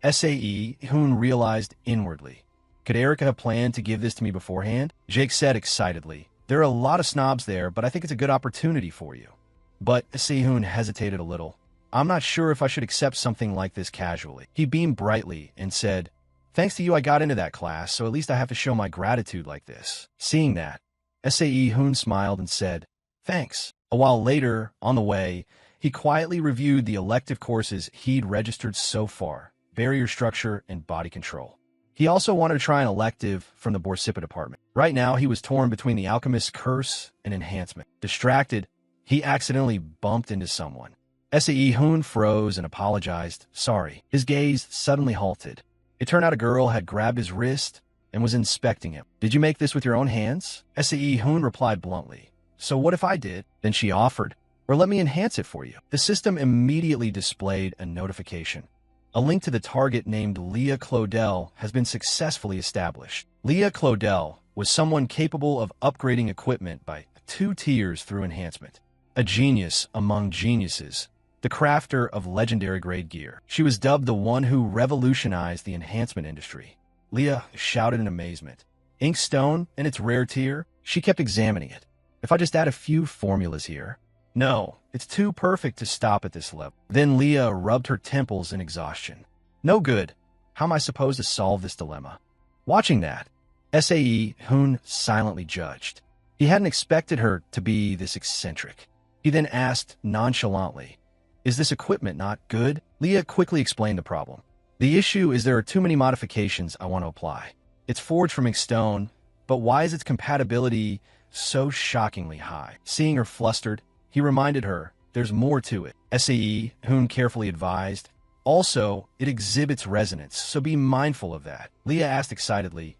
Sae Hoon realized inwardly, could Erica have planned to give this to me beforehand? Jake said excitedly, "There are a lot of snobs there, but I think it's a good opportunity for you." But Sae Hoon hesitated a little. "I'm not sure if I should accept something like this casually." He beamed brightly and said, "Thanks to you I got into that class, so at least I have to show my gratitude like this." Seeing that, Sae Hoon smiled and said, "Thanks." A while later, on the way, he quietly reviewed the elective courses he'd registered so far: barrier structure and body control. He also wanted to try an elective from the Borsippa department. Right now, he was torn between the alchemist's curse and enhancement. Distracted, he accidentally bumped into someone. Sae Hoon froze and apologized, "Sorry." His gaze suddenly halted. It turned out a girl had grabbed his wrist and was inspecting him. "Did you make this with your own hands?" Sae Hoon replied bluntly. "So what if I did?" Then she offered, "Or let me enhance it for you." The system immediately displayed a notification. A link to the target named Leah Claudel has been successfully established. Leah Claudel was someone capable of upgrading equipment by 2 tiers through enhancement. A genius among geniuses, the crafter of legendary grade gear. She was dubbed the one who revolutionized the enhancement industry. Leah shouted in amazement. Inkstone in its rare tier? She kept examining it. "If I just add a few formulas here." "No, it's too perfect to stop at this level." Then Leah rubbed her temples in exhaustion. "No good. How am I supposed to solve this dilemma?" Watching that, Sae Hoon silently judged. He hadn't expected her to be this eccentric. He then asked nonchalantly, "Is this equipment not good?" Leah quickly explained the problem. "The issue is there are too many modifications I want to apply. It's forged from inkstone, but why is its compatibility so shockingly high?" Seeing her flustered, he reminded her, "There's more to it." Sae Hoon carefully advised, "Also, it exhibits resonance, so be mindful of that." Leah asked excitedly,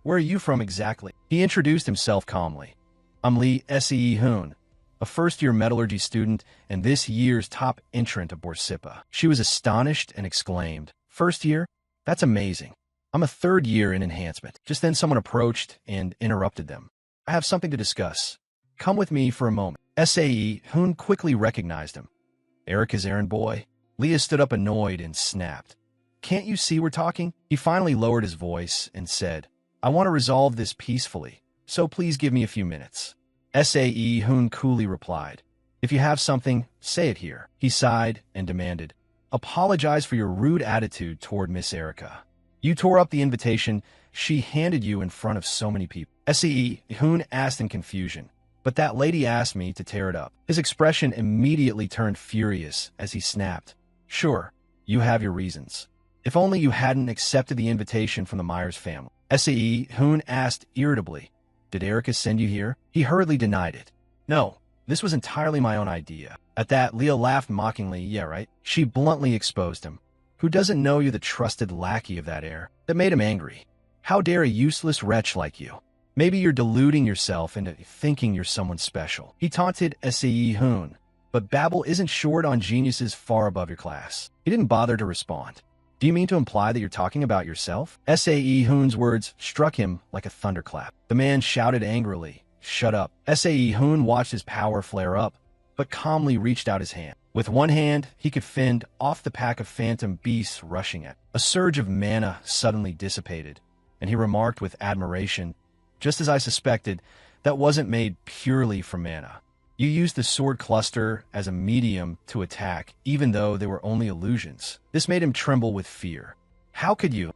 Where are you from exactly?" He introduced himself calmly. "I'm Lee Sae Hoon, a first-year metallurgy student and this year's top entrant of Borsippa." She was astonished and exclaimed, "First year? That's amazing. I'm a 3rd year in enhancement." Just then someone approached and interrupted them. "I have something to discuss. Come with me for a moment." Sae Hoon quickly recognized him. "Erica's errand boy?" Leah stood up annoyed and snapped. "Can't you see we're talking?" He finally lowered his voice and said, "I want to resolve this peacefully, so please give me a few minutes." Sae Hoon coolly replied, "If you have something, say it here." He sighed and demanded, "Apologize for your rude attitude toward Miss Erica. You tore up the invitation she handed you in front of so many people." Sae Hoon asked in confusion, "But that lady asked me to tear it up." His expression immediately turned furious as he snapped, "Sure, you have your reasons. If only you hadn't accepted the invitation from the Myers family." Sae Hoon asked irritably, "Did Erica send you here?" He hurriedly denied it. "No, this was entirely my own idea." At that, Leah laughed mockingly. "Yeah, right." She bluntly exposed him. "Who doesn't know you're the trusted lackey of that heir?" That made him angry. "How dare a useless wretch like you? Maybe you're deluding yourself into thinking you're someone special." He taunted Sae Hoon, "But Babel isn't short on geniuses far above your class." He didn't bother to respond. "Do you mean to imply that you're talking about yourself?" Sae Hoon's words struck him like a thunderclap. The man shouted angrily, "Shut up." Sae Hoon watched his power flare up, but calmly reached out his hand. With one hand, he could fend off the pack of phantom beasts rushing at him. A surge of mana suddenly dissipated, and he remarked with admiration, "Just as I suspected, that wasn't made purely from mana. You used the sword cluster as a medium to attack, even though they were only illusions. This made him tremble with fear. How could you?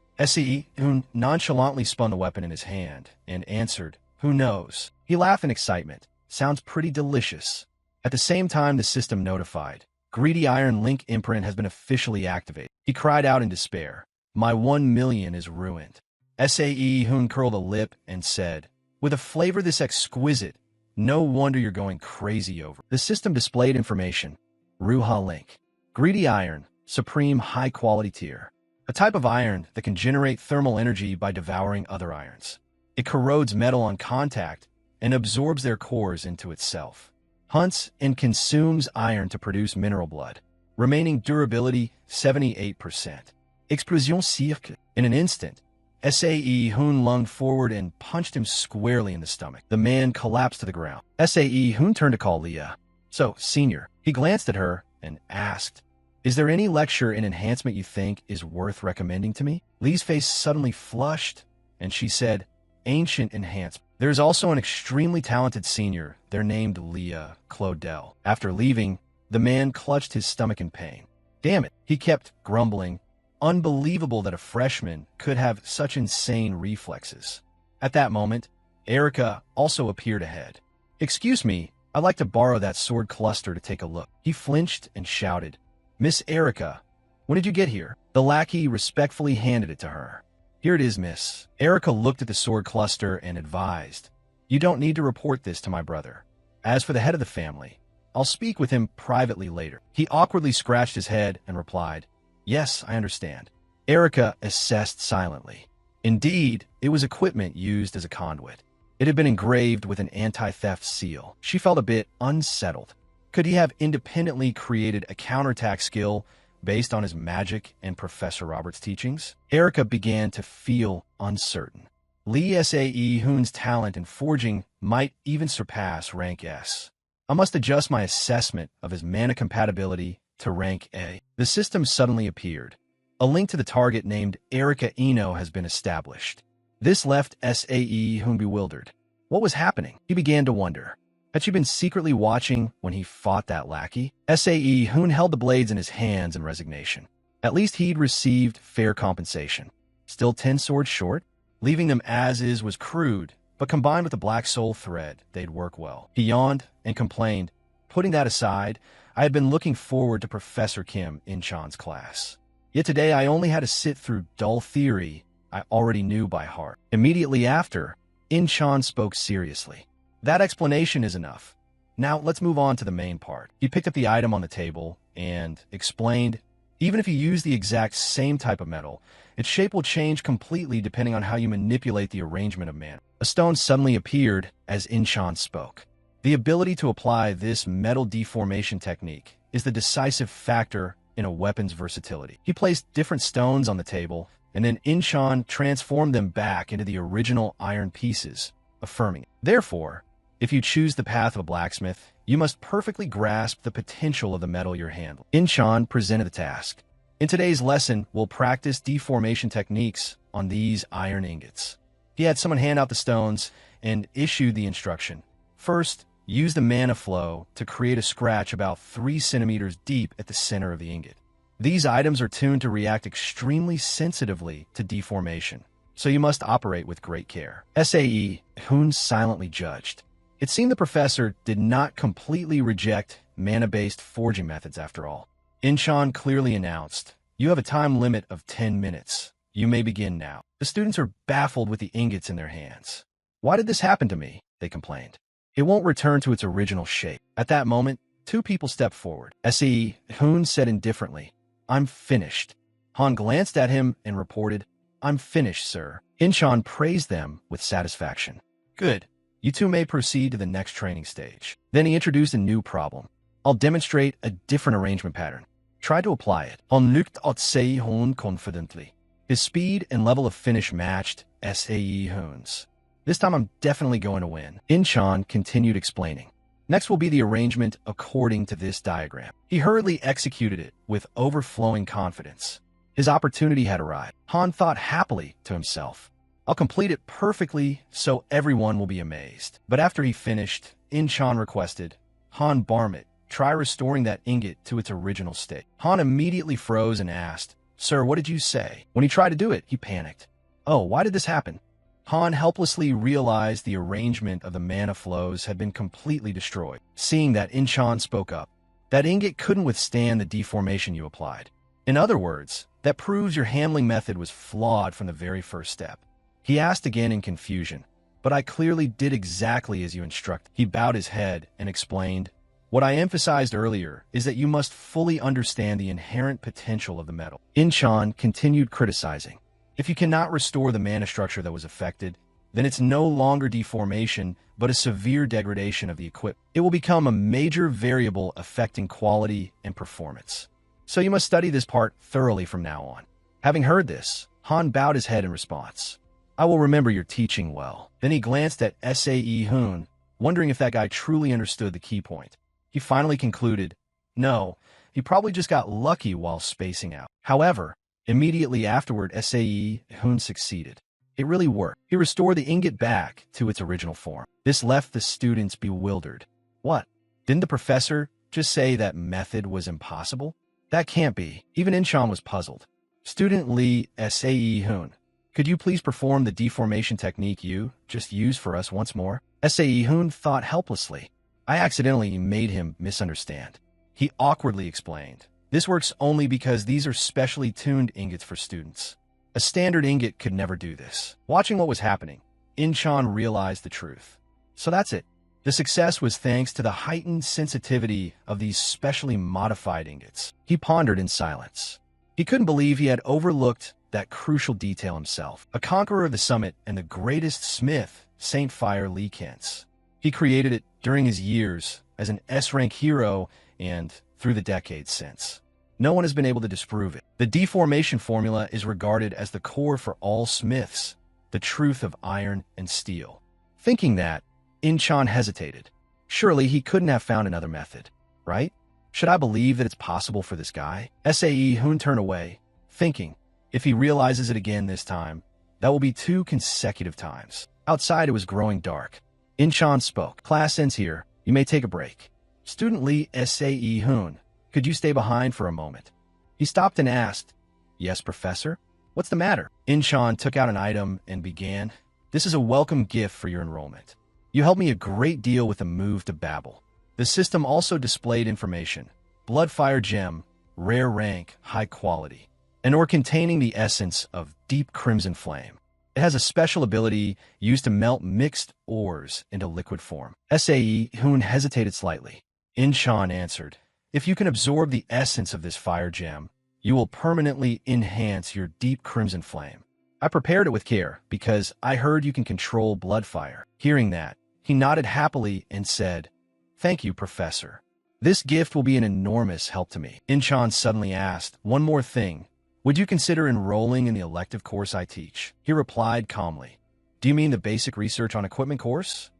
Hoon nonchalantly spun the weapon in his hand and answered, "Who knows?" He laughed in excitement. "Sounds pretty delicious." At the same time, the system notified, "Greedy Iron Link imprint has been officially activated." He cried out in despair, "My 1 million is ruined." Hoon curled a lip and said, "With a flavor this exquisite, no wonder you're going crazy over." The system displayed information. Ruha Link. Greedy Iron, Supreme High Quality Tier. A type of iron that can generate thermal energy by devouring other irons. It corrodes metal on contact and absorbs their cores into itself. Hunts and consumes iron to produce mineral blood. Remaining durability, 78%. Explosion cirque. In an instant, Hoon lunged forward and punched him squarely in the stomach. The man collapsed to the ground. Hoon turned to call Leah. "So, senior." He glanced at her and asked, "Is there any lecture in enhancement you think is worth recommending to me?" Lee's face suddenly flushed, and she said, "Ancient enhancement." There is also an extremely talented senior. They're named Leah Claudel. After leaving, the man clutched his stomach in pain. Damn it, he kept grumbling. Unbelievable that a freshman could have such insane reflexes. At that moment, Erica also appeared ahead. "Excuse me, I'd like to borrow that sword cluster to take a look." He flinched and shouted, "Miss Erica, when did you get here?" The lackey respectfully handed it to her. "Here it is, miss." Erica looked at the sword cluster and advised, "You don't need to report this to my brother. As for the head of the family, I'll speak with him privately later." He awkwardly scratched his head and replied, "Yes, I understand." Erica assessed silently. Indeed, it was equipment used as a conduit. It had been engraved with an anti-theft seal. She felt a bit unsettled. Could he have independently created a counterattack skill based on his magic and Professor Robert's teachings? Erica began to feel uncertain. Lee Hoon's talent in forging might even surpass rank S. I must adjust my assessment of his mana compatibility to rank A. The system suddenly appeared. A link to the target named Erica Eno has been established. This left Hoon bewildered. What was happening? He began to wonder. Had she been secretly watching when he fought that lackey? Hoon held the blades in his hands in resignation. At least he'd received fair compensation. Still 10 swords short? Leaving them as is was crude, but combined with the black soul thread, they'd work well. He yawned and complained, "Putting that aside, I had been looking forward to Professor Kim In-chan's class. Yet today I only had to sit through dull theory I already knew by heart." Immediately after, In-chan spoke seriously. "That explanation is enough. Now let's move on to the main part." He picked up the item on the table and explained, "Even if you use the exact same type of metal, its shape will change completely depending on how you manipulate the arrangement of mana." A stone suddenly appeared as In-chan spoke. The ability to apply this metal deformation technique is the decisive factor in a weapon's versatility. He placed different stones on the table, and then In-chan transformed them back into the original iron pieces, affirming it. Therefore, if you choose the path of a blacksmith, you must perfectly grasp the potential of the metal you're handling. In-chan presented the task. In today's lesson, we'll practice deformation techniques on these iron ingots. He had someone hand out the stones and issued the instruction. First, use the mana flow to create a scratch about 3 centimeters deep at the center of the ingot. These items are tuned to react extremely sensitively to deformation, so you must operate with great care. Hoon silently judged. It seemed the professor did not completely reject mana-based forging methods after all. In-chan clearly announced, "You have a time limit of 10 minutes. You may begin now." The students are baffled with the ingots in their hands. "Why did this happen to me?" they complained. "It won't return to its original shape." At that moment, 2 people stepped forward. Hoon said indifferently, "I'm finished." Han glanced at him and reported, "I'm finished, sir." In-chan praised them with satisfaction. "Good. You two may proceed to the next training stage." Then he introduced a new problem. "I'll demonstrate a different arrangement pattern. Try to apply it." Han looked at Hoon confidently. His speed and level of finish matched Hoon's. "This time I'm definitely going to win." In-chan continued explaining. "Next will be the arrangement according to this diagram." He hurriedly executed it with overflowing confidence. His opportunity had arrived. Han thought happily to himself, "I'll complete it perfectly so everyone will be amazed." But after he finished, In-chan requested, Han Barmit, try restoring that ingot to its original state. Han immediately froze and asked, Sir, what did you say? When he tried to do it, he panicked. Oh, why did this happen? Han helplessly realized the arrangement of the mana flows had been completely destroyed. Seeing that, Inchan spoke up. That ingot couldn't withstand the deformation you applied. In other words, that proves your handling method was flawed from the very first step. He asked again in confusion, but I clearly did exactly as you instructed. He bowed his head and explained, what I emphasized earlier is that you must fully understand the inherent potential of the metal. Inchan continued criticizing. If you cannot restore the mana structure that was affected, then it's no longer deformation, but a severe degradation of the equipment. It will become a major variable affecting quality and performance. So you must study this part thoroughly from now on. Having heard this, Han bowed his head in response. I will remember your teaching well. Then he glanced at Sae Hoon, wondering if that guy truly understood the key point. He finally concluded, no, he probably just got lucky while spacing out. However, immediately afterward, Sae Hoon succeeded. It really worked. He restored the ingot back to its original form. This left the students bewildered. What? Didn't the professor just say that method was impossible? That can't be. Even Inchan was puzzled. Student Lee Sae Hoon, could you please perform the deformation technique you just used for us once more? Sae Hoon thought helplessly. I accidentally made him misunderstand. He awkwardly explained. This works only because these are specially tuned ingots for students. A standard ingot could never do this. Watching what was happening, Inchan realized the truth. So that's it. The success was thanks to the heightened sensitivity of these specially modified ingots. He pondered in silence. He couldn't believe he had overlooked that crucial detail himself. A conqueror of the summit and the greatest smith, Saint Fire Lee Kent's. He created it during his years as an S-rank hero and through the decades since. No one has been able to disprove it. The deformation formula is regarded as the core for all smiths, the truth of iron and steel. Thinking that, Inchan hesitated. Surely he couldn't have found another method, right? Should I believe that it's possible for this guy? Sae Hoon turned away, thinking, if he realizes it again this time, that will be 2 consecutive times. Outside it was growing dark. Inchan spoke. Class ends here. You may take a break. Student Lee Sae Hoon, could you stay behind for a moment? He stopped and asked, Yes, Professor? What's the matter? Inchan took out an item and began, This is a welcome gift for your enrollment. You helped me a great deal with the move to Babel. The system also displayed information. Bloodfire gem, rare rank, high quality. An ore containing the essence of deep crimson flame. It has a special ability used to melt mixed ores into liquid form. Sae Hoon hesitated slightly. Inchan answered, If you can absorb the essence of this fire gem, you will permanently enhance your deep crimson flame. I prepared it with care because I heard you can control blood fire. Hearing that, he nodded happily and said, Thank you, Professor. This gift will be an enormous help to me. Inchan suddenly asked, One more thing. Would you consider enrolling in the elective course I teach? He replied calmly. Do you mean the basic research on equipment course?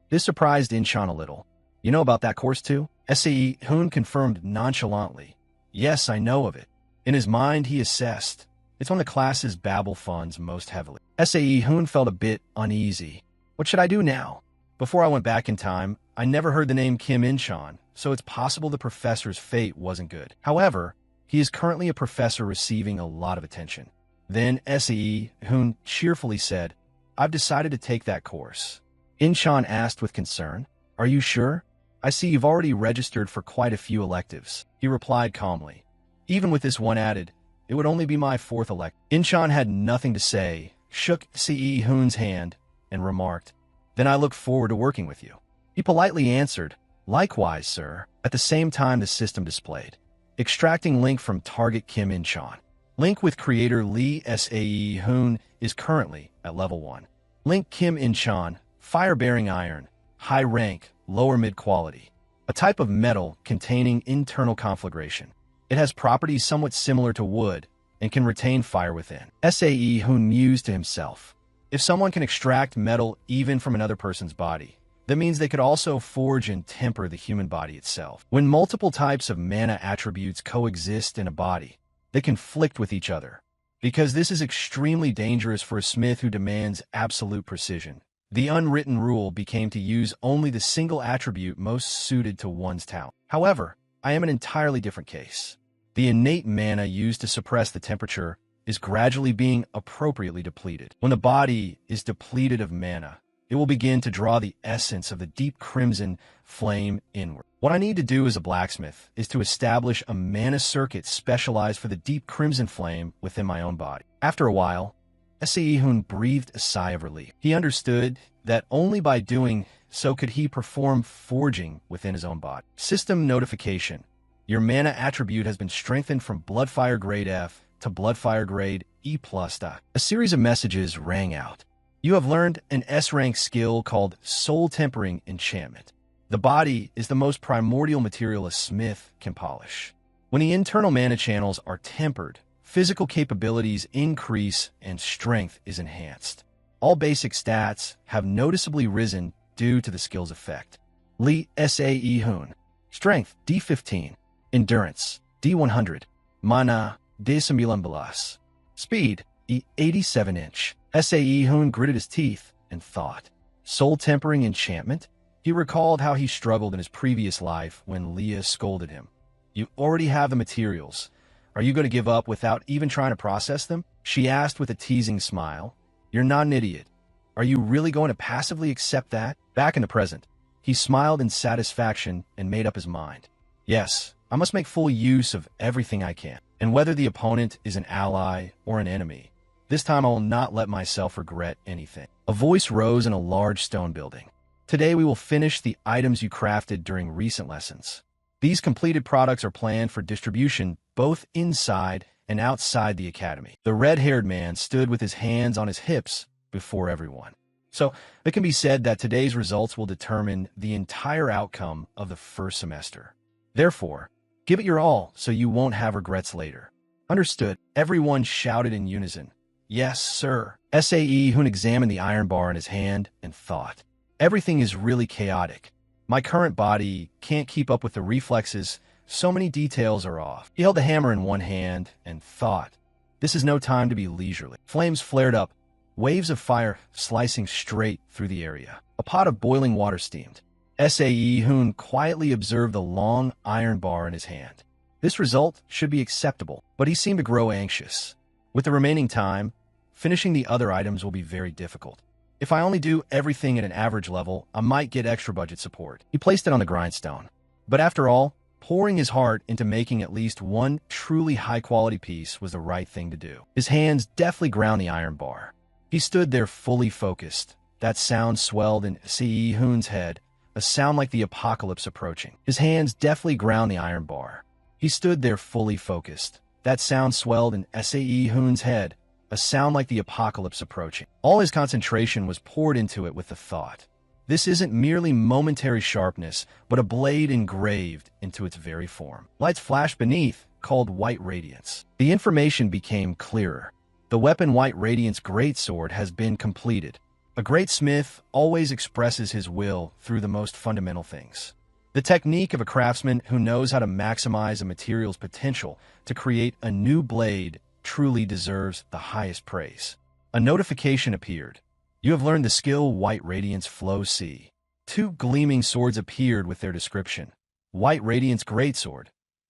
This surprised Inchan a little. You know about that course too? Sae Hoon confirmed nonchalantly. Yes, I know of it. In his mind, he assessed. It's on the class's Babel funds most heavily. Sae Hoon felt a bit uneasy. What should I do now? Before I went back in time, I never heard the name Kim Inchan, so it's possible the professor's fate wasn't good. However, he is currently a professor receiving a lot of attention. Then Sae Hoon cheerfully said, I've decided to take that course. Inchan asked with concern, Are you sure? I see you've already registered for quite a few electives. He replied calmly. Even with this one added, it would only be my 4th elective. Inchan had nothing to say, shook Sae Hoon's hand, and remarked, Then I look forward to working with you. He politely answered, Likewise, sir. At the same time the system displayed. Extracting link from target Kim Inchan. Link with creator Lee Sae Hoon is currently at level 1. Link Kim Inchan, fire-bearing iron, high rank, lower mid-quality. A type of metal containing internal conflagration. It has properties somewhat similar to wood and can retain fire within. Sae Hoon mused to himself. If someone can extract metal even from another person's body, that means they could also forge and temper the human body itself. When multiple types of mana attributes coexist in a body, they conflict with each other. Because this is extremely dangerous for a smith who demands absolute precision. The unwritten rule became to use only the single attribute most suited to one's talent. However, I am an entirely different case. The innate mana used to suppress the temperature is gradually being appropriately depleted. When the body is depleted of mana, it will begin to draw the essence of the deep crimson flame inward. What I need to do as a blacksmith is to establish a mana circuit specialized for the deep crimson flame within my own body. After a while, Sehun breathed a sigh of relief. He understood that only by doing so could he perform forging within his own body. System notification. Your mana attribute has been strengthened from Bloodfire Grade F to Bloodfire Grade E+. A series of messages rang out. You have learned an S-rank skill called Soul Tempering Enchantment. The body is the most primordial material a smith can polish. When the internal mana channels are tempered, physical capabilities increase and strength is enhanced. All basic stats have noticeably risen due to the skill's effect. Li Sehun. Strength, D15. Endurance, D100. Mana, D19. Speed, E87-inch. Sehun gritted his teeth and thought. Soul Tempering Enchantment? He recalled how he struggled in his previous life when Leah scolded him. You already have the materials. Are you going to give up without even trying to process them? She asked with a teasing smile. You're not an idiot. Are you really going to passively accept that? Back in the present, he smiled in satisfaction and made up his mind. Yes, I must make full use of everything I can. And whether the opponent is an ally or an enemy, this time I will not let myself regret anything. A voice rose in a large stone building. Today we will finish the items you crafted during recent lessons. These completed products are planned for distribution both inside and outside the academy. The red-haired man stood with his hands on his hips before everyone. So it can be said that today's results will determine the entire outcome of the first semester. Therefore, give it your all so you won't have regrets later. Understood. Everyone shouted in unison. Yes, sir. Sehun examined the iron bar in his hand and thought. Everything is really chaotic. My current body can't keep up with the reflexes. So many details are off. He held the hammer in one hand and thought. This is no time to be leisurely. Flames flared up, waves of fire slicing straight through the area. A pot of boiling water steamed. Sehun quietly observed the long iron bar in his hand. This result should be acceptable, but he seemed to grow anxious. With the remaining time, finishing the other items will be very difficult. If I only do everything at an average level, I might get extra budget support. He placed it on the grindstone. But after all, pouring his heart into making at least one truly high-quality piece was the right thing to do. His hands deftly ground the iron bar. He stood there fully focused. That sound swelled in Sehun's head, a sound like the apocalypse approaching. His hands deftly ground the iron bar. He stood there fully focused. That sound swelled in Sehun's head, a sound like the apocalypse approaching. All his concentration was poured into it with the thought. This isn't merely momentary sharpness, but a blade engraved into its very form. Lights flashed beneath, called White Radiance. The information became clearer. The weapon White Radiance greatsword has been completed. A great smith always expresses his will through the most fundamental things. The technique of a craftsman who knows how to maximize a material's potential to create a new blade truly deserves the highest praise. A notification appeared. You have learned the skill White Radiance Flow C. Two gleaming swords appeared with their description. White Radiance Greatsword.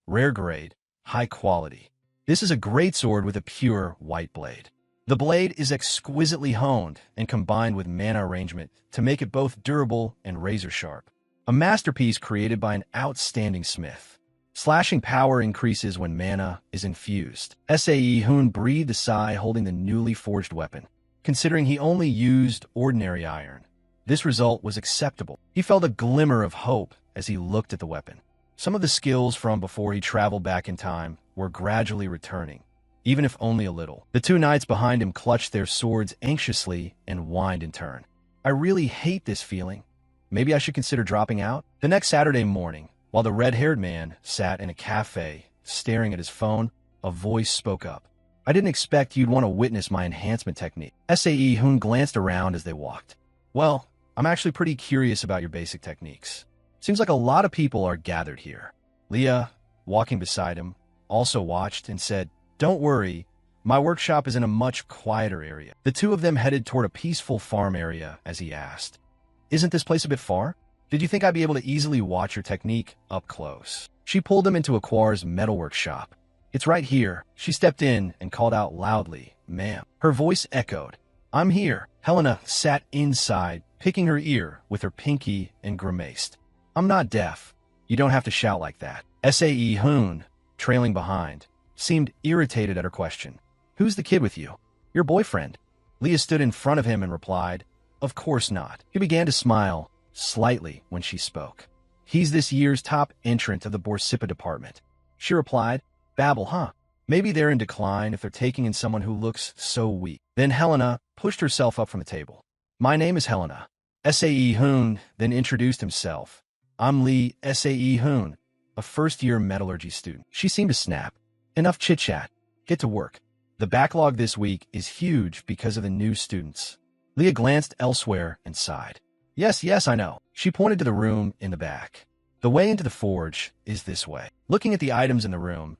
Rare grade. High quality. This is a greatsword with a pure white blade. The blade is exquisitely honed and combined with mana arrangement to make it both durable and razor-sharp. A masterpiece created by an outstanding smith. Slashing power increases when mana is infused. Sehun breathed a sigh holding the newly forged weapon. Considering he only used ordinary iron, this result was acceptable. He felt a glimmer of hope as he looked at the weapon. Some of the skills from before he traveled back in time were gradually returning, even if only a little. The two knights behind him clutched their swords anxiously and whined in turn. I really hate this feeling. Maybe I should consider dropping out? The next Saturday morning, while the red-haired man sat in a cafe staring at his phone, a voice spoke up. I didn't expect you'd want to witness my enhancement technique. Sehun glanced around as they walked. Well, I'm actually pretty curious about your basic techniques. Seems like a lot of people are gathered here. Leah, walking beside him, also watched and said, Don't worry, My workshop is in a much quieter area. The two of them headed toward a peaceful farm area as he asked, "Isn't this place a bit far? Did you think I'd be able to easily watch your technique up close?" She pulled him into Aquar's metalwork shop. "It's right here." She stepped in and called out loudly, "Ma'am." Her voice echoed, "I'm here." Helena sat inside, picking her ear with her pinky and grimaced. "I'm not deaf. You don't have to shout like that." Sae Hoon, trailing behind, seemed irritated at her question. "Who's the kid with you?" "Your boyfriend." Leah stood in front of him and replied, "Of course not." He began to smile slightly when she spoke. "He's this year's top entrant of the Borsipa department." She replied, "Babble, huh? Maybe they're in decline if they're taking in someone who looks so weak." Then Helena pushed herself up from the table. "My name is Helena." Sae Hoon then introduced himself. "I'm Lee Sae Hoon, a first-year metallurgy student." She seemed to snap. "Enough chit-chat. Get to work. The backlog this week is huge because of the new students." Leah glanced elsewhere and sighed. Yes, I know." She pointed to the room in the back. "The way into the forge is this way." Looking at the items in the room,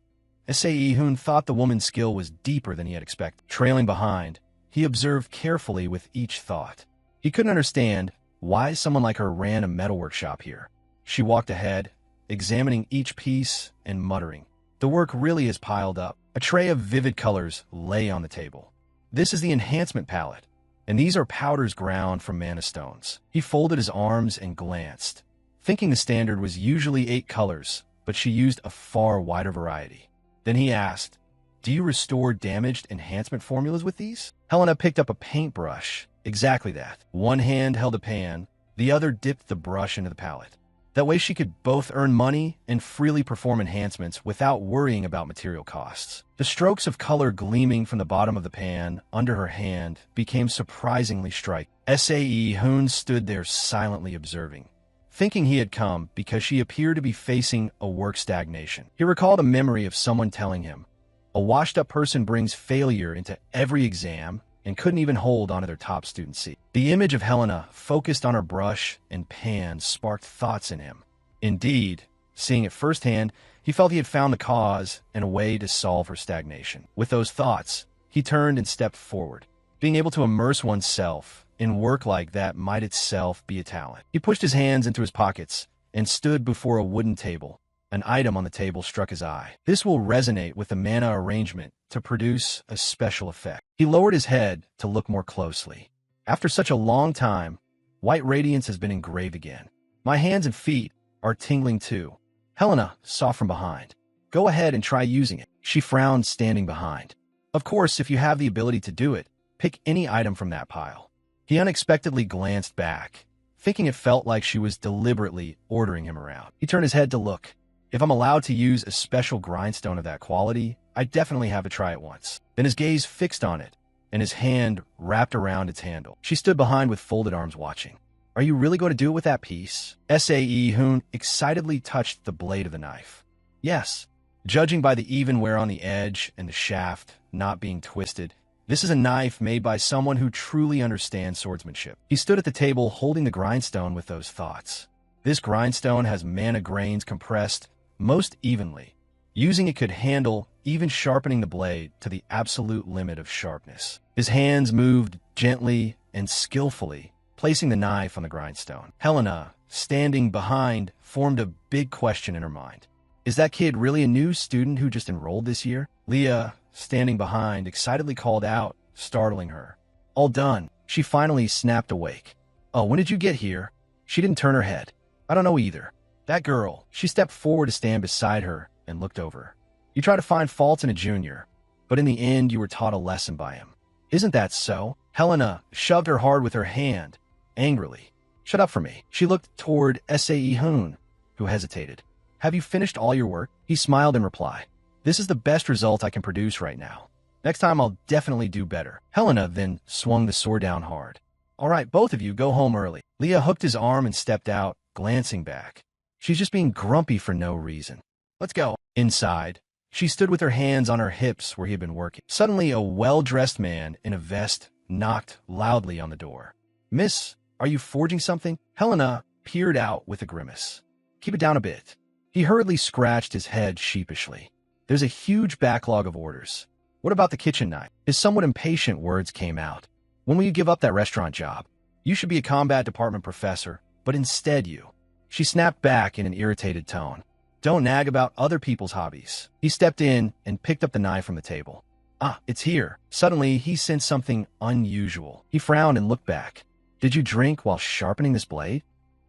Sae Hoon thought the woman's skill was deeper than he had expected. Trailing behind, he observed carefully with each thought. He couldn't understand why someone like her ran a metal workshop here. She walked ahead, examining each piece and muttering, "The work really is piled up." A tray of vivid colors lay on the table. "This is the enhancement palette, and these are powders ground from mana stones." He folded his arms and glanced, thinking the standard was usually 8 colors, but she used a far wider variety. Then he asked, "Do you restore damaged enhancement formulas with these?" Helena picked up a paintbrush. Exactly that. One hand held a pan, the other dipped the brush into the palette. That way she could both earn money and freely perform enhancements without worrying about material costs. The strokes of color gleaming from the bottom of the pan under her hand became surprisingly striking. Sae Hoon stood there silently observing, thinking he had come because she appeared to be facing a work stagnation. He recalled a memory of someone telling him, "A washed-up person brings failure into every exam," and couldn't even hold onto their top student seat. The image of Helena focused on her brush and pan sparked thoughts in him. Indeed, seeing it firsthand, he felt he had found the cause and a way to solve her stagnation. With those thoughts, he turned and stepped forward. Being able to immerse oneself in work like that might itself be a talent. He pushed his hands into his pockets and stood before a wooden table. An item on the table struck his eye. "This will resonate with the mana arrangement to produce a special effect." He lowered his head to look more closely. "After such a long time, white radiance has been engraved again. My hands and feet are tingling too." Helena saw from behind. "Go ahead and try using it." She frowned, standing behind. "Of course, if you have the ability to do it, pick any item from that pile." He unexpectedly glanced back, thinking it felt like she was deliberately ordering him around. He turned his head to look. "If I'm allowed to use a special grindstone of that quality, I definitely have to try it once." Then his gaze fixed on it, and his hand wrapped around its handle. She stood behind with folded arms watching. "Are you really going to do it with that piece?" Sae Hoon excitedly touched the blade of the knife. "Yes. Judging by the even wear on the edge and the shaft not being twisted, this is a knife made by someone who truly understands swordsmanship." He stood at the table holding the grindstone with those thoughts. "This grindstone has mana grains compressed most evenly. Using it could handle even sharpening the blade to the absolute limit of sharpness." His hands moved gently and skillfully, placing the knife on the grindstone. Helena, standing behind, formed a big question in her mind. Is that kid really a new student who just enrolled this year? Leah, standing behind, excitedly called out, startling her. "All done." She finally snapped awake. "Oh, when did you get here?" She didn't turn her head. "I don't know either." "That girl." She stepped forward to stand beside her and looked over. "You try to find faults in a junior, but in the end you were taught a lesson by him. Isn't that so?" Helena shoved her hard with her hand, angrily. "Shut up for me." She looked toward Sae Hoon, who hesitated. "Have you finished all your work?" He smiled in reply. "This is the best result I can produce right now. Next time I'll definitely do better." Helena then swung the sword down hard. "All right, both of you go home early." Leah hooked his arm and stepped out, glancing back. She's just being grumpy for no reason. "Let's go." Inside, she stood with her hands on her hips where he had been working. Suddenly, a well-dressed man in a vest knocked loudly on the door. "Miss, are you forging something?" Helena peered out with a grimace. "Keep it down a bit." He hurriedly scratched his head sheepishly. "There's a huge backlog of orders. What about the kitchen knife? His somewhat impatient words came out. When will you give up that restaurant job? You should be a combat department professor, but instead you. She snapped back in an irritated tone. Don't nag about other people's hobbies. He stepped in and picked up the knife from the table. Ah, it's here. Suddenly, he sensed something unusual. He frowned and looked back. Did you drink while sharpening this blade?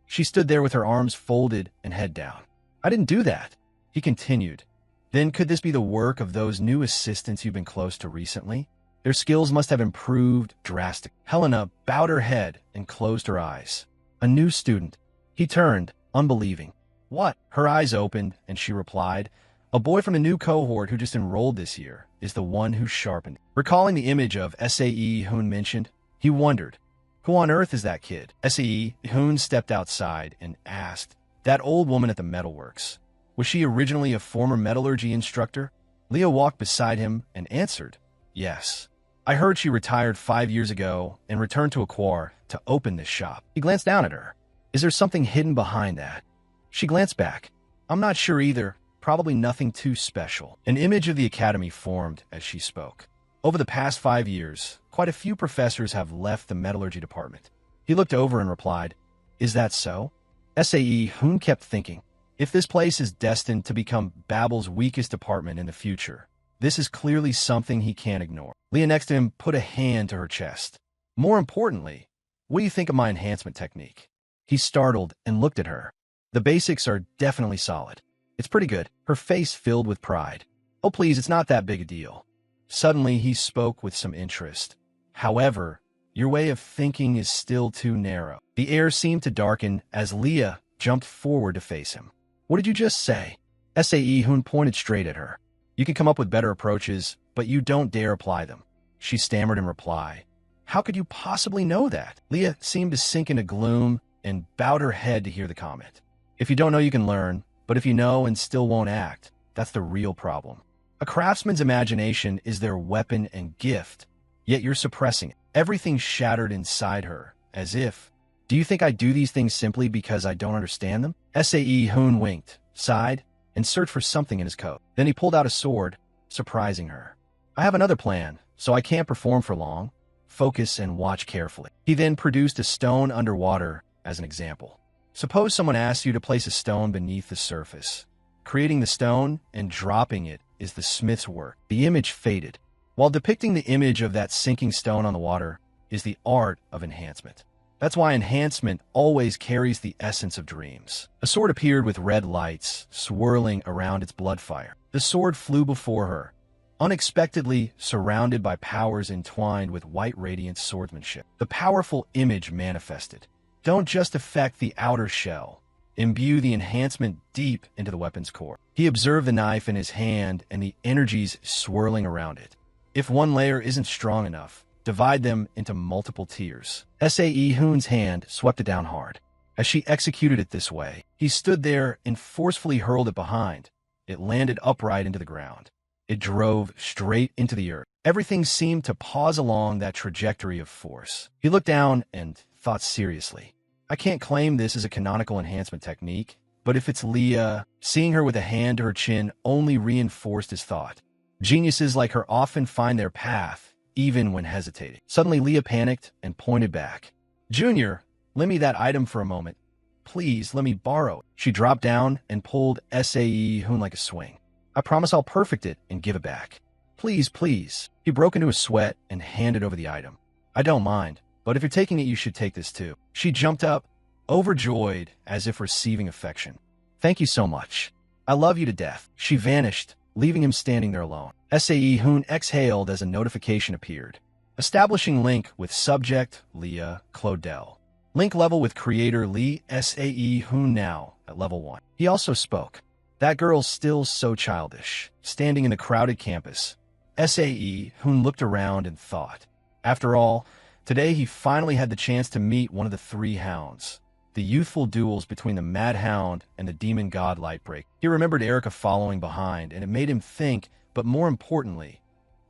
She stood there with her arms folded and head down. I didn't do that. He continued. Then could this be the work of those new assistants you've been close to recently? Their skills must have improved drastically. Helena bowed her head and closed her eyes. A new student. He turned, unbelieving. What? Her eyes opened, and she replied, a boy from the new cohort who just enrolled this year is the one who sharpened. Recalling the image of SAE Hoon mentioned, he wondered, who on earth is that kid? SAE Hoon stepped outside and asked, that old woman at the metalworks. Was she originally a former metallurgy instructor? Leah walked beside him and answered, yes. I heard she retired 5 years ago and returned to Aquar to open this shop. He glanced down at her. Is there something hidden behind that? She glanced back. I'm not sure either. Probably nothing too special. An image of the academy formed as she spoke. Over the past 5 years, quite a few professors have left the metallurgy department. He looked over and replied, is that so? SAE Hoon kept thinking, if this place is destined to become Babel's weakest department in the future, this is clearly something he can't ignore. Leah next to him put a hand to her chest. More importantly, what do you think of my enhancement technique? He startled and looked at her. The basics are definitely solid. It's pretty good. Her face filled with pride. Oh please, it's not that big a deal. Suddenly he spoke with some interest. However, your way of thinking is still too narrow. The air seemed to darken as Leah jumped forward to face him. What did you just say? SAE Hoon pointed straight at her. You can come up with better approaches, but you don't dare apply them. She stammered in reply. How could you possibly know that? Leah seemed to sink into gloom and bowed her head to hear the comment. If you don't know, you can learn, but if you know and still won't act, that's the real problem. A craftsman's imagination is their weapon and gift, yet you're suppressing it. Everything shattered inside her, as if, do you think I do these things simply because I don't understand them? SAE Hoon winked, sighed, and searched for something in his coat. Then he pulled out a sword, surprising her. I have another plan, so I can't perform for long. Focus and watch carefully. He then produced a stone underwater as an example. Suppose someone asks you to place a stone beneath the surface. Creating the stone and dropping it is the smith's work. The image faded. While depicting the image of that sinking stone on the water is the art of enhancement. That's why enhancement always carries the essence of dreams. A sword appeared with red lights swirling around its blood fire. The sword flew before her, unexpectedly surrounded by powers entwined with white radiant swordsmanship. The powerful image manifested. Don't just affect the outer shell. Imbue the enhancement deep into the weapon's core. He observed the knife in his hand and the energies swirling around it. If one layer isn't strong enough, divide them into multiple tiers. SAE Hoon's hand swept it down hard. As she executed it this way, he stood there and forcefully hurled it behind. It landed upright into the ground. It drove straight into the earth. Everything seemed to pause along that trajectory of force. He looked down and thought seriously. I can't claim this as a canonical enhancement technique, but if it's Leah, seeing her with a hand to her chin only reinforced his thought. Geniuses like her often find their path, even when hesitating. Suddenly, Leah panicked and pointed back. Junior, lend me that item for a moment. Please, let me borrow it. She dropped down and pulled SAE Hoon like a swing. I promise I'll perfect it and give it back. Please, please. He broke into a sweat and handed over the item. I don't mind, but if you're taking it, you should take this too. She jumped up, overjoyed as if receiving affection. Thank you so much. I love you to death. She vanished, leaving him standing there alone. SAE Hoon exhaled as a notification appeared. Establishing link with subject Leah Claudel. Link level with creator Lee SAE Hoon now at level 1. He also spoke. That girl's still so childish. Standing in the crowded campus, SAE Hoon looked around and thought. After all, today he finally had the chance to meet one of the 3 hounds. The youthful duels between the Mad Hound and the Demon God Lightbreak. He remembered Erica following behind, and it made him think, but more importantly,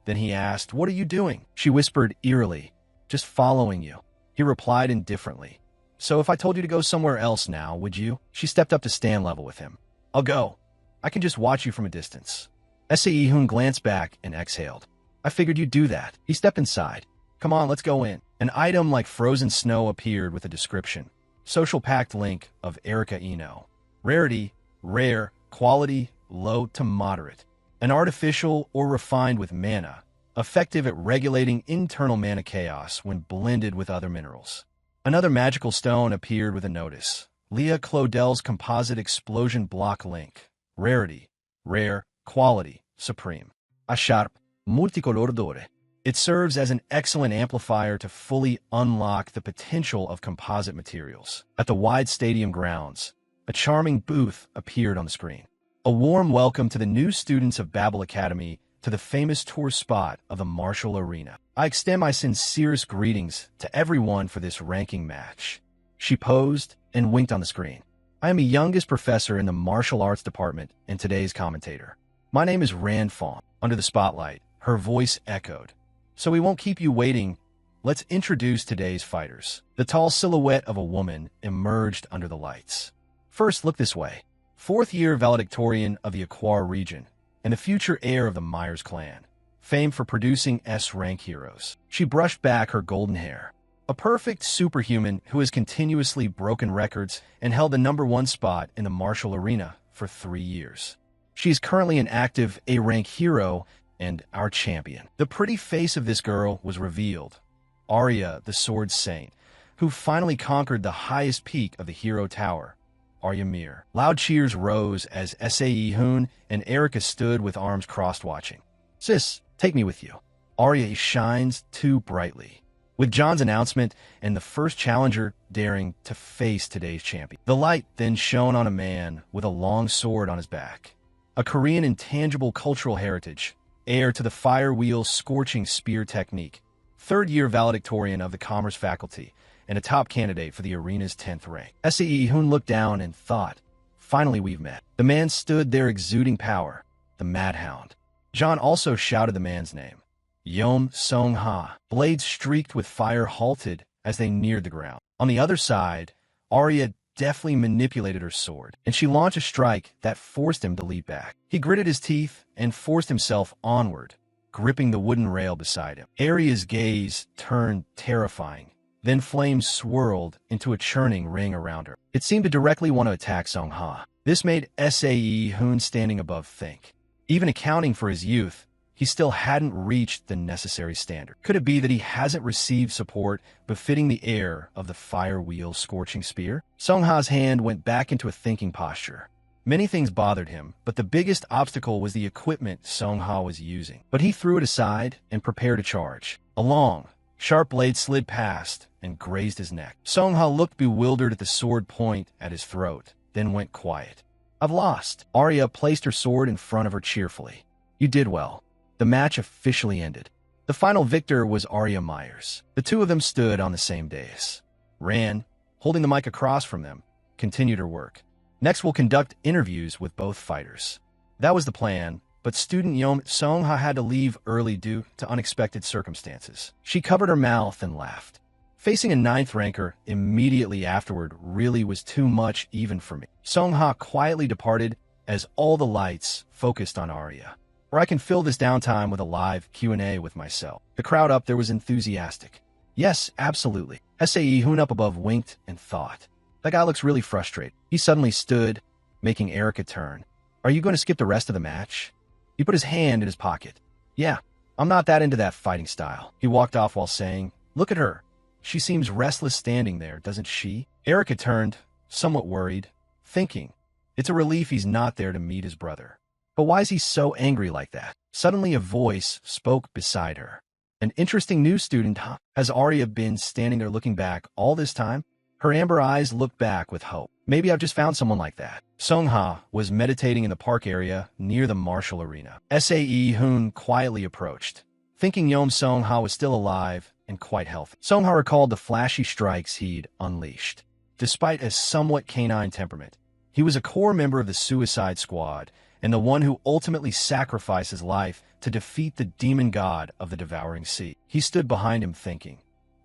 then he asked, what are you doing? She whispered eerily, just following you. He replied indifferently. So if I told you to go somewhere else now, would you? She stepped up to stand level with him. I'll go. I can just watch you from a distance. SAE Hoon glanced back and exhaled. I figured you'd do that. He stepped inside. Come on, let's go in. An item like frozen snow appeared with a description. Social pact link of Erica Eno. Rarity, rare, quality, low to moderate. An artificial or refined with mana, effective at regulating internal mana chaos when blended with other minerals. Another magical stone appeared with a notice. Leah Claudel's composite explosion block link. Rarity, rare, quality, supreme. A sharp, multicolor dore. It serves as an excellent amplifier to fully unlock the potential of composite materials. At the wide stadium grounds, a charming booth appeared on the screen. A warm welcome to the new students of Babel Academy to the famous tour spot of the Martial Arena. I extend my sincerest greetings to everyone for this ranking match. She posed and winked on the screen. I am the youngest professor in the martial arts department and today's commentator. My name is Rand Fawn. Under the spotlight, her voice echoed. So we won't keep you waiting. Let's introduce today's fighters. The tall silhouette of a woman emerged under the lights. First, look this way. Fourth-year valedictorian of the Aquar region and the future heir of the Myers clan, famed for producing S-rank heroes. She brushed back her golden hair. A perfect superhuman who has continuously broken records and held the #1 spot in the martial arena for 3 years. She is currently an active A-rank hero and our champion. The pretty face of this girl was revealed. Arya, the Sword Saint, who finally conquered the highest peak of the Hero Tower, Arya Mir. Loud cheers rose as Sae Hoon and Erica stood with arms crossed watching. Sis, take me with you. Arya shines too brightly. With John's announcement and the first challenger daring to face today's champion. The light then shone on a man with a long sword on his back. A Korean intangible cultural heritage, heir to the fire wheel scorching spear technique, third-year valedictorian of the Commerce faculty, and a top candidate for the arena's 10th rank. Sae Hoon looked down and thought, finally we've met. The man stood there exuding power, the Mad Hound. John also shouted the man's name. Yom Song-ha. Blades streaked with fire halted as they neared the ground. On the other side, Arya deftly manipulated her sword, and she launched a strike that forced him to leap back. He gritted his teeth and forced himself onward, gripping the wooden rail beside him. Arya's gaze turned terrifying. Then flames swirled into a churning ring around her. It seemed to directly want to attack Song-ha. This made Sae Hoon standing above think. Even accounting for his youth, he still hadn't reached the necessary standard. Could it be that he hasn't received support befitting the heir of the fire wheel scorching spear? Song-ha's hand went back into a thinking posture. Many things bothered him, but the biggest obstacle was the equipment Song-ha was using. But he threw it aside and prepared to charge. A long, sharp blade slid past and grazed his neck. Song-ha looked bewildered at the sword point at his throat, then went quiet. I've lost. Arya placed her sword in front of her cheerfully. You did well. The match officially ended. The final victor was Arya Myers. The two of them stood on the same dais. Ran, holding the mic across from them, continued her work. Next, we'll conduct interviews with both fighters. That was the plan, but student Yom Song-ha had to leave early due to unexpected circumstances. She covered her mouth and laughed. Facing a 9th ranker immediately afterward really was too much even for me. Song-ha quietly departed as all the lights focused on Arya. Or I can fill this downtime with a live Q&A with myself. The crowd up there was enthusiastic. Yes, absolutely. Sae Hoon up above winked and thought. That guy looks really frustrated. He suddenly stood, making Erica turn. Are you going to skip the rest of the match? He put his hand in his pocket. Yeah, I'm not that into that fighting style. He walked off while saying, look at her. She seems restless standing there, doesn't she? Erica turned, somewhat worried, thinking, it's a relief he's not there to meet his brother. But why is he so angry like that? Suddenly a voice spoke beside her. An interesting new student, huh? Has Arya been standing there looking back all this time? Her amber eyes looked back with hope. Maybe I've just found someone like that. Song-ha was meditating in the park area near the martial arena. Sae Hoon quietly approached, thinking Yom Song-ha was still alive and quite healthy. Song-ha recalled the flashy strikes he'd unleashed. Despite a somewhat canine temperament, he was a core member of the Suicide Squad and the one who ultimately sacrificed his life to defeat the demon god of the Devouring Sea. He stood behind him thinking,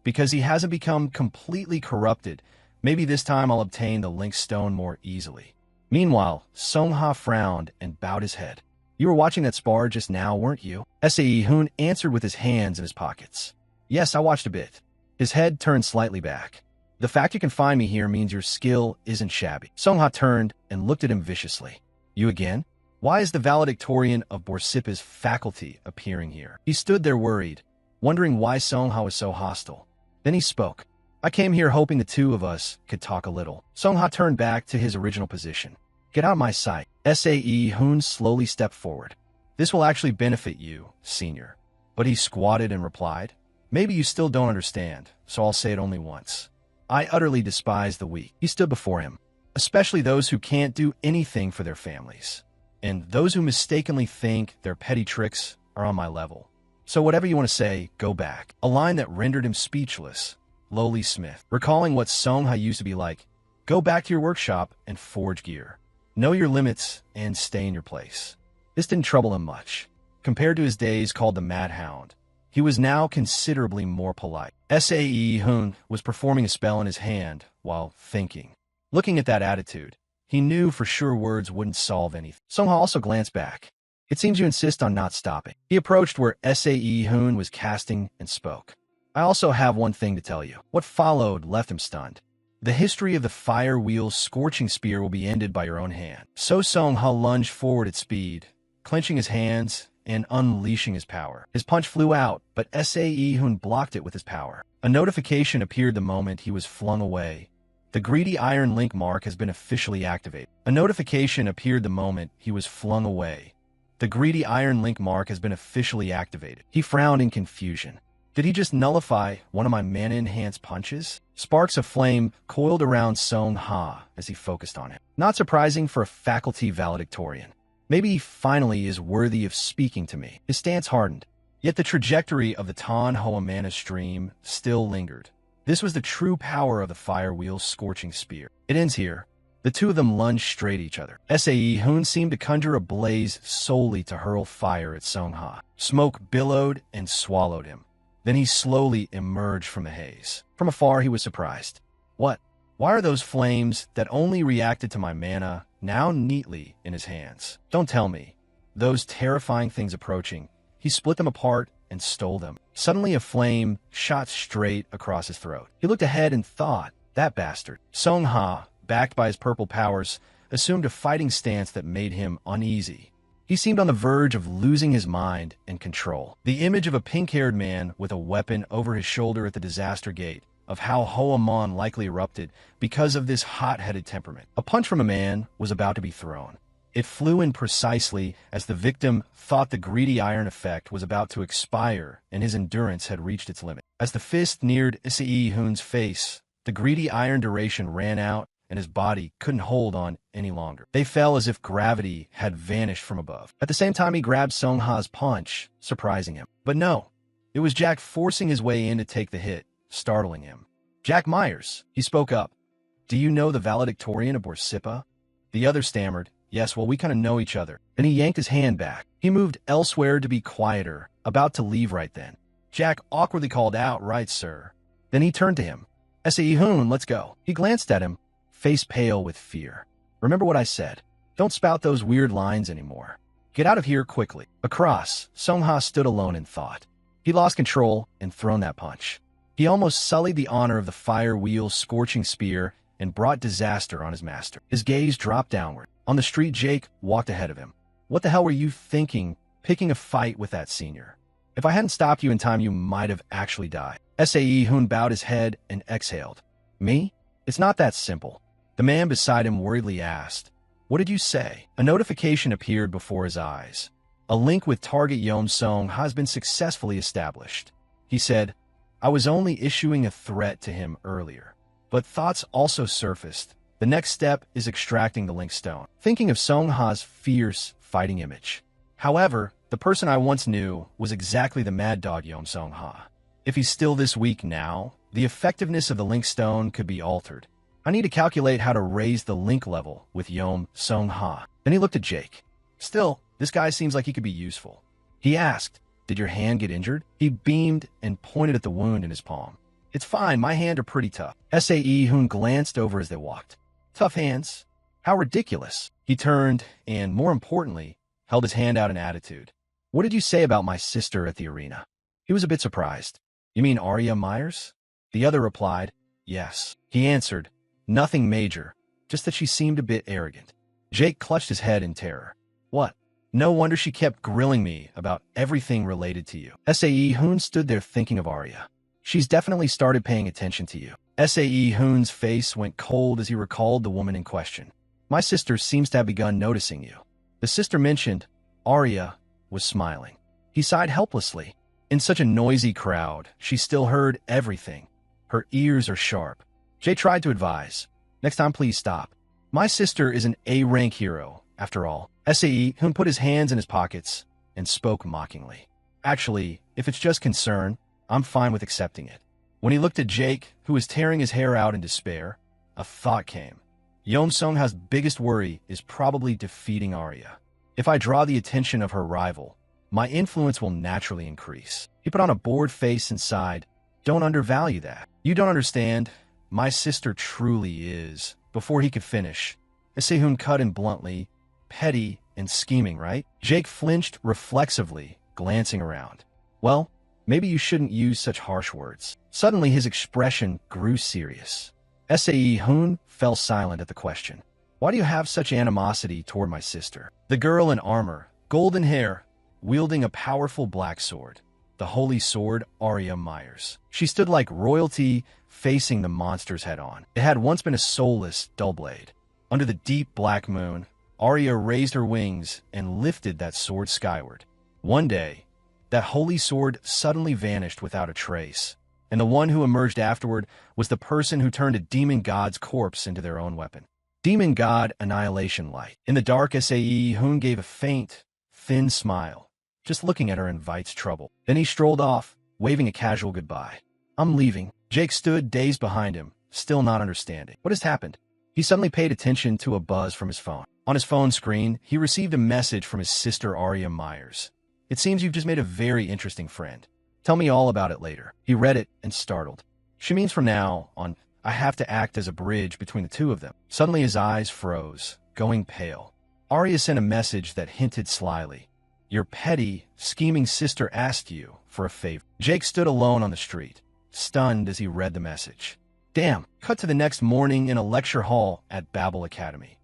because he hasn't become completely corrupted, maybe this time I'll obtain the Link Stone more easily. Meanwhile, Song-ha frowned and bowed his head. You were watching that spar just now, weren't you? Sae Hoon answered with his hands in his pockets. Yes, I watched a bit. His head turned slightly back. The fact you can find me here means your skill isn't shabby. Songha turned and looked at him viciously. You again? Why is the valedictorian of Borsippa's faculty appearing here? He stood there worried, wondering why Songha was so hostile. Then he spoke. I came here hoping the two of us could talk a little. Songha turned back to his original position. Get out of my sight. Sae Hoon slowly stepped forward. This will actually benefit you, senior. But he squatted and replied, maybe you still don't understand, so I'll say it only once. I utterly despise the weak. He stood before him, especially those who can't do anything for their families. And those who mistakenly think their petty tricks are on my level. So whatever you want to say, go back. A line that rendered him speechless. Lowly Smith, recalling what Songha used to be like, go back to your workshop and forge gear. Know your limits and stay in your place. This didn't trouble him much. Compared to his days called the Mad Hound, he was now considerably more polite. Sae Hoon was performing a spell in his hand while thinking. Looking at that attitude, he knew for sure words wouldn't solve anything. Songha also glanced back. It seems you insist on not stopping. He approached where Sae Hoon was casting and spoke. I also have one thing to tell you. What followed left him stunned. The history of the Fire Wheel's scorching spear will be ended by your own hand. So Songha lunged forward at speed, clenching his hands and unleashing his power. His punch flew out, but Sae Hoon blocked it with his power. A notification appeared the moment he was flung away. The greedy iron link mark has been officially activated. A notification appeared the moment he was flung away. The greedy iron link mark has been officially activated. He frowned in confusion. Did he just nullify one of my mana-enhanced punches? Sparks of flame coiled around Songha as he focused on him. Not surprising for a faculty valedictorian. Maybe he finally is worthy of speaking to me. His stance hardened. Yet the trajectory of the Tan Hoa mana stream still lingered. This was the true power of the Fire Wheel's scorching spear. It ends here. The two of them lunged straight at each other. Sae Hoon seemed to conjure a blaze solely to hurl fire at Songha. Smoke billowed and swallowed him. Then he slowly emerged from the haze. From afar, he was surprised. What? Why are those flames that only reacted to my mana now neatly in his hands? Don't tell me. Those terrifying things approaching. He split them apart and stole them. Suddenly a flame shot straight across his throat. He looked ahead and thought, that bastard. Songha, backed by his purple powers, assumed a fighting stance that made him uneasy. He seemed on the verge of losing his mind and control. The image of a pink-haired man with a weapon over his shoulder at the disaster gate, of how Hoamon likely erupted because of this hot-headed temperament. A punch from a man was about to be thrown. It flew in precisely as the victim thought the greedy iron effect was about to expire and his endurance had reached its limit. As the fist neared Sae Hoon's face, the greedy iron duration ran out and his body couldn't hold on any longer. They fell as if gravity had vanished from above. At the same time, he grabbed Songha's punch, surprising him. But no, it was Jack forcing his way in to take the hit, startling him. Jack Myers, he spoke up. Do you know the valedictorian of Borsippa? The other stammered, yes, well, we kind of know each other. Then he yanked his hand back. He moved elsewhere to be quieter, about to leave right then. Jack awkwardly called out, right, sir. Then he turned to him. Sae Hoon, let's go. He glanced at him, face pale with fear. Remember what I said. Don't spout those weird lines anymore. Get out of here quickly. Across, Songha stood alone in thought. He lost control and thrown that punch. He almost sullied the honor of the Fire Wheel's scorching spear and brought disaster on his master. His gaze dropped downward. On the street, Jake walked ahead of him. What the hell were you thinking, picking a fight with that senior? If I hadn't stopped you in time, you might have actually died. Sae Hoon bowed his head and exhaled. Me? It's not that simple. The man beside him worriedly asked, what did you say? A notification appeared before his eyes. A link with target Yom Song has been successfully established. He said, I was only issuing a threat to him earlier. But thoughts also surfaced. The next step is extracting the link stone. Thinking of Songha's fierce fighting image. However, the person I once knew was exactly the mad dog Yom Songha. If he's still this weak now, the effectiveness of the link stone could be altered. I need to calculate how to raise the link level with Yom Songha. Then he looked at Jake. Still, this guy seems like he could be useful. He asked, did your hand get injured? He beamed and pointed at the wound in his palm. It's fine, my hands are pretty tough. Sae Hoon glanced over as they walked. Tough hands? How ridiculous. He turned and, more importantly, held his hand out in attitude. What did you say about my sister at the arena? He was a bit surprised. You mean Arya Myers? The other replied, yes. He answered, nothing major, just that she seemed a bit arrogant. Jake clutched his head in terror. What? No wonder she kept grilling me about everything related to you. Sae Hoon stood there thinking of Arya. She's definitely started paying attention to you. Sae Hoon's face went cold as he recalled the woman in question. My sister seems to have begun noticing you. The sister mentioned, Arya was smiling. He sighed helplessly. In such a noisy crowd, she still heard everything. Her ears are sharp. Jay tried to advise. Next time, please stop. My sister is an A-rank hero, after all. Sae Hoon put his hands in his pockets and spoke mockingly. Actually, if it's just concern, I'm fine with accepting it. When he looked at Jake, who was tearing his hair out in despair, a thought came. Yeom Sung-ha's biggest worry is probably defeating Arya. If I draw the attention of her rival, my influence will naturally increase. He put on a bored face and sighed. Don't undervalue that. You don't understand. My sister truly is. Before he could finish, Sehun cut in bluntly, petty and scheming, right? Jake flinched reflexively, glancing around. Well, maybe you shouldn't use such harsh words. Suddenly his expression grew serious. Sehun fell silent at the question. Why do you have such animosity toward my sister? The girl in armor, golden hair, wielding a powerful black sword. The holy sword, Arya Myers. She stood like royalty, facing the monsters head-on. It had once been a soulless, dull blade. Under the deep black moon, Arya raised her wings and lifted that sword skyward. One day, that holy sword suddenly vanished without a trace, and the one who emerged afterward was the person who turned a demon god's corpse into their own weapon. Demon god Annihilation Light. In the dark, Sae Hoon gave a faint, thin smile. Just looking at her invites trouble. Then he strolled off, waving a casual goodbye. I'm leaving. Jake stood dazed behind him, still not understanding. What has happened? He suddenly paid attention to a buzz from his phone. On his phone screen, he received a message from his sister Arya Myers. It seems you've just made a very interesting friend. Tell me all about it later. He read it and startled. She means from now on, I have to act as a bridge between the two of them. Suddenly his eyes froze, going pale. Arya sent a message that hinted slyly. Your petty, scheming sister asked you for a favor. Jake stood alone on the street, stunned as he read the message. Damn. Cut to the next morning in a lecture hall at Babel Academy.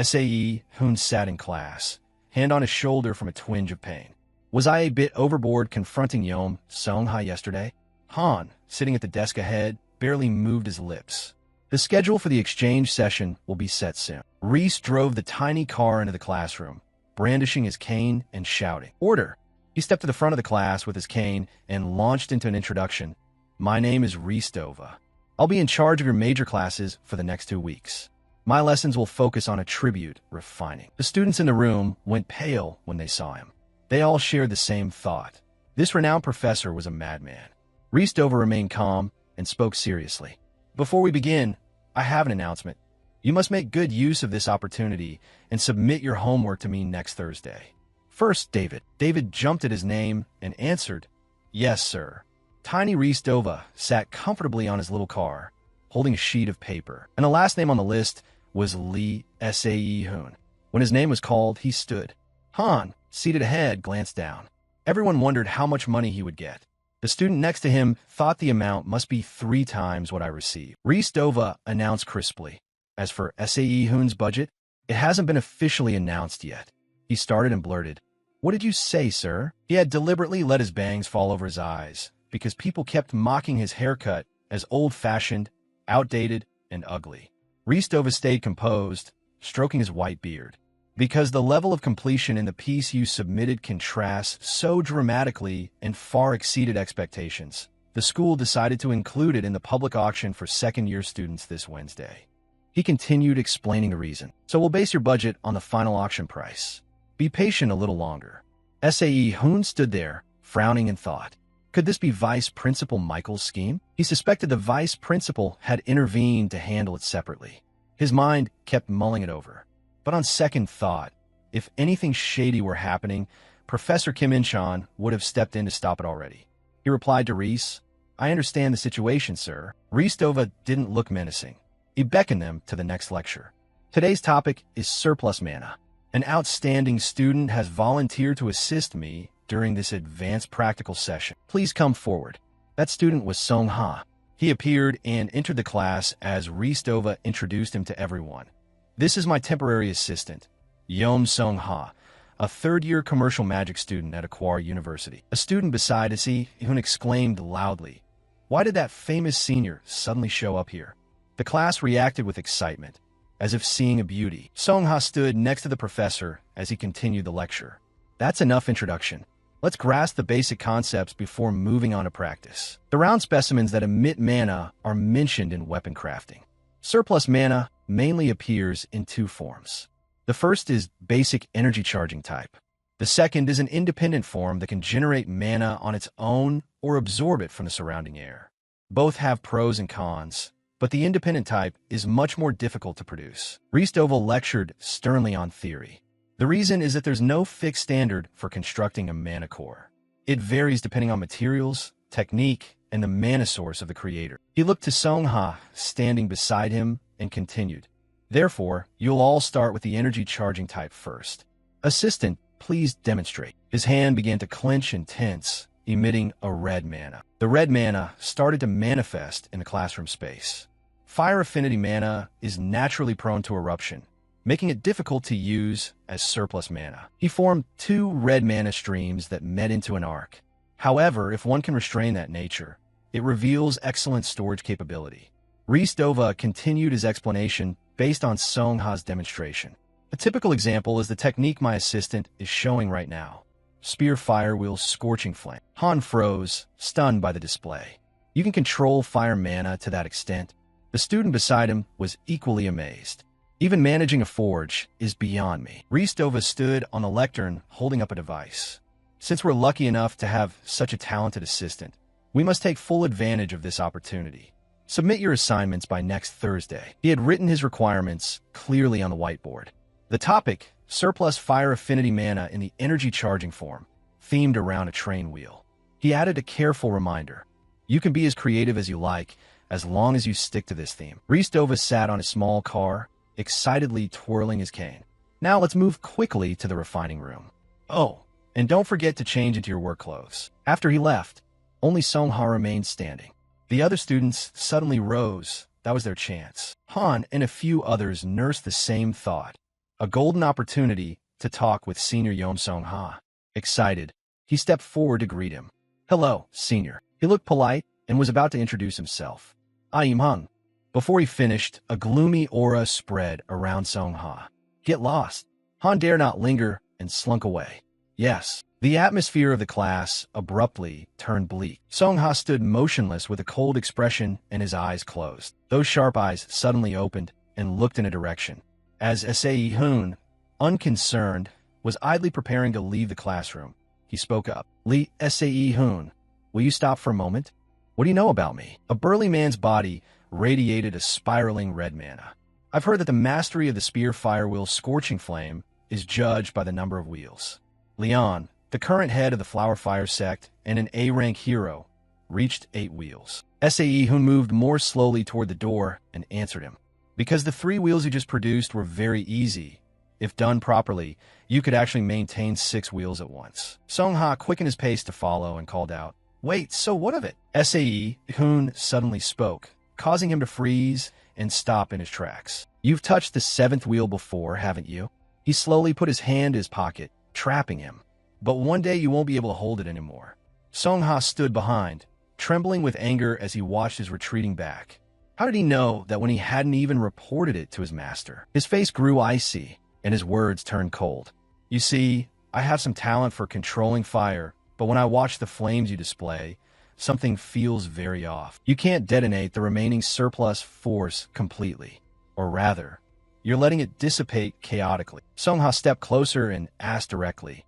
Sae Hoon sat in class, hand on his shoulder from a twinge of pain. Was I a bit overboard confronting Yeom Sung-ha yesterday? Han, sitting at the desk ahead, barely moved his lips. The schedule for the exchange session will be set soon. Reese drove the tiny car into the classroom, brandishing his cane and shouting, Order! He stepped to the front of the class with his cane and launched into an introduction. My name is Reese Dova. I'll be in charge of your major classes for the next 2 weeks. My lessons will focus on attribute refining. The students in the room went pale when they saw him. They all shared the same thought. This renowned professor was a madman. Reese Dover remained calm and spoke seriously. Before we begin, I have an announcement. You must make good use of this opportunity and submit your homework to me next Thursday. First, David. David jumped at his name and answered, Yes, sir. Tiny Reese Dova sat comfortably on his little car, holding a sheet of paper, and the last name on the list was Lee Sae Hoon. When his name was called, he stood. Han, seated ahead, glanced down. Everyone wondered how much money he would get. The student next to him thought the amount must be 3 times what I received. Reese Dova announced crisply. As for Sae Hoon's budget, it hasn't been officially announced yet. He started and blurted, What did you say, sir? He had deliberately let his bangs fall over his eyes, because people kept mocking his haircut as old-fashioned, outdated, and ugly. Reese Dova stayed composed, stroking his white beard. Because the level of completion in the piece you submitted contrasts so dramatically and far exceeded expectations, the school decided to include it in the public auction for second-year students this Wednesday. He continued explaining the reason. So we'll base your budget on the final auction price. Be patient a little longer. Sae Hoon stood there, frowning in thought. Could this be Vice Principal Michael's scheme? He suspected the Vice Principal had intervened to handle it separately. His mind kept mulling it over. But on second thought, if anything shady were happening, Professor Kim In-chan would have stepped in to stop it already. He replied to Reese, I understand the situation, sir. Reese Dova didn't look menacing. He beckoned them to the next lecture. Today's topic is surplus mana. An outstanding student has volunteered to assist me during this advanced practical session. Please come forward. That student was Song-ha. He appeared and entered the class as Ristova introduced him to everyone. This is my temporary assistant, Yom Song-ha, a third-year commercial magic student at Aquar University. A student beside us, who exclaimed loudly, "Why did that famous senior suddenly show up here?" The class reacted with excitement, as if seeing a beauty. Song-ha stood next to the professor as he continued the lecture. That's enough introduction. Let's grasp the basic concepts before moving on to practice. The round specimens that emit mana are mentioned in weapon crafting. Surplus mana mainly appears in two forms. The first is basic energy charging type. The second is an independent form that can generate mana on its own or absorb it from the surrounding air. Both have pros and cons, but the independent type is much more difficult to produce. Ristova lectured sternly on theory. The reason is that there's no fixed standard for constructing a mana core. It varies depending on materials, technique, and the mana source of the creator. He looked to Song-ha, standing beside him, and continued. Therefore, you'll all start with the energy charging type first. Assistant, please demonstrate. His hand began to clench and tense, emitting a red mana. The red mana started to manifest in the classroom space. Fire affinity mana is naturally prone to eruption, making it difficult to use as surplus mana. He formed two red mana streams that met into an arc. However, if one can restrain that nature, it reveals excellent storage capability. Ristova continued his explanation based on Song-ha's demonstration. A typical example is the technique my assistant is showing right now. Spear Fire Wheel's Scorching Flame. Han froze, stunned by the display. You can control fire mana to that extent. The student beside him was equally amazed. Even managing a forge is beyond me. Ristova stood on the lectern holding up a device. Since we're lucky enough to have such a talented assistant, we must take full advantage of this opportunity. Submit your assignments by next Thursday. He had written his requirements clearly on the whiteboard. The topic, surplus fire affinity mana in the energy charging form, themed around a train wheel. He added a careful reminder. You can be as creative as you like, as long as you stick to this theme. Ristova sat on a small car, excitedly twirling his cane. Now let's move quickly to the refining room. Oh, and don't forget to change into your work clothes. After he left, only Song-ha remained standing. The other students suddenly rose. That was their chance. Han and a few others nursed the same thought. A golden opportunity to talk with Senior Yom Song-ha. Excited, he stepped forward to greet him. Hello, Senior. He looked polite and was about to introduce himself. I am Hung. Before he finished, a gloomy aura spread around Song-ha. Get lost. Han dared not linger and slunk away. Yes. The atmosphere of the class abruptly turned bleak. Song-ha stood motionless with a cold expression and his eyes closed. Those sharp eyes suddenly opened and looked in a direction. As Sae-hoon, unconcerned, was idly preparing to leave the classroom, he spoke up. Sae-hoon, will you stop for a moment? What do you know about me? A burly man's body radiated a spiraling red mana. I've heard that the mastery of the Spear Fire Wheel's Scorching Flame is judged by the number of wheels. Leon, the current head of the Flower Fire sect and an A-rank hero, reached 8 wheels. Sae-hoon moved more slowly toward the door and answered him. Because the 3 wheels you just produced were very easy, if done properly, you could actually maintain 6 wheels at once. Song-ha quickened his pace to follow and called out, Wait, so what of it? Sae-hoon suddenly spoke, causing him to freeze and stop in his tracks. You've touched the 7th wheel before, haven't you? He slowly put his hand in his pocket, trapping him. But one day you won't be able to hold it anymore. Song-ha stood behind, trembling with anger as he watched his retreating back. How did he know that when he hadn't even reported it to his master? His face grew icy, and his words turned cold. You see, I have some talent for controlling fire, but when I watch the flames you display, something feels very off. You can't detonate the remaining surplus force completely. Or rather, you're letting it dissipate chaotically. Song-ha stepped closer and asked directly,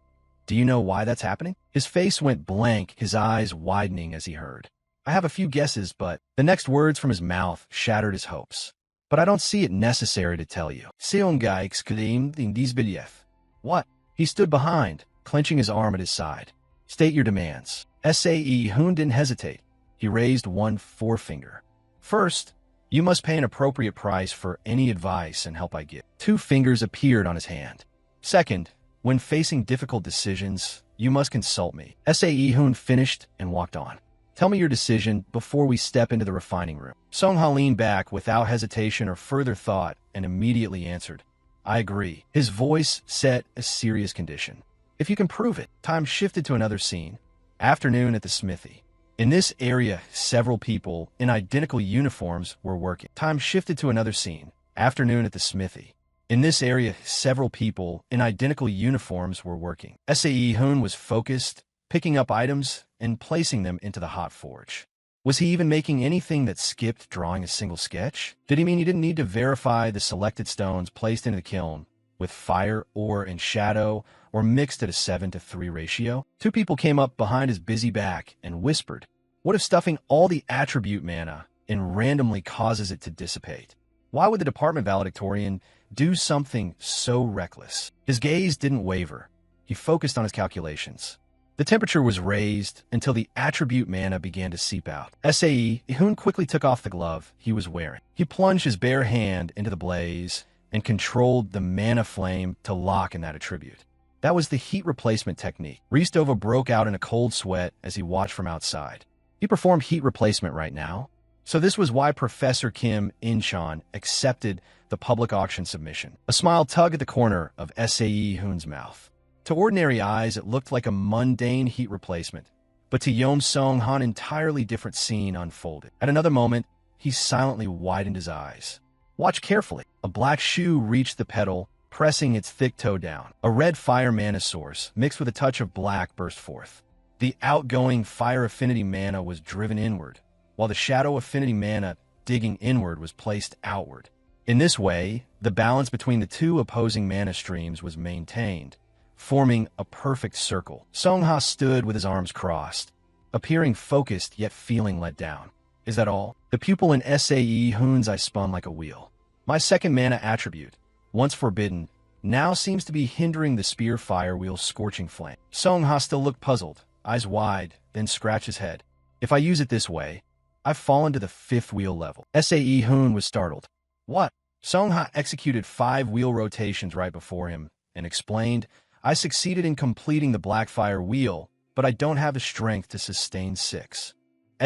Do you know why that's happening? His face went blank, his eyes widening as he heard. I have a few guesses, but the next words from his mouth shattered his hopes. But I don't see it necessary to tell you. Seonga exclaimed in disbelief. What? He stood behind, clenching his arm at his side. State your demands. Sae-hoon didn't hesitate. He raised one forefinger. First, you must pay an appropriate price for any advice and help I give. 2 fingers appeared on his hand. Second, when facing difficult decisions, you must consult me. Sae Hoon finished and walked on. Tell me your decision before we step into the refining room. Song-ha leaned back without hesitation or further thought and immediately answered, I agree. His voice set a serious condition. If you can prove it. Time shifted to another scene. Afternoon at the smithy. In this area, several people in identical uniforms were working. Time shifted to another scene. Afternoon at the smithy. In this area, several people in identical uniforms were working. Sae Hoon was focused, picking up items and placing them into the hot forge. Was he even making anything that skipped drawing a single sketch? Did he mean he didn't need to verify the selected stones placed into the kiln with fire, ore, and shadow, or mixed at a 7:3 ratio? Two people came up behind his busy back and whispered, what if stuffing all the attribute mana and randomly causes it to dissipate? Why would the department valedictorian do something so reckless? His gaze didn't waver. He focused on his calculations. The temperature was raised until the attribute mana began to seep out. Sae Hoon quickly took off the glove he was wearing. He plunged his bare hand into the blaze and controlled the mana flame to lock in that attribute. That was the heat replacement technique. Ristova broke out in a cold sweat as he watched from outside. He performed heat replacement right now. So this was why Professor Kim Incheon accepted the public auction submission. A smile tugged at the corner of Sae Hoon's mouth. To ordinary eyes, it looked like a mundane heat replacement, but to Yeom Song-ha, an entirely different scene unfolded. At another moment, he silently widened his eyes. Watch carefully. A black shoe reached the pedal, pressing its thick toe down. A red fire mana source, mixed with a touch of black, burst forth. The outgoing fire affinity mana was driven inward, while the shadow affinity mana digging inward was placed outward. In this way, the balance between the two opposing mana streams was maintained, forming a perfect circle. Song-ha stood with his arms crossed, appearing focused yet feeling let down. Is that all? The pupil in Sae Hoon's eye spun like a wheel. My second mana attribute, once forbidden, now seems to be hindering the spear fire wheel's scorching flame. Song-ha still looked puzzled, eyes wide, then scratched his head. If I use it this way, I've fallen to the 5th wheel level. Sae Hoon was startled. What? Song-ha executed 5 wheel rotations right before him and explained, I succeeded in completing the Blackfire wheel, but I don't have the strength to sustain 6.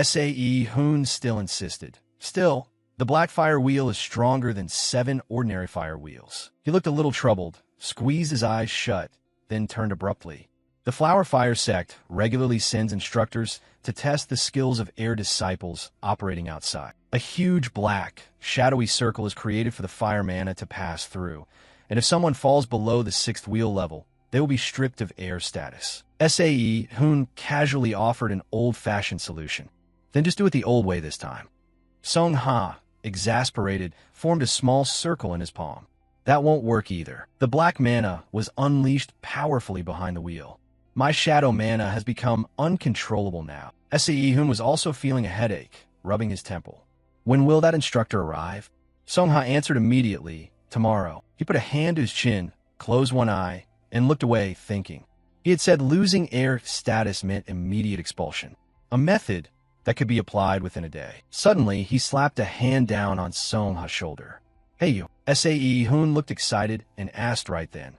Sae Hoon still insisted. Still, the Blackfire wheel is stronger than 7 ordinary fire wheels. He looked a little troubled, squeezed his eyes shut, then turned abruptly. The Flower Fire sect regularly sends instructors to test the skills of air disciples operating outside. A huge black, shadowy circle is created for the fire mana to pass through, and if someone falls below the 6th wheel level, they will be stripped of air status. Sae Hoon casually offered an old-fashioned solution. Then just do it the old way this time. Song-ha, exasperated, formed a small circle in his palm. That won't work either. The black mana was unleashed powerfully behind the wheel. My shadow mana has become uncontrollable now. Sae Hoon was also feeling a headache, rubbing his temple. When will that instructor arrive? Song-ha answered immediately, tomorrow. He put a hand to his chin, closed one eye, and looked away, thinking. He had said losing air status meant immediate expulsion, a method that could be applied within a day. Suddenly, he slapped a hand down on Song-ha's shoulder. Hey you. Sae Hoon looked excited and asked right then,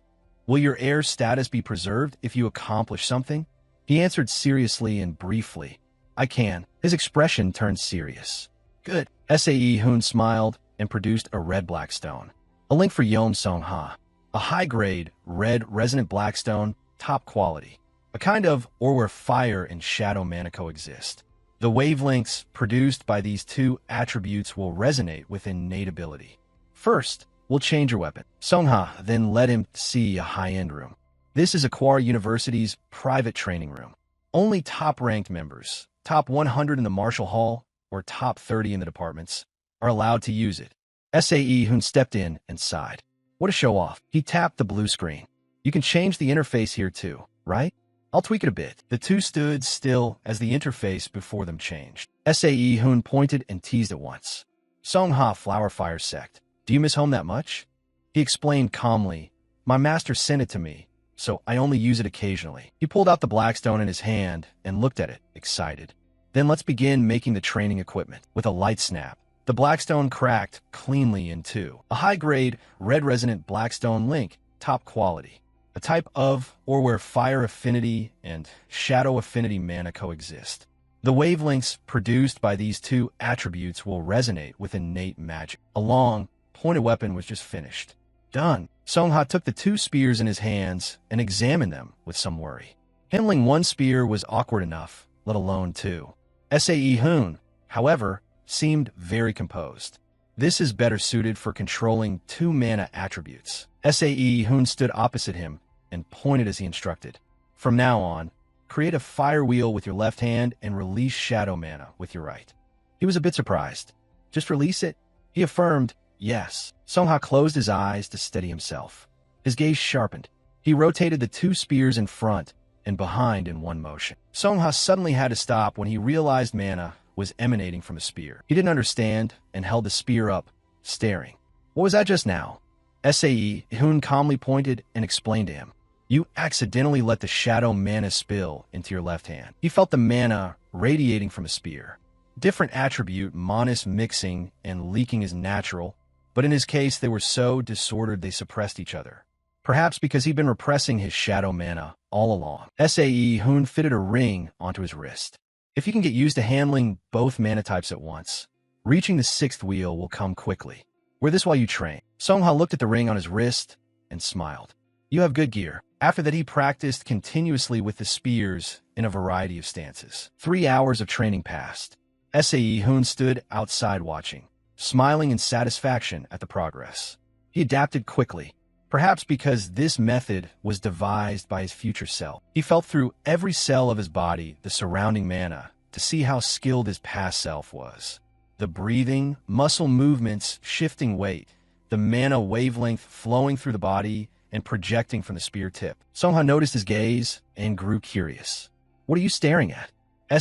will your air status be preserved if you accomplish something? He answered seriously and briefly, I can. His expression turned serious. Good. Sae Hoon smiled and produced a red blackstone. A link for Yeom Song-ha. A high-grade, red resonant blackstone, top quality. A kind of ore where fire and shadow mana coexist. The wavelengths produced by these two attributes will resonate with innate ability. First, we'll change your weapon. Song-ha then led him to see a high-end room. This is Aquara University's private training room. Only top-ranked members, top 100 in the Marshall Hall, or top 30 in the departments, are allowed to use it. Sae Hoon stepped in and sighed. What a show-off. He tapped the blue screen. You can change the interface here too, right? I'll tweak it a bit. The two stood still as the interface before them changed. Sae Hoon pointed and teased at once. Song-ha Flower Fire sect. Do you miss home that much? He explained calmly. My master sent it to me, so I only use it occasionally. He pulled out the blackstone in his hand and looked at it, excited. Then let's begin making the training equipment. With a light snap, the blackstone cracked cleanly in two. A high-grade, red resonant blackstone link, top quality. a type of or where fire affinity and shadow affinity mana coexist. The wavelengths produced by these two attributes will resonate with innate magic. A long, pointed weapon was just finished. Done. Songha took the two spears in his hands and examined them with some worry. Handling one spear was awkward enough, let alone two. Sae Hoon, however, seemed very composed. This is better suited for controlling two mana attributes. Sae Hoon stood opposite him and pointed as he instructed. From now on, create a fire wheel with your left hand and release shadow mana with your right. He was a bit surprised. Just release it? He affirmed, yes. Songha closed his eyes to steady himself. His gaze sharpened. He rotated the two spears in front and behind in one motion. Songha suddenly had to stop when he realized mana was emanating from a spear. He didn't understand and held the spear up, staring. What was that just now? Sae Hoon calmly pointed and explained to him. You accidentally let the shadow mana spill into your left hand. He felt the mana radiating from a spear. Different attribute Manus mixing and leaking is natural, but in his case they were so disordered they suppressed each other. Perhaps because he'd been repressing his shadow mana all along. Sae Hoon fitted a ring onto his wrist. If you can get used to handling both mana types at once, reaching the sixth wheel will come quickly. Wear this while you train. Songha looked at the ring on his wrist and smiled. You have good gear. After that, he practiced continuously with the spears in a variety of stances. 3 hours of training passed. Sae Hoon stood outside watching, smiling in satisfaction at the progress. He adapted quickly, perhaps because this method was devised by his future self. He felt through every cell of his body the surrounding mana to see how skilled his past self was. The breathing, muscle movements, shifting weight, the mana wavelength flowing through the body and projecting from the spear tip. Songha noticed his gaze and grew curious. What are you staring at?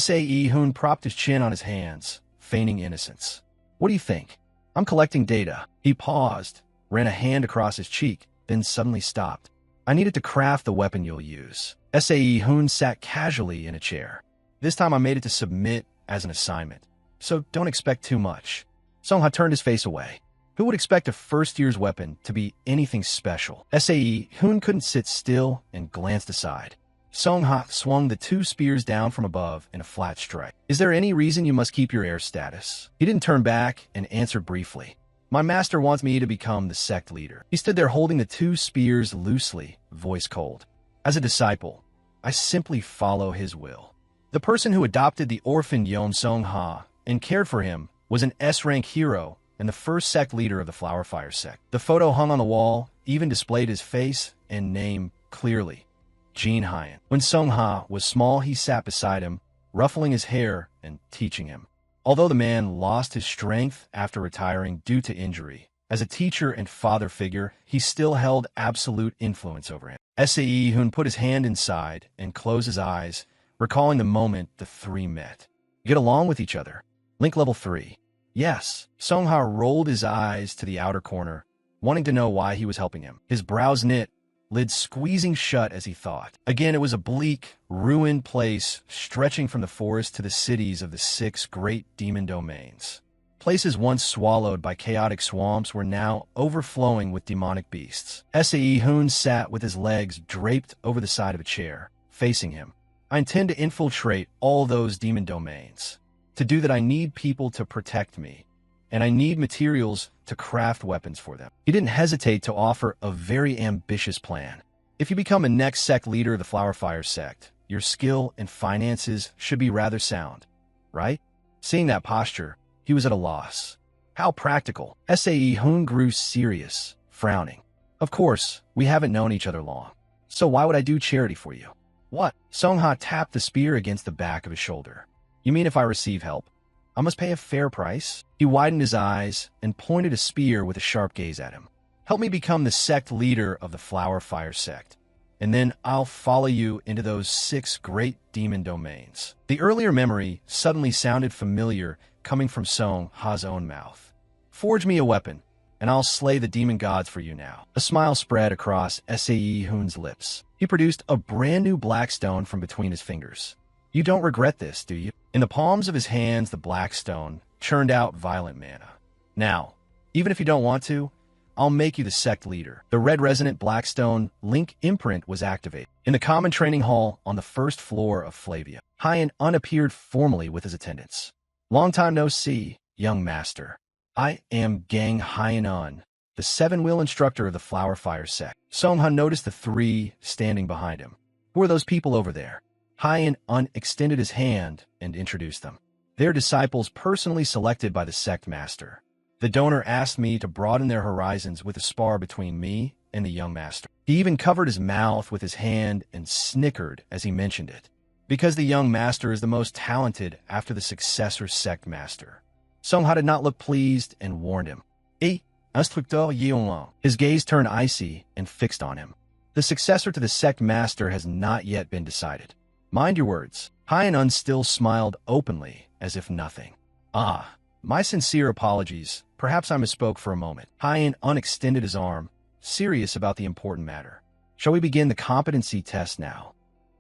Sae Hoon propped his chin on his hands, feigning innocence. What do you think? I'm collecting data. He paused, ran a hand across his cheek, then suddenly stopped. I needed to craft the weapon you'll use. Sae Hoon sat casually in a chair. This time I made it to submit as an assignment, so don't expect too much. Songha turned his face away. Who would expect a first-year's weapon to be anything special? Sae Hoon couldn't sit still and glanced aside. Songha swung the two spears down from above in a flat strike. Is there any reason you must keep your heir status? He didn't turn back and answered briefly. My master wants me to become the sect leader. He stood there holding the two spears loosely, voice cold. As a disciple, I simply follow his will. The person who adopted the orphan Yom Songha and cared for him was an S-rank hero and the first sect leader of the Flower Fire sect. The photo hung on the wall even displayed his face and name clearly. Jin Hyan. When Songha was small, he sat beside him, ruffling his hair and teaching him. Although the man lost his strength after retiring due to injury, as a teacher and father figure, he still held absolute influence over him. Sae Hoon put his hand inside and closed his eyes, recalling the moment the three met. Get along with each other. Link level 3. Yes. Songha rolled his eyes to the outer corner, wanting to know why he was helping him. His brows knit, lids squeezing shut as he thought. Again, it was a bleak, ruined place stretching from the forest to the cities of the 6 great demon domains. Places once swallowed by chaotic swamps were now overflowing with demonic beasts. Sae Hoon sat with his legs draped over the side of a chair, facing him. I intend to infiltrate all those demon domains. To do that, I need people to protect me, and I need materials to craft weapons for them. He didn't hesitate to offer a very ambitious plan. If you become a next sect leader of the Flower Fire sect, your skill and finances should be rather sound, right? Seeing that posture, he was at a loss. How practical. Sae Hoon grew serious, frowning. Of course, we haven't known each other long, so why would I do charity for you? What? Songha tapped the spear against the back of his shoulder. You mean if I receive help, I must pay a fair price? He widened his eyes and pointed a spear with a sharp gaze at him. Help me become the sect leader of the Flower Fire sect, and then I'll follow you into those 6 great demon domains. The earlier memory suddenly sounded familiar coming from Songha's own mouth. Forge me a weapon, and I'll slay the demon gods for you now. A smile spread across Sae Hoon's lips. He produced a brand new black stone from between his fingers. You don't regret this, do you? In the palms of his hands, the black stone churned out violent mana. Now, even if you don't want to, I'll make you the sect leader. The red resonant Blackstone link imprint was activated. In the common training hall on the first floor of Flavia, Hyen-un appeared formally with his attendants. Long time no see, young master. I am Gang Hyen-un, the seven-wheel instructor of the Flower Fire sect. Song-ha noticed the three standing behind him. Who are those people over there? Hyen-un extended his hand and introduced them. They're disciples personally selected by the sect master. The donor asked me to broaden their horizons with a spar between me and the young master. He even covered his mouth with his hand and snickered as he mentioned it, because the young master is the most talented after the successor sect master. Song-ha did not look pleased and warned him. Instructeur Yeonglong. His gaze turned icy and fixed on him. The successor to the sect master has not yet been decided. Mind your words. Hyen-un still smiled openly as if nothing. My sincere apologies. Perhaps I misspoke for a moment. Hyen-un extended his arm, serious about the important matter. Shall we begin the competency test now?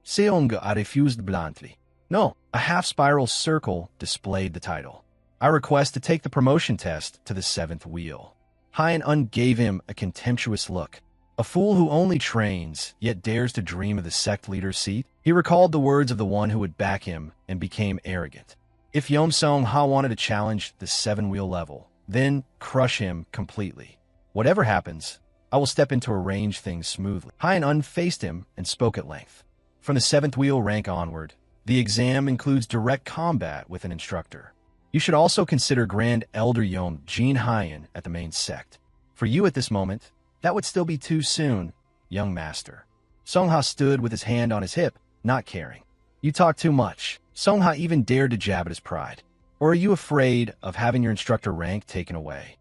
Seong-a refused bluntly. No, a half-spiral circle displayed the title. I request to take the promotion test to the seventh wheel. Hyen-un gave him a contemptuous look. A fool who only trains, yet dares to dream of the sect leader's seat? He recalled the words of the one who would back him and became arrogant. If Song-ha wanted to challenge the seven-wheel level, then crush him completely. Whatever happens, I will step in to arrange things smoothly. Hyen-un faced him and spoke at length. From the seventh wheel rank onward, the exam includes direct combat with an instructor. You should also consider Grand Elder Yom Jin Hyen at the main sect. For you at this moment, that would still be too soon, young master. Song-ha stood with his hand on his hip, not caring. You talk too much. Song-ha even dared to jab at his pride. Or are you afraid of having your instructor rank taken away?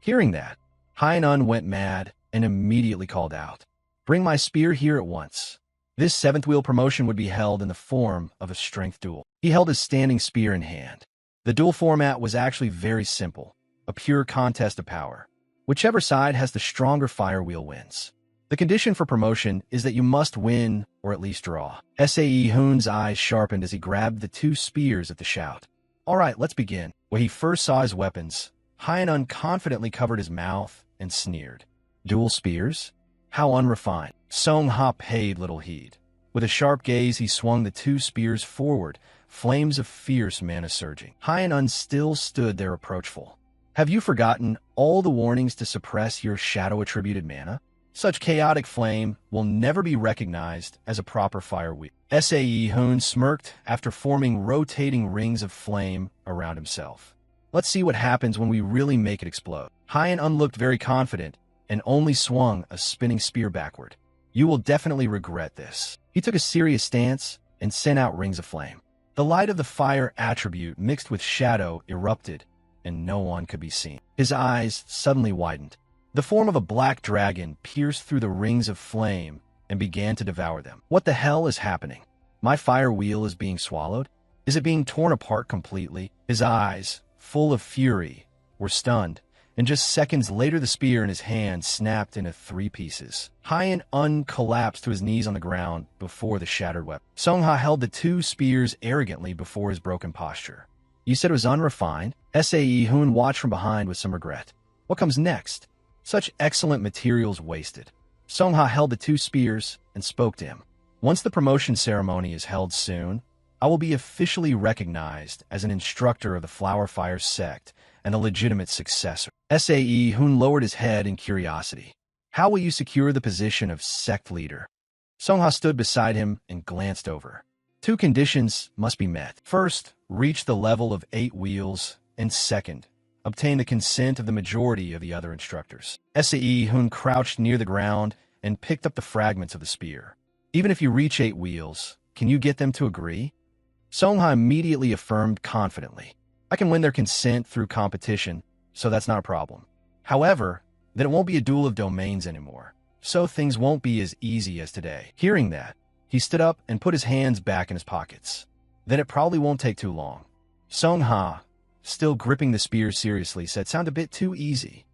Hearing that, Hyen-un went mad and immediately called out, Bring my spear here at once. This seventh wheel promotion would be held in the form of a strength duel. He held his standing spear in hand. The duel format was actually very simple, a pure contest of power. Whichever side has the stronger fire wheel wins. The condition for promotion is that you must win or at least draw. Sae Hoon's eyes sharpened as he grabbed the two spears at the shout. All right, let's begin. When he first saw his weapons, Hyen-un confidently covered his mouth and sneered. Dual spears? How unrefined. Song-ha paid little heed. With a sharp gaze, he swung the two spears forward, flames of fierce mana surging. Hyen-un still stood there approachful. Have you forgotten all the warnings to suppress your shadow-attributed mana? Such chaotic flame will never be recognized as a proper fire wheel. Sae Hoon smirked after forming rotating rings of flame around himself. Let's see what happens when we really make it explode. Hyen-un looked very confident and only swung a spinning spear backward. You will definitely regret this. He took a serious stance and sent out rings of flame. The light of the fire attribute mixed with shadow erupted, and no one could be seen. His eyes suddenly widened. The form of a black dragon pierced through the rings of flame and began to devour them. What the hell is happening? My fire wheel is being swallowed? Is it being torn apart completely? His eyes, full of fury, were stunned, and just seconds later the spear in his hand snapped into 3 pieces. Hyen-un collapsed to his knees on the ground before the shattered weapon. Song-ha held the 2 spears arrogantly before his broken posture. You said it was unrefined? Sae Hoon watched from behind with some regret. What comes next? Such excellent materials wasted. Song-ha held the 2 spears and spoke to him. Once the promotion ceremony is held soon, I will be officially recognized as an instructor of the Flower Fire sect and a legitimate successor. Sae Hoon lowered his head in curiosity. How will you secure the position of sect leader? Song-ha stood beside him and glanced over. 2 conditions must be met. First, reach the level of 8 wheels, and second, obtain the consent of the majority of the other instructors. Sae Hoon crouched near the ground and picked up the fragments of the spear. Even if you reach 8 wheels, can you get them to agree? Song-ha immediately affirmed confidently. I can win their consent through competition, so that's not a problem. However, then it won't be a duel of domains anymore, so things won't be as easy as today. Hearing that, he stood up and put his hands back in his pockets. Then it probably won't take too long. Song-ha, still gripping the spear seriously, said, Sound a bit too easy.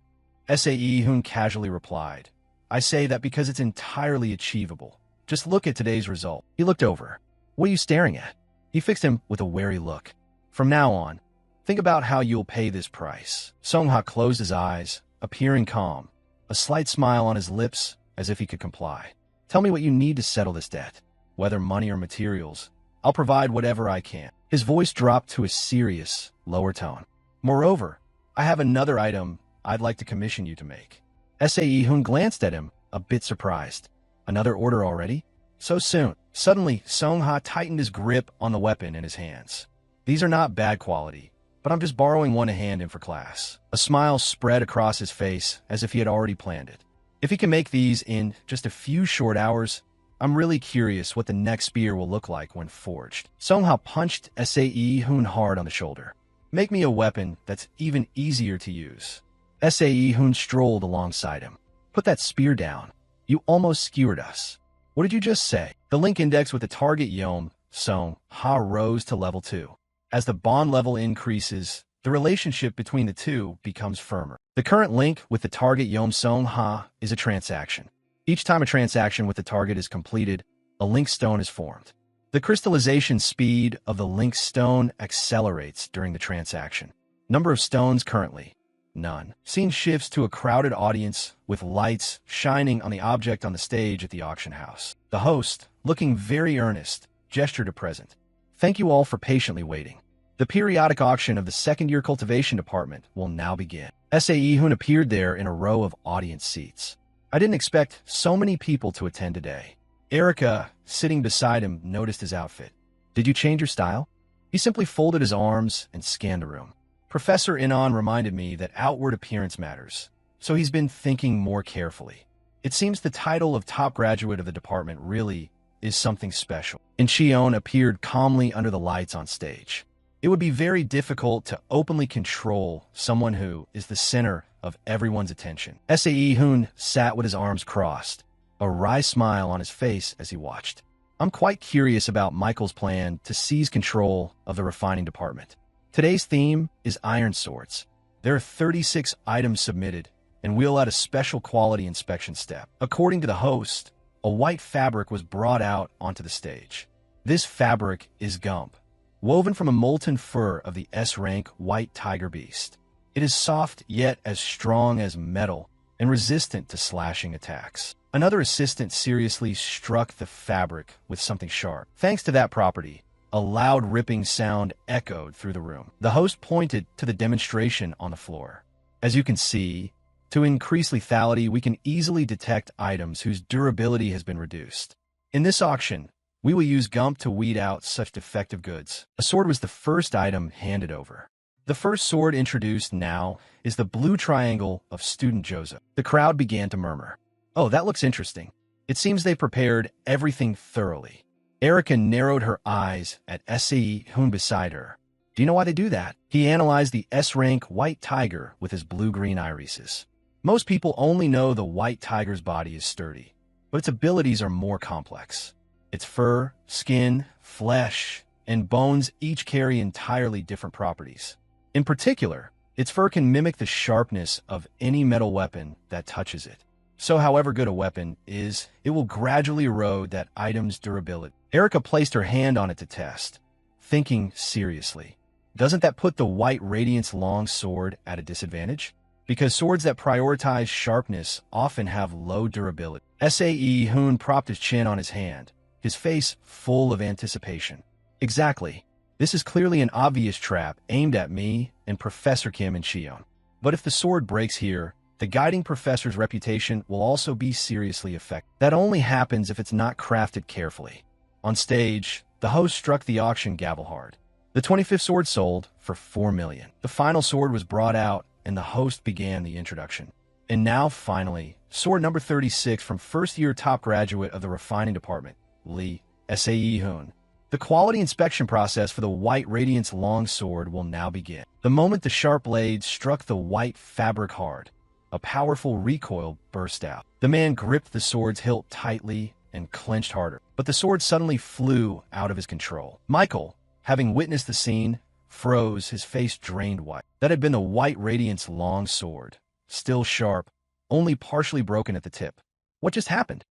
Sae Hoon casually replied, I say that because it's entirely achievable. Just look at today's result. He looked over. What are you staring at? He fixed him with a wary look. From now on, think about how you'll pay this price. Song-ha closed his eyes, appearing calm. a slight smile on his lips as if he could comply. Tell me what you need to settle this debt. Whether money or materials, I'll provide whatever I can. His voice dropped to a serious, lower tone. Moreover, I have another item I'd like to commission you to make. Sae-hun glanced at him, a bit surprised. Another order already? So soon. Suddenly, Song-ha tightened his grip on the weapon in his hands. These are not bad quality, but I'm just borrowing one to hand in for class. A smile spread across his face as if he had already planned it. If he can make these in just a few short hours, I'm really curious what the next spear will look like when forged. Song-ha punched Sae-hun hard on the shoulder. Make me a weapon that's even easier to use. Sae-hun strolled alongside him. Put that spear down. You almost skewered us. What did you just say? The link index with the target Yom, Song-ha rose to level 2. As the bond level increases, the relationship between the two becomes firmer. The current link with the target Yom Song-ha is a transaction. Each time a transaction with the target is completed, a link stone is formed. The crystallization speed of the link stone accelerates during the transaction. Number of stones currently: none. Scene shifts to a crowded audience with lights shining on the object on the stage at the auction house. The host, looking very earnest, gestured to present. Thank you all for patiently waiting. The periodic auction of the second-year cultivation department will now begin. Sae-hun appeared there in a row of audience seats. I didn't expect so many people to attend today. Erica, sitting beside him, noticed his outfit. Did you change your style? He simply folded his arms and scanned the room. Professor Inon reminded me that outward appearance matters, so he's been thinking more carefully. It seems the title of top graduate of the department really is something special. Incheon appeared calmly under the lights on stage. It would be very difficult to openly control someone who is the center of everyone's attention. Sae-hun sat with his arms crossed, a wry smile on his face as he watched. I'm quite curious about Michael's plan to seize control of the refining department. Today's theme is iron swords. There are 36 items submitted, and we'll add a special quality inspection step. According to the host, a white fabric was brought out onto the stage. This fabric is gump, woven from a molten fur of the S-rank white tiger beast. It is soft yet as strong as metal and resistant to slashing attacks. Another assistant seriously struck the fabric with something sharp. Thanks to that property, a loud ripping sound echoed through the room. The host pointed to the demonstration on the floor. As you can see, to increase lethality, we can easily detect items whose durability has been reduced. In this auction, we will use gump to weed out such defective goods. A sword was the first item handed over. The first sword introduced now is the blue triangle of student Joseph. The crowd began to murmur. Oh, that looks interesting. It seems they prepared everything thoroughly. Erica narrowed her eyes at Sae-hun beside her. Do you know why they do that? He analyzed the S-rank white tiger with his blue-green irises. Most people only know the white tiger's body is sturdy, but its abilities are more complex. Its fur, skin, flesh, and bones each carry entirely different properties. In particular, its fur can mimic the sharpness of any metal weapon that touches it. So however good a weapon is, it will gradually erode that item's durability. Erica placed her hand on it to test, thinking seriously. Doesn't that put the White Radiance long sword at a disadvantage? Because swords that prioritize sharpness often have low durability. Sae-hun propped his chin on his hand, his face full of anticipation. Exactly. This is clearly an obvious trap aimed at me and Professor Kim and Cheon. But if the sword breaks here, the guiding professor's reputation will also be seriously affected. That only happens if it's not crafted carefully. On stage, the host struck the auction gavel hard. The 25th sword sold for 4 million. The final sword was brought out, and the host began the introduction. And now, finally, sword number 36 from first-year top graduate of the refining department, Lee, Sae-hun. The quality inspection process for the White Radiance long sword will now begin. The moment the sharp blade struck the white fabric hard, a powerful recoil burst out. The man gripped the sword's hilt tightly and clenched harder, but the sword suddenly flew out of his control. Michael, having witnessed the scene, froze, his face drained white. That had been the White Radiance long sword, still sharp, only partially broken at the tip. What just happened?